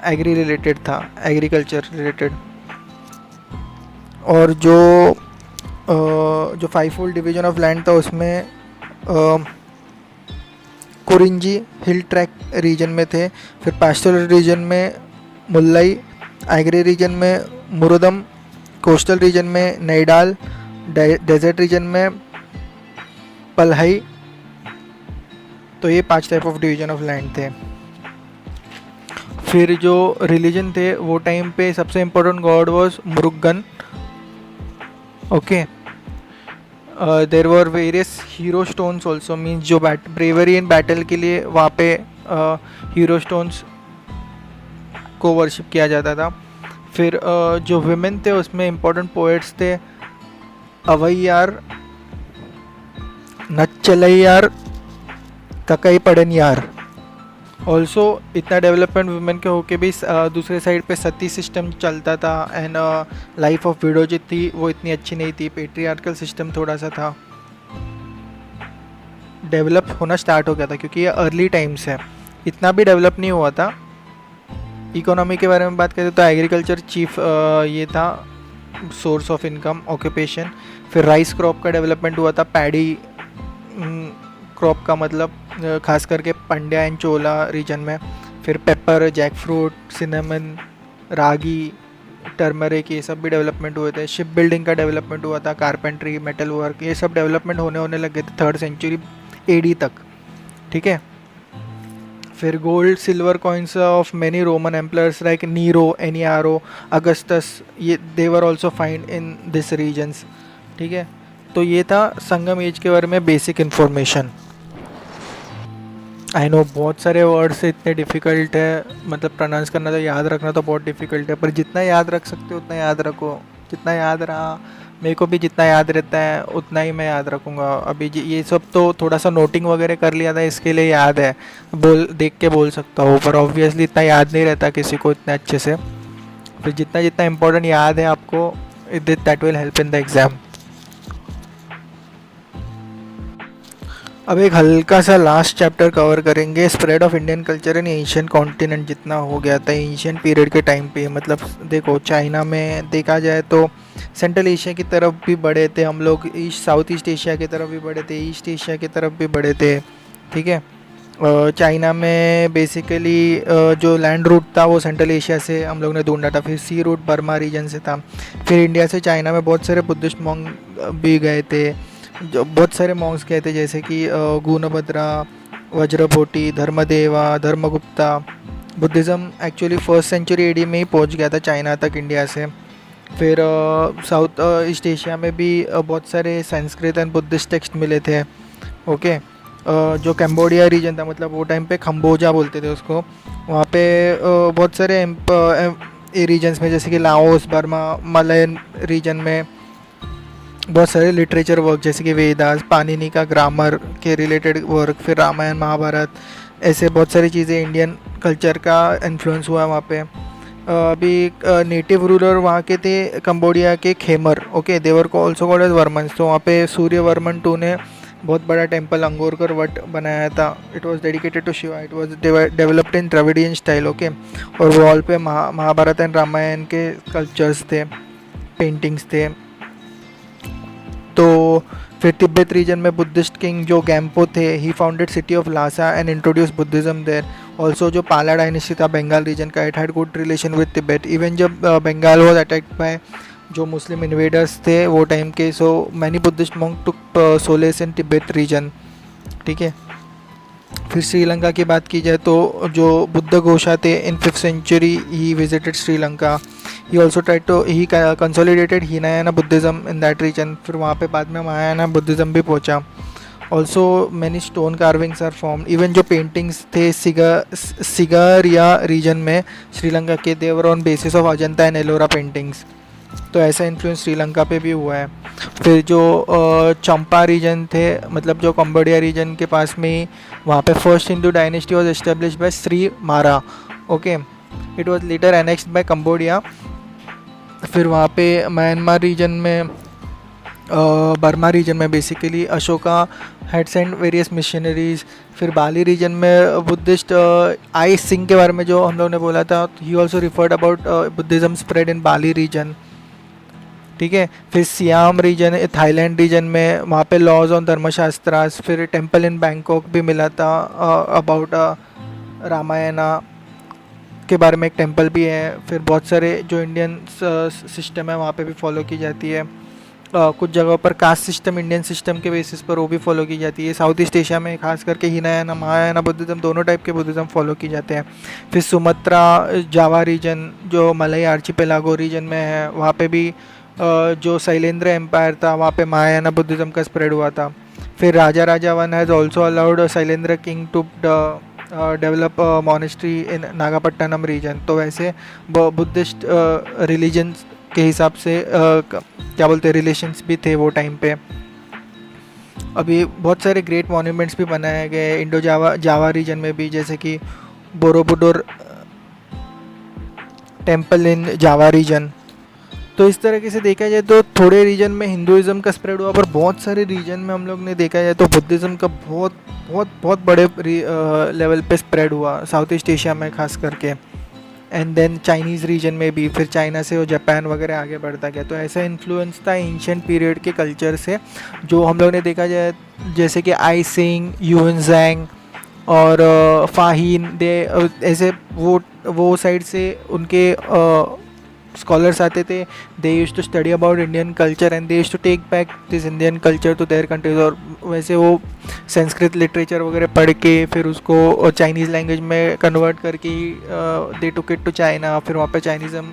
एग्री रिलेटेड था, एग्रीकल्चर रिलेटेड. और जो 5-fold डिवीजन ऑफ लैंड था उसमें कुरिंजी हिल ट्रैक रीजन में थे. फिर पास्टोरल रीजन में मुल्लाई, एग्री रीजन में मुरुदम, कोस्टल रीजन में नैडाल, डेजर्ट रीजन में पलहई. तो ये 5 type of division of land थे. फिर जो रिलीजन थे वो टाइम पे सबसे important God was Murugan. Okay. There were various hero stones also means जो ब्रेवरी इन बैटल के लिए वहाँ पे हीरो स्टोन्स को वर्शिप किया जाता था. फिर जो विमेन थे उसमें इम्पोर्टेंट पोएट्स थे अवैयार, नच्चलैयार, ककई पड़नियार. ऑल्सो इतना डेवलपमेंट वुमेन के होके भी दूसरे साइड पे सती सिस्टम चलता था. एंड लाइफ ऑफ विडो जो थी वो इतनी अच्छी नहीं थी. पेट्रियार्कल सिस्टम थोड़ा सा था, डेवलप होना स्टार्ट हो गया था क्योंकि ये अर्ली टाइम्स है. इतना भी डेवलप नहीं हुआ था. इकोनॉमी के बारे में बात करें तो एग्रीकल्चर चीफ ये था सोर्स ऑफ इनकम, ऑक्यूपेशन. फिर राइस क्रॉप का डेवलपमेंट हुआ था, पैडी क्रॉप का मतलब खास करके पंड्या एंड चोला रीजन में. फिर पेपर, जैक फ्रूट, सिनेमन, रागी, टर्मरिक, ये सब भी डेवलपमेंट हुए थे. शिप बिल्डिंग का डेवलपमेंट हुआ था, कारपेंट्री, मेटल वर्क, ये सब डेवलपमेंट होने लगे थे 3rd सेंचुरी AD तक. ठीक है. फिर gold silver coins of many Roman emperors like Nero, एनियारो, अगस्टस, ये they were also find in this regions. ठीक है. तो ये था संगम एज के बारे में बेसिक इन्फॉर्मेशन. आई नो बहुत सारे वर्ड्स इतने डिफ़िकल्ट है, मतलब प्रोनाउंस करना तो याद रखना तो बहुत डिफ़िकल्ट है, पर जितना याद रख सकते हो उतना याद रखो. जितना याद रहा, मेरे को भी जितना याद रहता है उतना ही मैं याद रखूँगा. अभी ये सब तो थोड़ा सा नोटिंग वगैरह कर लिया था, इसके लिए याद है, देख के बोल सकता हूँ, पर ऑब्वियसली इतना याद नहीं रहता किसी को इतने अच्छे से. फिर जितना जितना इम्पोर्टेंट याद है आपको, that will help in the exam. अब एक हल्का सा लास्ट चैप्टर कवर करेंगे, spread of Indian culture in Asian continent. जितना हो गया था एशियन पीरियड के टाइम पे, मतलब देखो चाइना में देखा जाए तो सेंट्रल एशिया की तरफ भी बढ़े थे हम लोग, साउथ ईस्ट एशिया की तरफ भी बढ़े थे, ईस्ट एशिया की तरफ भी बढ़े थे. ठीक है. चाइना में बेसिकली जो लैंड रूट था वो सेंट्रल एशिया से हम लोग ने ढूंढा था, फिर सी रूट बर्मा रीजन से था, फिर इंडिया से चाइना में बहुत सारे बुद्धिस्ट मॉन्क भी गए थे, जो बहुत सारे मॉन्क्स गए थे जैसे कि Gunabhadra, Vajrabodhi, Dharmadeva, Dharmagupta. Buddhism actually first century AD में ही पहुंच गया था चाइना तक इंडिया से। फिर साउथ ईस्ट एशिया में भी बहुत सारे संस्कृत एंड बुद्धिस्ट टेक्स्ट मिले थे। ओके, जो कैम्बोडिया रीजन था, मतलब वो टाइम पे खम्बोजा बोलते थे उसको, वहाँ पे बहुत सारे रीजन्स में जैसे कि लाओस, बर्मा, मलयन रीजन में बहुत सारे लिटरेचर वर्क जैसे कि वेदास, पाणिनि का ग्रामर के रिलेटेड वर्क, फिर रामायण, महाभारत, ऐसे बहुत सारी चीज़ें इंडियन कल्चर का इन्फ्लुएंस हुआ वहाँ पे। अभी नेटिव रूलर वहाँ के थे कंबोडिया के खेमर। ओके, देवर को ऑल्सो कॉल्ड एज वर्मन। तो वहाँ पे सूर्यवर्मन टू ने बहुत बड़ा टेम्पल अंगोरकर वट बनाया था। It was dedicated to Shiva. It was developed in Dravidian style. Okay, और वॉल पे महाभारत एंड रामायण के स्कल्पचर्स थे, पेंटिंग्स थे। तो फिर तिब्बत रीजन में बुद्धिस्ट किंग जो गैम्पो थे, he founded city of Lhasa and introduce Buddhism there. Also जो पाला डायनेस्टी था बंगाल रीजन का, it had good relation with Tibet. Even जब बंगाल वॉज अटैक्ड बाय जो मुस्लिम इन्वेडर्स थे वो टाइम के, सो मैनी बुद्धिस्ट मॉन्क टुक सोलेस इन तिब्बत रीजन। ठीक है, फिर श्रीलंका की बात की जाए तो जो बुद्ध घोषा थे in 5th century he visited Sri Lanka. He also tried to he consolidated Hinayana Buddhism in that region. फिर वहाँ पे बाद में महायाना बुद्धिज़्म भी पहुँचा। Also many stone carvings are formed. Even जो पेंटिंग्स थे सिगारिया रीजन में श्रीलंका के, they were on basis of Ajanta and Ellora paintings. तो ऐसा इन्फ्लुएंस श्रीलंका पे भी हुआ है। फिर जो चंपा रीजन थे, मतलब जो कंबोडिया रीजन के पास में ही, वहाँ पे first Hindu dynasty was established by Sri Mara. Okay, it was later annexed by Cambodia. फिर वहाँ पे म्यांमार रीजन में, बर्मा रीजन में basically Ashoka had sent various missionaries. फिर बाली रीजन में बुद्धिस्ट आई सिंह के बारे में जो हम लोगों ने बोला था, he also referred about Buddhism spread in Bali region. ठीक है, फिर सियाम रीजन, थाईलैंड रीजन में, वहाँ पे लॉज ऑन धर्मशास्त्रास। फिर टेम्पल इन बैंकॉक भी मिला था अबाउट रामायणा के बारे में, एक टेम्पल भी है। फिर बहुत सारे जो इंडियन सिस्टम है वहाँ पे भी फॉलो की जाती है। कुछ जगहों पर कास्ट सिस्टम इंडियन सिस्टम के बेसिस पर वो भी फॉलो की जाती है। साउथ ईस्ट एशिया में खास करके हीनायाना, महायाना बुद्धिज़्म, दोनों टाइप के बुद्धिज़्म फॉलो की जाते हैं। फिर सुमत्रा, जावा रीजन जो मलई आर्चिपेलागो रीजन में है, वहाँ पे भी जो शैलेंद्र एम्पायर था वहाँ पे महायाना बुद्धिज़्म का स्प्रेड हुआ था। फिर Raja Raja one has also allowed Shailendra king to develop monastery in Nagapattinam region. तो वैसे बुद्धिस्ट रिलीजन के हिसाब से क्या बोलते हैं, रिलेशंस भी थे वो टाइम पे। अभी बहुत सारे ग्रेट मॉन्यूमेंट्स भी बनाए गए इंडो जावा रीजन में भी, जैसे कि बोरोबुडोर टेम्पल इन जावा रीजन। तो इस तरीके से देखा जाए तो थोड़े रीजन में हिंदुइज्म का स्प्रेड हुआ, पर बहुत सारे रीजन में हम लोग ने देखा जाए तो बुद्धिज़्म का बहुत बहुत बहुत बड़े लेवल पे स्प्रेड हुआ साउथ ईस्ट एशिया में खास करके। एंड देन चाइनीज़ रीजन में भी, फिर चाइना से वो जापान वगैरह आगे बढ़ता गया। तो ऐसा इन्फ्लुएंस था एंशिएंट पीरियड के कल्चर से, जो हम लोग ने देखा जाए जैसे कि आई सिंग, यूनजैंग और फाहीन, दे ऐसे वो साइड से उनके स्कॉलर्स आते थे। They used to study about Indian culture and they used to take back this Indian culture to their countries. और वैसे वो संस्कृत लिटरेचर वगैरह पढ़ के फिर उसको चाइनीज़ लैंग्वेज में कन्वर्ट करके दे टुक इट टू चाइना। फिर वहाँ पे चाइनीज़म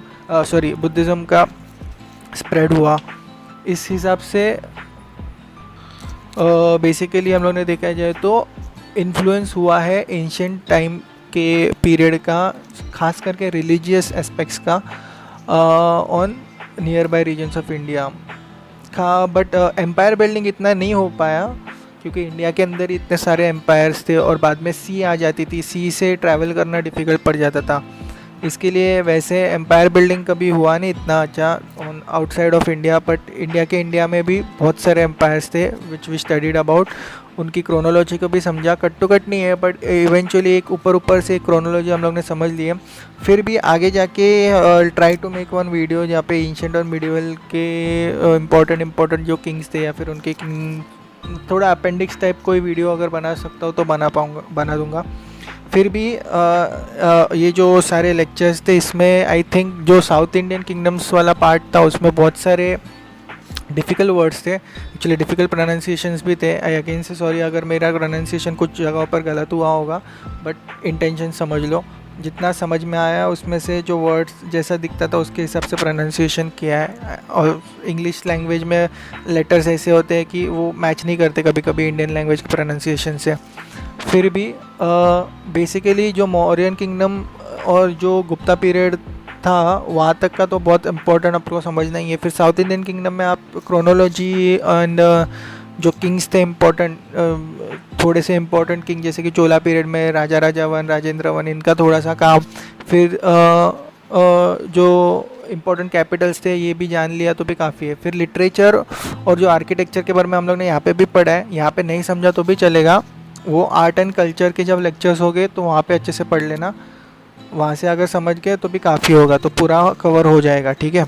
बुद्धिज़्म का स्प्रेड हुआ। इस हिसाब से बेसिकली हम लोग ने देखा जाए तो इन्फ्लुएंस हुआ है एंशिएंट टाइम के पीरियड का, खास करके रिलीजियस एस्पेक्ट्स का on near by regions of India का। बट एम्पायर बिल्डिंग इतना नहीं हो पाया क्योंकि इंडिया के अंदर इतने सारे एम्पायर्स थे और बाद में सी आ जाती थी, सी से ट्रैवल करना डिफ़िकल्ट पड़ जाता था। इसके लिए वैसे एम्पायर बिल्डिंग कभी हुआ नहीं इतना अच्छा on outside of India. But India में भी बहुत सारे एम्पायर्स थे विच वी स्टडीड अबाउट। उनकी क्रोनोलॉजी को भी समझा, कट टू कट नहीं है बट इवेंचुअली एक ऊपर से क्रोनोलॉजी हम लोग ने समझ ली है। फिर भी आगे जाके try to make one video जहाँ पे एंशिएंट और मिडिवल के इम्पोर्टेंट जो किंग्स थे या फिर उनके किंग थोड़ा अपेंडिक्स टाइप कोई वीडियो अगर बना सकता हूँ तो बना दूँगा। फिर भी ये जो सारे लेक्चर्स थे इसमें आई थिंक जो साउथ इंडियन किंगडम्स वाला पार्ट था उसमें बहुत सारे डिफ़िकल्ट वर्ड्स थे, एक्चुअली डिफ़िकल्ट प्रोनाउंसिएशंस भी थे। आई अगेन से सॉरी अगर मेरा प्रोनाउंसिएशन कुछ जगहों पर गलत हुआ होगा, बट इंटेंशन समझ लो। जितना समझ में आया उसमें से जो वर्ड्स जैसा दिखता था उसके हिसाब से प्रोनाउंसिएशन किया है। और इंग्लिश लैंग्वेज में लेटर्स ऐसे होते हैं कि वो मैच नहीं करते कभी कभी इंडियन लैंग्वेज के प्रोनाउंसिएशन से। फिर भी बेसिकली जो मौर्यन किंगडम और जो गुप्ता पीरियड था वहाँ तक का तो बहुत इम्पोर्टेंट आपको समझना ही है। फिर साउथ इंडियन किंगडम में आप क्रोनोलॉजी एंड जो किंग्स थे इम्पोर्टेंट, थोड़े से इम्पोर्टेंट किंग जैसे कि चोला पीरियड में राजा राजावन, राजेंद्र वन, इनका थोड़ा सा काम। फिर जो इम्पोर्टेंट कैपिटल्स थे ये भी जान लिया तो भी काफ़ी है। फिर लिटरेचर और जो आर्किटेक्चर के बारे में हम लोग ने यहाँ पे भी पढ़ा है, यहाँ पे नहीं समझा तो भी चलेगा। वो आर्ट एंड कल्चर के जब लेक्चर्स हो गए तो वहाँ पे अच्छे से पढ़ लेना, वहाँ से अगर समझ गए तो भी काफ़ी होगा, तो पूरा कवर हो जाएगा। ठीक है।